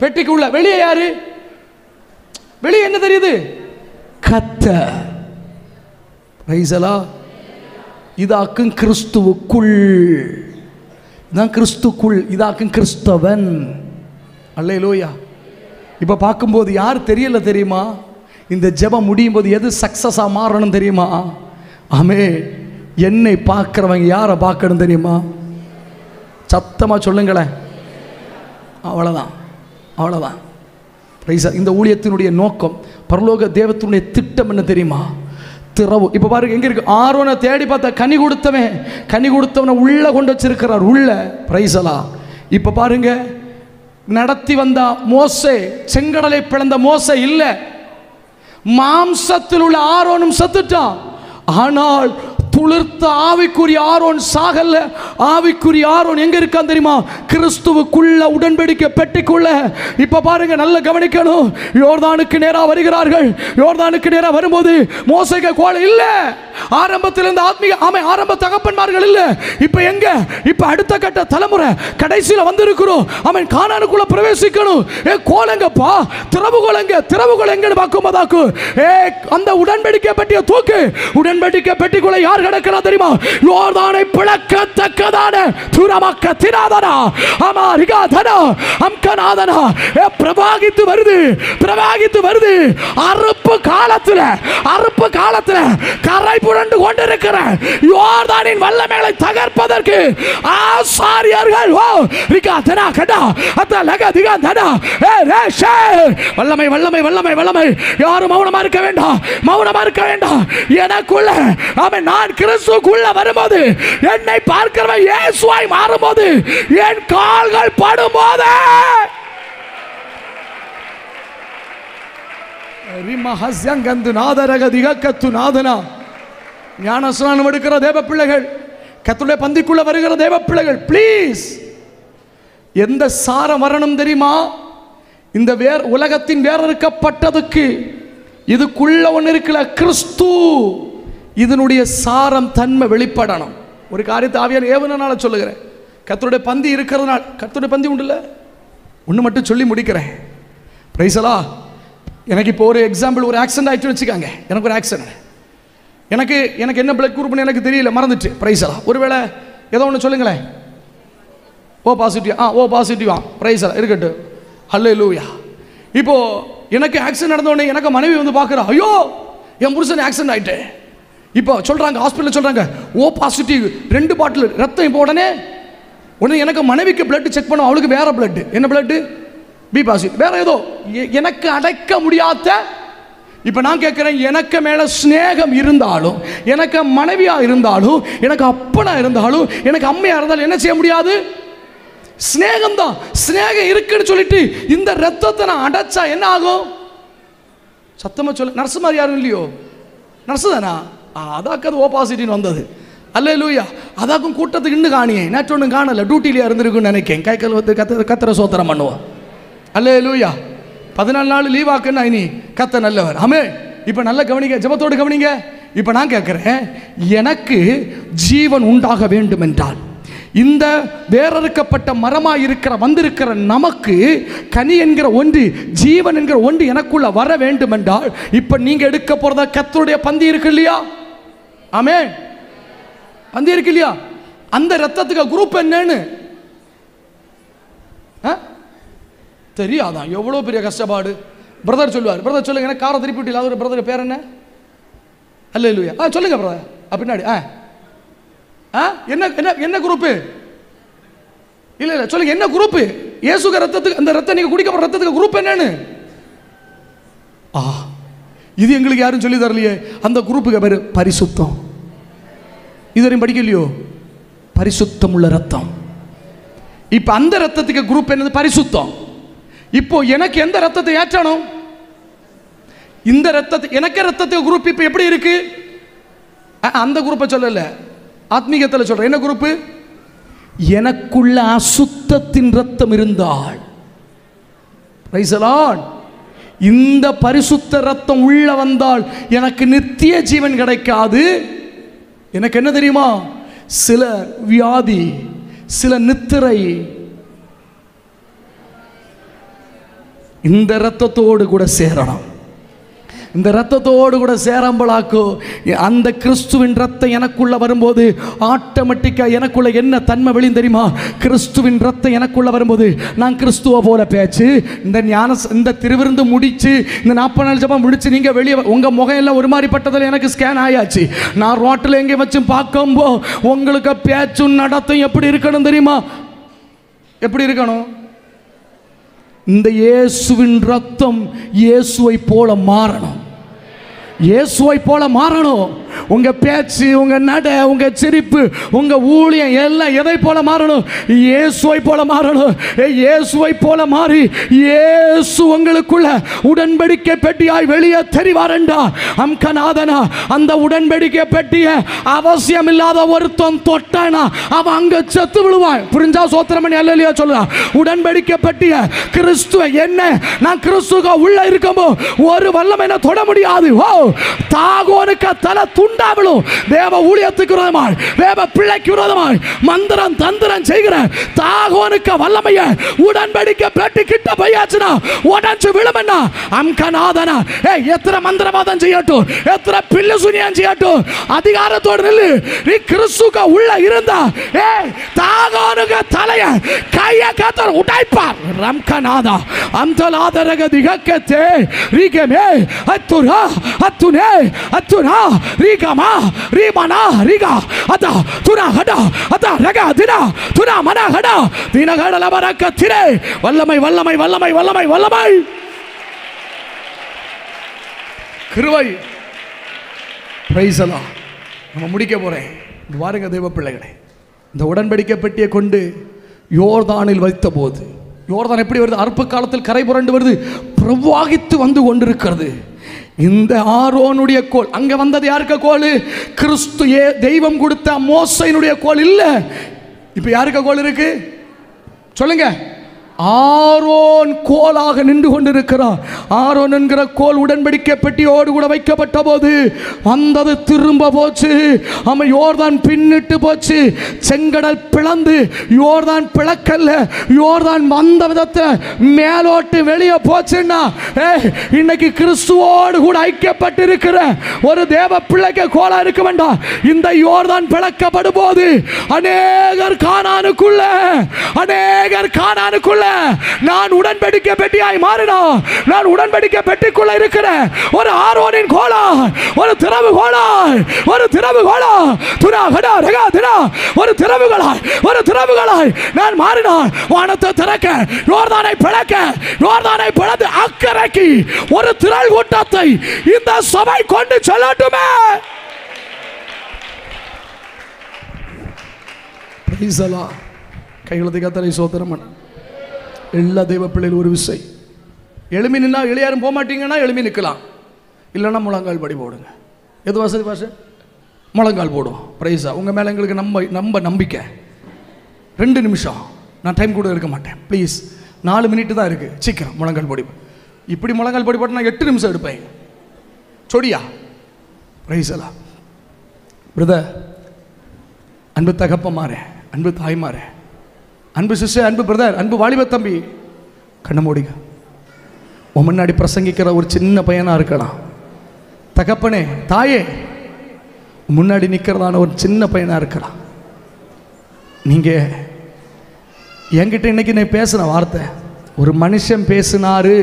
பெட்டிக்கு உள்ள. வெளியே யாரு? வெளியே என்ன தெரியுது? கர்த்தர். Price the Lord. இதாக்கும் கிறிஸ்துவுக்குள், இதான் கிறிஸ்துக்குள், இதாக்கும் கிறிஸ்தவன். அல்லேலூயா. இப்போ பார்க்கும்போது யார் தெரியல தெரியுமா? இந்த ஜெபம் முடியும் போது எது சக்ஸஸாக மாறணும் தெரியுமா? ஆமே, என்னை பார்க்குறவங்க யாரை பார்க்கணும் தெரியுமா? சத்தமாக சொல்லுங்களேன். அவ்வளோதான், அவ்வளோதான். இந்த ஊழியத்தினுடைய நோக்கம், பரலோக தேவத்தினுடைய திட்டம் என்ன தெரியுமா? திறவு. இப்போ பாருங்க, எங்கே இருக்கு? ஆரோனை தேடி பார்த்தா கனி கொடுத்தவனை உள்ள கொண்டு வச்சிருக்கிறார், உள்ள. பிரைசலா. இப்போ பாருங்க, நடத்தி வந்த மோசே, செங்கடலை பிளந்த மோசே இல்லை, மாம்சத்தில் உள்ள ஆரோனும் செத்துட்டான். ஆனால் துளிர்த்த ஆவிக்குரிய ஆரோன் சாகல்ல. ஆவிக்குரிய ஆரோன் எங்க இருக்கான் தெரியுமா? கிறிஸ்துவுக்குள்ள, உடன்படிக்கை பெட்டிக்குள்ள. இப்ப பாருங்க, நல்ல கவனிக்கணும். யோர்தானுக்கு நேரா வருகிறார்கள். யோர்தானுக்கு நேரா வரும்போது மோசேக்கு கோல் இல்ல. ஆரம்பத்தில் இருந்த ஆத்மீக ஆரம்ப தகப்பன்மார்கள் இல்ல. இப்ப எங்க? இப்ப அடுத்த கட்ட தலைமுறை கடைசியில வந்திருக்கிறோம். அவன் கானானுக்குள்ள பிரவேசிக்கணும். கோலங்கப்பா, திறவுகோல் எங்க? திறவுகோல் எங்கன்னு பார்க்கும்போதாக்கு அந்த உடன்படிக்கை பெட்டியை தூக்கு. உடன்படிக்கை பெட்டிக்குள்ள யார் கிடக்கிறா தெரியுமா? யோர்தானை பிளக்கத்தக்கதான துரமக்க திராதனா அமாரிகாதனா அம்கநாதனா பிரவாகித்து வருது, பிரவாகித்து வருது. அறுப்பு காலத்துல கரை புரண்டு கொண்டிருக்கிற யோர்தானின் வல்லமைகளை தகர்ப்பதற்கு ஆசாரியர்கள் வல்லமை வல்லமை வல்லமை வல்லமை. யாரும் மௌனமா இருக்க வேண்டாம், மௌனமா இருக்க வேண்டாம். எனக்குள்ள அவன், நான் கிறிஸ்துவுக்குள்ள வரும்போது, என்னை பார்க்கிறவன் இயேசுவாய் மாறும்போது, என் கால்கள் படும்போது ஞானஸ்நானம் எடுக்கிற தேவ பிள்ளைகள், கர்த்தருடைய பந்திக்குள்ள வருகிற தேவ பிள்ளைகள், பிளீஸ், எந்த சாரம் வரணும் தெரியுமா? இந்த உலகத்தின் வேறறுக்கப்பட்டதுக்கு இதுக்குள்ள ஒன்று இருக்கல, கிறிஸ்து. இதனுடைய சாரம், தன்மை வெளிப்படணும். ஒரு காரியத்தை ஆவியார் ஏவனால சொல்லுகிறேன். கர்த்தருடைய பந்தி இருக்கிறதுனால, கர்த்தருடைய பந்தி உண்டுல்ல, ஒன்று மட்டும் சொல்லி முடிக்கிறேன். பிரைசலா. எனக்கு இப்போ ஒரு எக்ஸாம்பிள், ஒரு ஆக்சிடென்ட் ஆகிட்டு வச்சுக்காங்க. எனக்கு ஒரு ஆக்சிடென்ட், எனக்கு என்ன பிளட் குரூப்னு எனக்கு தெரியல, மறந்துட்டு. பிரைசலா. ஒருவேளை ஏதோ ஒன்று சொல்லுங்களேன். O positive. ஓ பாசிட்டிவா? பிரைசலா இருக்கட்டும். ஹல்லேலூயா. இப்போ எனக்கு ஆக்சிடென்ட் நடந்தோடனே எனக்கு மனைவி வந்து பார்க்குறா, ஐயோ என் புருஷன் ஆக்சிடென்ட் ஆகிட்டு. இப்போ சொல்கிறாங்க, ஹாஸ்பிட்டலில் சொல்கிறாங்க, ஓ பாசிட்டிவ், 2 பாட்டில் ரத்தம். இப்போ உடனே எனக்கு மனைவிக்கு பிளட் செக் பண்ணோம், அவளுக்கு வேற பிளட். என்ன பிளட்? B positive. வேற ஏதோ எனக்கு அடைக்க முடியாத. இப்போ நான் கேட்குறேன், எனக்கு மேலே ஸ்நேகம் இருந்தாலும், எனக்கு மனைவியாக இருந்தாலும், எனக்கு அப்பனா இருந்தாலும், எனக்கு அம்மையாக இருந்தாலும் என்ன செய்ய முடியாது? ஸ்நேகம் தான். ஸ்நேகம் இருக்குன்னு சொல்லிட்டு இந்த ரத்தத்தை நான் அடைச்சா என்ன ஆகும்? சத்தமாக சொல்ல. நர்ஸ் மாதிரி யாரும் இல்லையோ? நர்ஸு தானா? அதாக்கு அது ஓ பாசிட்டிவ்னு வந்தது. அல்லேலூயா. அதாக்கும் கூட்டத்துக்கு இன்னும் காணியே, நேற்று ஒன்றும் காணலை, டியூட்டிலேயே இருந்திருக்குன்னு நினைக்கேன். கைக்கல் வந்து கத்திர சோத்திரம் பண்ணுவோம். அல்லேலூயா. 14 நாள் லீவ் ஆக்குன்னா இனி கத்த நல்லவர். ஆமே. இப்போ நல்ல கவனிங்க, ஜெபத்தோடு கவனிங்க. இப்போ நான் கேட்குறேன், எனக்கு ஜீவன் உண்டாக வேண்டும் என்றால், இந்த வேறறுக்கப்பட்ட மரமாக இருக்கிற வந்திருக்கிற நமக்கு கனி என்கிற ஒன்று, ஜீவன் என்கிற ஒன்று எனக்குள்ள வர வேண்டும் என்றால், இப்போ நீங்கள் எடுக்க போகிறதா கர்த்தருடைய பந்தி இருக்கு இல்லையா? ஆமே, பந்தி இருக்கு இல்லையா? அந்த ரத்தத்துக்கு குரூப் என்னன்னு தெரியாதான்? எவ்வளோ பெரிய கஷ்டப்பாடு. பிரதர் சொல்லுவார், பிரதர் சொல்லுங்க, எனக்கு காரை திருப்பி விட்டு அவர் பிரதர் பேர் என்ன? அல்லேலூயா. சொல்லுங்க பிரதர். பின்னாடி என்ன என்ன என்ன குரூப்பு? இல்லை சொல்லுங்க, என்ன குரூப்பு? இயேசுக ரத்தத்துக்கு, அந்த ரத்தம் நீங்க குடிக்க போற ரத்தத்துக்கு குரூப் என்னன்னு? இது எங்களுக்கு யாரும் சொல்லி தரலையே. அந்த குரூப்புக்கு பேரு பரிசுத்தம். இதுவரையும் படிக்கலையோ? பரிசுத்தம் உள்ள ரத்தம். இப்ப அந்த ரத்தத்துக்கு குரூப் என்னது? பரிசுத்தம். இப்போ எனக்கு எந்த ரத்தத்தை ஏற்றணும்? இந்த ரத்தத்தை, எனக்கு ரத்தத்துக்கு குரூப் இப்ப எப்படி இருக்கு? அந்த குரூப்பை சொல்லல, ஆத்மீகத்தில் சொல்றேன். என்ன குரூப்பு? எனக்குள்ள அசுத்தத்தின் ரத்தம் இருந்தால், பிரைஸ் தி லார்ட், இந்த பரிசுத்த ரத்தம் உள்ள வந்தால் எனக்கு நித்திய ஜீவன் கிடைக்காது. எனக்கு என்ன தெரியுமா? சில வியாதி, சில நித்திரை இந்த ரத்தத்தோடு கூட சேரணும். இந்த ரத்தத்தோடு கூட சேரம்பலாக்கும். அந்த கிறிஸ்துவின் ரத்தம் எனக்குள்ள வரும்போது ஆட்டோமேட்டிக்கா எனக்குள்ள என்ன தன்மை வெளியும் தெரியுமா? கிறிஸ்துவின் ரத்தம் எனக்குள்ள வரும்போது நான் கிறிஸ்துவ போல பேச்சு. இந்த திருவிருந்து முடிச்சு இந்த 40 நாள் ஜெபம் முடிச்சு நீங்க வெளியே உங்க முகம் எல்லாம் ஒரு மாதிரி பட்டதில் எனக்கு ஸ்கேன் ஆயாச்சு. நான் ரோட்டில் எங்கே வச்சு பார்க்கும்போ உங்களுக்கு பேச்சும் நடத்தும் எப்படி இருக்கணும் தெரியுமா? எப்படி இருக்கணும்? இந்த இயேசுவின் ரத்தம் இயேசுவை போல மாறணும். இயேசுவை போல மாறணும். உங்க பேச்சு, உங்க நட, உங்க சிரிப்பு, உங்க ஊழியம் எல்லாம் எதை போல மாறணும்? இயேசுவை போல மாறணும். இயேசுவை போல மாறி இயேசு உங்களுக்குள்ள உடன்படிக்கை பெட்டியாய் வெளியே தெரிவாரண்டா அம்கநாதனா. அந்த உடன்படிக்கை பெட்டிய அவசியம் இல்லாத ஒருத்தன் தொட்டானா அவன் அங்க செத்து விழுவான். புரிஞ்சா சோத்திரமணி அல்லையா சொல்லுவான். உடன்படிக்கை பெட்டிய கிறிஸ்துவ என்ன நான் கிறிஸ்துவ உள்ள இருக்கமோ ஒரு வல்லமை என்ன தொட முடியாது. ஓ தாகோனுக்கு தலை துண்டாவிலும். தேவ ஊழியத்துக்கு விரோதமாய், தேவ பிள்ளைக்கு விரோதமாய் மந்திரம் தந்திரம் செய்கிற தாகோனுக்கு வல்லமைய உடன்படிக்கை பெட்டி கிட்ட போயாச்சுனா உடஞ்சு விழுமன்னா அம்கநாதனா. எத்தனை மந்திரவாதம் செய்யட்டும், எத்தனை பில்லு சுனியம் செய்யட்டும், அதிகாரத்தோடு நில்லு. நீ கிறிஸ்துக்கு உள்ள இருந்தா தாகோனுக்கு தலைய கைய கத்தர் உடைப்பார். ரம்கநாதா அம்தலாதரக திகக்கத்தே ரீகமே அத்துரா அத்துனே அத்துனா ரீகமா ரீமனா ரீகா அத துனா ஹடா அத ரகா தினா துனா மனா ஹடா தினகட லபரக்க திரே. வல்லமை வல்லமை வல்லமை வல்லமை வல்லமை கிருபை. Price the Lord. நம்ம முடிக்க போறேன். வாருங்க தேவ பிள்ளைகளே, இந்த உடன்படிக்கை பெட்டியை கொண்டு யோர்தானில் வைத்த போது, யோர்தான் எப்படி வருது? அற்ப காலத்தில் கரை புரண்டு வருது, பிரவாகித்து வந்து கொண்டிருக்கிறது. இந்த ஆரோனுடைய கோல் அங்க வந்தது யாருக்கு கோல்? கிறிஸ்து தெய்வம் கொடுத்த மோசையினுடைய கோல் இல்ல. இப்ப யாருக்கு கோல் இருக்கு சொல்லுங்க? ஆரோன் கோலாக நின்று கொண்டிருக்கிறார். ஆரோன் என்கிற கோல் உடன்படிக்கை பெட்டியோடு கூட வைக்கப்பட்ட போது வந்தது திரும்ப போச்சு. அவன் யோர்தான் பின்னிட்டு போச்சு. செங்கடல் பிளந்து யோர்தான் பிளக்கல்ல, யோர்தான் வந்த விதத்தை மேலோட்டு வெளியே போச்சுன்னா இன்னைக்கு கிறிஸ்துவோடு கூட ஐக்கியப்பட்டிருக்கிற ஒரு தேவ பிள்ளைக்கு கோலா இருக்க வேண்டாம். இந்த யோர்தான் பிளக்கப்படும் போது அநேகர் கானானுக்குள்ள நான் உடன்படிக்கை பெட்டியாய் மாறினோம். நான் உடன்படிக்கை பெட்டிக்குள்ள இருக்கிற ஒரு ஆரோனின் கோலா, ஒரு திறவு கோலா, ஒரு திறவு கோலா துரா ஹடா ரகா திரா ஒரு திறவுகளாய் நான் மாறினோம். வானத்தை திறக்க, யோர்தானை பிளக்க, யோர்தானை பிளந்து அக்கறைக்கு ஒரு திரள் கூட்டத்தை இந்த சபை கொண்டு செல்லட்டுமே. Price the Lord. கைகளை கத்தரை சோத்திரம். எல்லா தெய்வ பிள்ளைகள் ஒரு விசை எழுமி நின்னா, எளியாரும் போக மாட்டீங்கன்னா எழுமி நிற்கலாம், இல்லைன்னா முழங்கால் படி போடுங்க. எது வசதி பாஷ முழங்கால் போடும். பிரைஸா உங்கள் மேலே எங்களுக்கு நம்பிக்கை. 2 நிமிஷம் நான் டைம் கூட இருக்க மாட்டேன். ப்ளீஸ் 4 மினிட் தான் இருக்குது. சீக்கிரம் முழங்கால் படி. இப்படி முழங்கால் படி போட்டு நான் 8 நிமிஷம் எடுப்பேன். சொடியா பிரைஸலா பிரதர், அன்பு தகப்பமாரே, அன்பு தாய்மாரே, அன்பு சிஸ்டர், அன்பு பிரதர், அன்பு வாலிப தம்பி, கண்ண மூடிங்க. உன் முன்னாடி பிரசங்கிக்கிற ஒரு சின்ன பையனாக இருக்கலாம். தகப்பனே, தாயே, முன்னாடி நிற்கிறதான ஒரு சின்ன பையனாக இருக்கலாம். நீங்கள் என்கிட்ட இன்னைக்கு நான் பேசின வார்த்தை, ஒரு மனுஷன் பேசினாரு,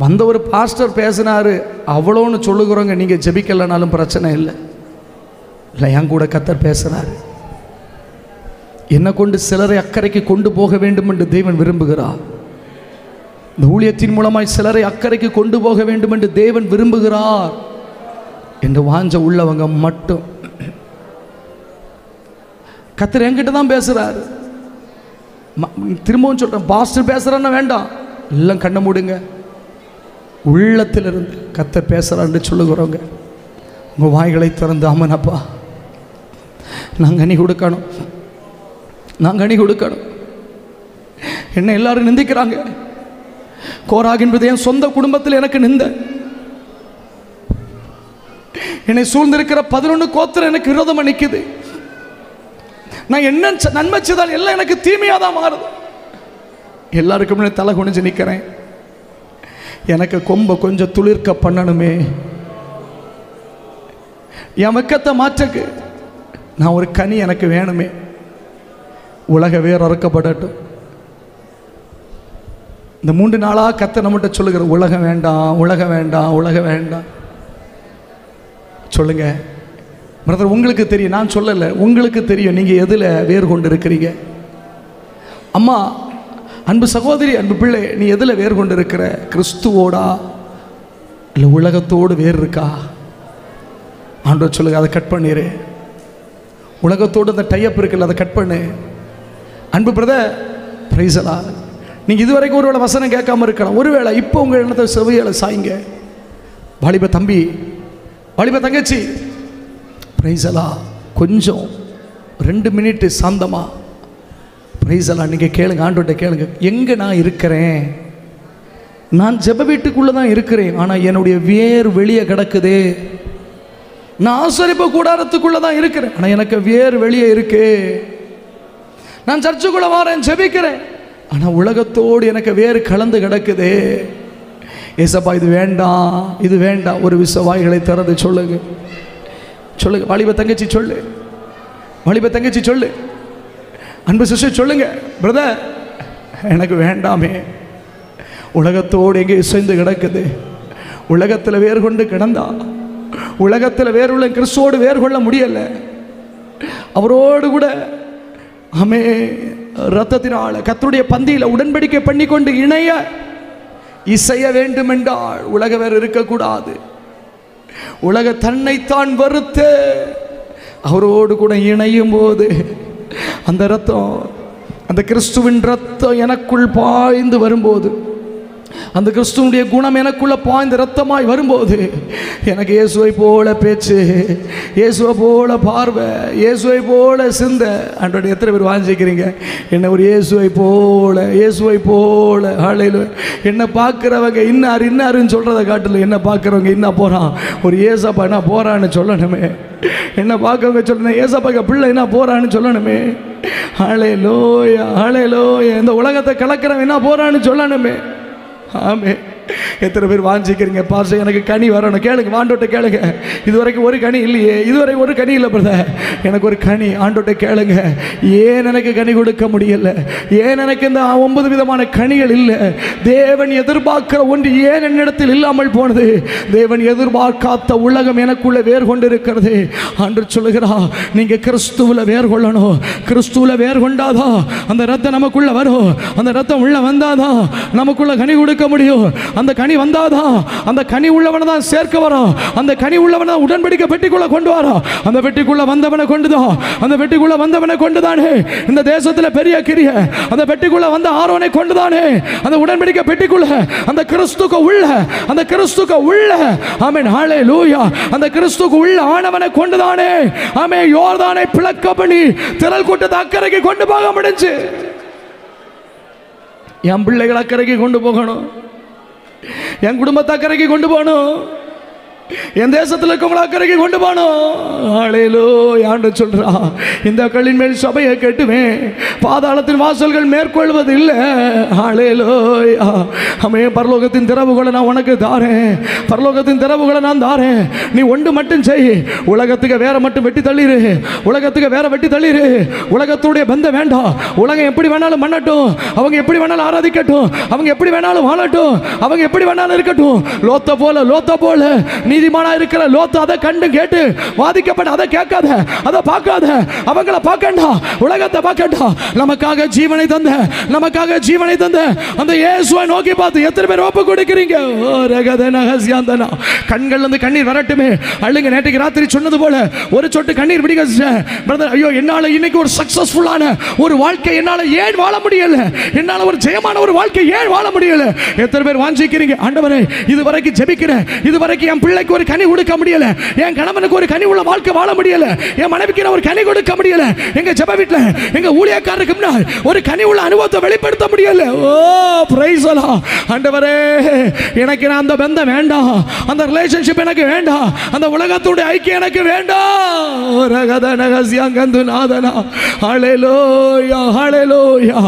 வந்த ஒரு பாஸ்டர் பேசினாரு, அவ்வளோன்னு சொல்லுகிறோங்க. நீங்கள் ஜெபிக்கலைனாலும் பிரச்சனை இல்லை. என் கூட கர்த்தர் பேசுகிறாரு. என்னை கொண்டு சிலரை அக்கறைக்கு கொண்டு போக வேண்டும் என்று தேவன் விரும்புகிறார். இந்த ஊழியத்தின் மூலமாய் சிலரை அக்கறைக்கு கொண்டு போக வேண்டும் என்று தேவன் விரும்புகிறார் என்று வாஞ்ச உள்ளவங்க மட்டும் கர்த்தர் என்கிட்ட தான் பேசுறாரு. திரும்பவும் சொல்றேன், பாஸ்டர் பேசுறான்னு வேண்டாம், எல்லாம் கண்ண மூடுங்க. உள்ளத்திலிருந்து கர்த்தர் பேசுறான்னு சொல்லுகிறவங்க உங்க வாய்களை திறந்து, ஆமனப்பா நாங்கள் கனி கொடுக்கணும், நான் கனி கொடுக்கணும். என்ன எல்லாரும் நிந்திக்கிறாங்க. கோராக் என்பது என் சொந்த குடும்பத்தில் எனக்கு நிந்த. என்னை சூழ்ந்திருக்கிற 11 கோத்திரம் எனக்கு விரோதமாக நிற்குது. நான் என்ன நன்மை செய்தால் எல்லாம் எனக்கு தீமையாக தான் மாறுது. எல்லாருக்கும் தலை குனிஞ்சு நிற்கிறேன். எனக்கு கொம்பை கொஞ்சம் துளிர்க்க பண்ணணுமே, என் வெக்கத்தை மாற்றக்கு நான் ஒரு கனி எனக்கு வேணுமே. உலக வேர் அறுக்கப்படட்டும். இந்த 3 நாளாக கத்த நம்மகிட்ட சொல்லுகிற உலகம் வேண்டாம், உலகம் வேண்டாம், உலகம் வேண்டாம் சொல்லுங்க பிரதர். உங்களுக்கு தெரியும், நான் சொல்லலை, உங்களுக்கு தெரியும் நீங்கள் எதில் வேர் கொண்டு இருக்கிறீங்க. அம்மா, அன்பு சகோதரி, அன்பு பிள்ளை, நீ எதில் வேர் கொண்டு இருக்கிற? கிறிஸ்துவோடா இல்லை உலகத்தோடு வேர் இருக்கா? ஆண்டவர் சொல்லுங்க, அதை கட் பண்ணிடு. உலகத்தோடு அந்த டைப் இருக்குல்ல, அதை கட் பண்ணு. அன்பு பிரதர், பிரைஸ் தி லார்ட். நீங்கள் இதுவரைக்கும் ஒருவேளை வசனம் கேட்காம இருக்கலாம். ஒருவேளை இப்போ உங்கள் எண்ணத்தை செவியலை சாய்ங்க. வாலிப தம்பி, வாலிப தங்கச்சி, பிரைஸ் தி லார்ட், கொஞ்சம் 2 மினிட்டு சாந்தமா பிரைஸ் தி லார்ட் நீங்கள் கேளுங்க. ஆண்டவர்கிட்ட கேளுங்க, எங்கே நான் இருக்கிறேன்? நான் ஜெப வீட்டுக்குள்ளே தான் இருக்கிறேன், ஆனால் என்னுடைய வேர் வெளியே கிடக்குதே. நான் ஆசரிப்பு கூடாரத்துக்குள்ளே தான் இருக்கிறேன், ஆனால் எனக்கு வேர் வெளியே இருக்கு. நான் சர்ச்சுக்குள்ளே வரேன், ஜெபிக்கிறேன், ஆனால் உலகத்தோடு எனக்கு வேறு கலந்து கிடக்குதே. ஏசப்பா, இது வேண்டாம், இது வேண்டாம். ஒரு விசவாய்களை திறந்து சொல்லுங்க, சொல்லுங்க. வாலிப தங்கச்சி சொல்லு, வாலிப தங்கச்சி சொல்லு, அன்பு சிஸ்டர் சொல்லுங்க, பிரதர் எனக்கு வேண்டாமே. உலகத்தோடு எங்கே இசைந்து கிடக்குது. உலகத்தில் வேர் கொண்டு கிடந்தா உலகத்தில் வேறுள்ள கிறிஸ்துவோடு வேர் கொள்ள முடியலை. அவரோடு கூட ஆமே இரத்தத்தினால் கர்த்தருடைய பந்தியில் உடன்படிக்கை பண்ணி கொண்டு இணைய இசைய வேண்டும் என்றால் உலக வேறு இருக்கக்கூடாது. உலக தன்னைத்தான் வெறுத்து அவரோடு கூட இணையும் போது அந்த இரத்தம், அந்த கிறிஸ்துவின் இரத்தம் எனக்குள் பாய்ந்து வரும்போது, அந்த கிறிஸ்துவனுடைய குணம் எனக்குள்ள பாய்ந்த இரத்தமாய் வரும்போது எனக்கு இயேசுவை போல பேச்சு, இயேசுவை போல பார்வை, இயேசுவை போல சிந்த. ஆண்டவரே, எத்தனை பேர் வாஞ்சிக்கிறீங்க என்ன ஒரு இயேசுவை போல, இயேசுவை போல? ஹல்லேலூயா. என்ன பார்க்குறவங்க இன்னாருன்னு சொல்கிறத காட்டில் என்ன பார்க்குறவங்க என்ன போகிறான், ஒரு ஏசப்பா என்ன போகிறான்னு சொல்லணுமே. என்ன பார்க்கவங்க சொல்லணும், ஏசப்பாக்க பிள்ளை என்ன போகிறான்னு சொல்லணுமே. ஹல்லேலூயா, ஹல்லேலூயா. இந்த உலகத்தை கலக்கிறவன் என்ன போகிறான்னு சொல்லணுமே. ஆமே. எத்தனை பேர் வாஞ்சிக்கிறீங்க, பாஸ்டர் எனக்கு கனி வரணும்? கேளுங்க, ஆண்டவர்கிட்ட கேளுங்க. இதுவரைக்கும் ஒரு கனி இல்லையே, இதுவரைக்கும் ஒரு கனி இல்லை பிரதர், எனக்கு ஒரு கனி. ஆண்டவர்கிட்ட கேளுங்க, ஏன் எனக்கு கனி கொடுக்க முடியல? ஏன் எனக்கு இந்த 9 விதமான கனிகள் இல்லை? தேவன் எதிர்பார்க்கிற ஒன்று ஏன் என்னிடத்தில் இல்லாமல் போனது? தேவன் எதிர்பார்க்காத உலகம் எனக்குள்ள வேர் கொண்டு இருக்கிறது. ஆண்டவர் சொல்லுகிறா, நீங்க கிறிஸ்துவில் வேர் கொள்ளணும். கிறிஸ்துவில் வேர் கொண்டாதான் அந்த ரத்தம் நமக்குள்ள வரும். அந்த ரத்தம் உள்ள வந்தாதான் நமக்குள்ள கனி கொடுக்க முடியும். அந்த கனி வந்தாதான் அந்த கனி உள்ளவனை தான் சேர்க்க வரும். அந்த கனி உள்ளவனை தான் உடன்படிக்கை பெட்டிக்குள்ள கொண்டு வரும். அந்த பெட்டிக்குள்ள வந்தவனை கொண்டுதான், அந்த பெட்டிக்குள்ள வந்தவனை கொண்டுதானே இந்த தேசத்தில் பெரிய கிரிய. அந்த பெட்டிக்குள்ள வந்த ஆரோனை கொண்டுதானே அந்த உடன்படிக்கை பெட்டிக்குள்ள அந்த கிறிஸ்துக்கு உள்ள, அந்த கிறிஸ்துக்கு உள்ள, ஆமென், ஹல்லேலூயா, அந்த கிறிஸ்துக்கு உள்ள ஆனவனை கொண்டுதானே ஆமென் யோர்தானை பிளக்க பண்ணி திரள் கூட்டத்தை அக்கறைக்கு கொண்டு போக முடிஞ்சு. என் பிள்ளைகள் அக்கறைக்கு கொண்டு போகணும், என் குடும்பத்தை அக்கறைக்கு கொண்டு போகணும், என் தேசத்தில் இருக்கவங்கள அக்கறைக்கு கொண்டு போகணும். ஹல்லேலூயா. ஆண்டவர் சொல்றா, இந்த கல்லின் மேல் சபையை கட்டுவேன், பாதாளத்தின் வாசல்கள் மேற்கொள்வது இல்லை. ஹல்லேலூயா. ஆமென். பரலோகத்தின் திறவுகளை நான் உனக்கு தாரேன், பரலோகத்தின் திறவுகளை நான் தாரேன். நீ ஒன்று மட்டும் செய், உலகத்துக்கு வேற மட்டும் வெட்டி தள்ளிடு, உலகத்துக்கு வேற வெட்டி தள்ளிடு. உலகத்துடைய பந்தம் வேண்டாம். உலகம் எப்படி வேணாலும் பண்ணட்டும், அவங்க எப்படி வேணாலும் ஆராதிக்கட்டும், அவங்க எப்படி வேணாலும் வாழட்டும், அவங்க எப்படி வேணாலும் இருக்கட்டும். லோத்த போல நீதிமானா இருக்கிற லோத்து அதை கண்டு கேட்டு வாதிக்கப்பட, அதை கேட்காத, அதை பார்க்காத, அவங்கள பார்க்கண்டா, உலகத்தை பார்க்கண்டா. நமக்காக ஜீவனை தந்த, நமக்காக ஜீவனை தந்த அந்த இயேசுவை நோக்கி பார்த்து எத்தனை பேர் ஒப்பு கொடுக்கிறீங்க? கண்கள் இருந்து கண்ணீர் வரட்டுமே, அள்ளுங்க. நேற்றைக்கு ராத்திரி சொன்னது போல ஒரு சொட்டு கண்ணீர் பிடிக்க பிரதர். ஐயோ, என்னால இன்னைக்கு ஒரு சக்சஸ்ஃபுல்லான ஒரு வாழ்க்கை என்னால ஏன் வாழ முடியல? என்னால ஒரு ஜெயமான ஒரு வாழ்க்கை ஏன் வாழ முடியல? எத்தனை பேர் வாஞ்சிக்கிறீங்க? ஆண்டவரே, இதுவரைக்கும் ஜெபிக்கிறேன், இதுவரைக்கும் என் பிள்ளை பிள்ளைக்கு ஒரு கனி கொடுக்க முடியல, என் கணவனுக்கு ஒரு கனி உள்ள வாழ்க்கை வாழ முடியல, என் மனைவிக்கு ஒரு கனி கொடுக்க முடியல, எங்க ஜெப வீட்டுல எங்க ஊழியக்காரருக்கு ஒரு கனி உள்ள அனுபவத்தை வெளிப்படுத்த முடியல. ஓ பிரைஸ் தி லார்ட். ஆண்டவரே, எனக்கு அந்த பந்தம் வேண்டாம், அந்த ரிலேஷன்ஷிப் எனக்கு வேண்டாம், அந்த உலகத்தோட ஐக்கியம் எனக்கு வேண்டாம். ரகதனகசியங்கந்துநாதனா. ஹalleluya ஹalleluya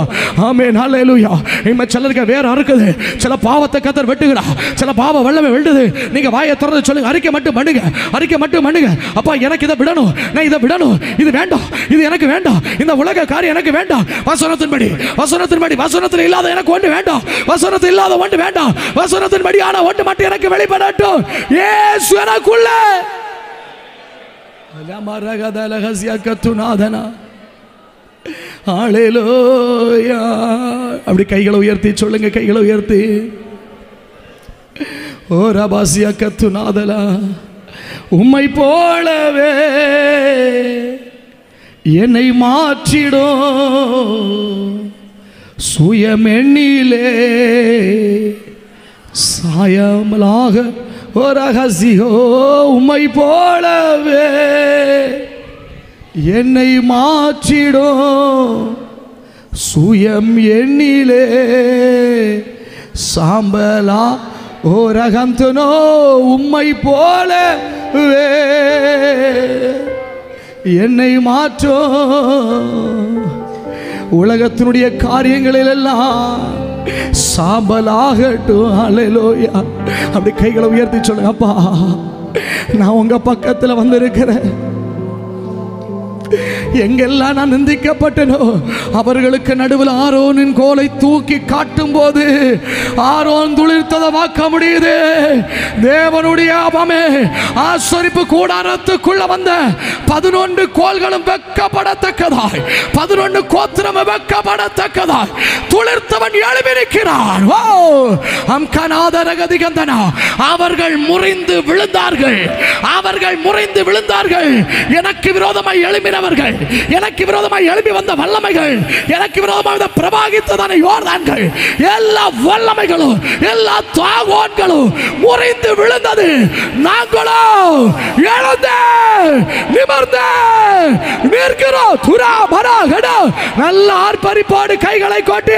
ஆமென் ஹalleluya. இம்ம சிலருக்கு வேற இருக்குது, சில பாவத்தை கர்த்தர் வெட்டுகிறா, சில பாவ வல்லமை வெட்டுது. நீங்க வாயை திறந்து சொல்லுங்க, அறிக்கை மட்டும் பண்ணுங்க, அறிக்கை மட்டும் பண்ணுங்க. அப்பா எனக்கு இதை விடணும், நான் இதை விடணும், இது வேண்டாம், இது எனக்கு வேண்டாம், இந்த உலக காரியம் எனக்கு வேண்டாம். வசனத்தின்படி வசனத்தின்படி வசனத்தில் இல்லாத எனக்கு ஒன்று வேண்டாம், வசனத்தில் இல்லாத ஒன்று வேண்டாம், வசனத்தின்படி ஆன ஒன்று மட்டும் எனக்கு வெளிப்படட்டும். இயேசு எனக்குள்ள. ஹalleluya. அப்படி கைகளை உயர்த்தி சொல்லுங்க, கைகளை உயர்த்தி. ஓ ரபாசியா கத்துநாதலா. உம்மை போலவே என்னை மாற்றிடும் சுயமெண்ணிலே சாயமலாக ஒரு ரகசியோ. உம்மை போலவே என்னை மாற்றிடும் சுயம் எண்ணிலே சாம்பலா ஓ ரகந்தனோ. உம்மை போலவே என்னை மாற்றும் உலகத்தினுடைய காரியங்களில் எல்லாம் சாம்பலாகட்டும். ஹalleluya. அப்படி கைகளை உயர்த்தி சொல்லுங்க, அப்பா நான் உங்க பக்கத்துல வந்திருக்கிறேன். எங்கெல்லாம் நான் நிந்திக்கப்பட்டனோ அவர்களுக்கு நடுவில் ஆரோனின் கோலை தூக்கி காட்டும் போது ஆரோன் துளிர்த்ததை பார்க்க முடியுது. தேவனுடைய ஆசரிப்பு கூடாரத்துக்குள்ள வந்த 11 கோல்களும் வெக்கப்படத்தக்கதாய், 11 கோத்திரம் வெக்கப்படத்தக்கதாய் துளிர்த்தவன் எழுப்பி நிற்கிறான். அவர்கள் முறிந்து விழுந்தார்கள், அவர்கள் முறிந்து விழுந்தார்கள். எனக்கு விரோதமாய் எழுப்பினவர்கள், எனக்கு விரோதமாய் எழுப்பி வந்த வல்லமைகள், எனக்கு விரோதமாக பிரபாகித்ததான யோர்தான்கள், எல்லா வல்லமைகளும் எல்லா தாகோன்களும் முறிந்து விழுந்தது. நாங்களோ எழுந்து நிமிர்ந்து நிற்கிறோம். துரா பரா கட நல்ல ஆர்ப்பரிப்போடு கைகளை கொட்டி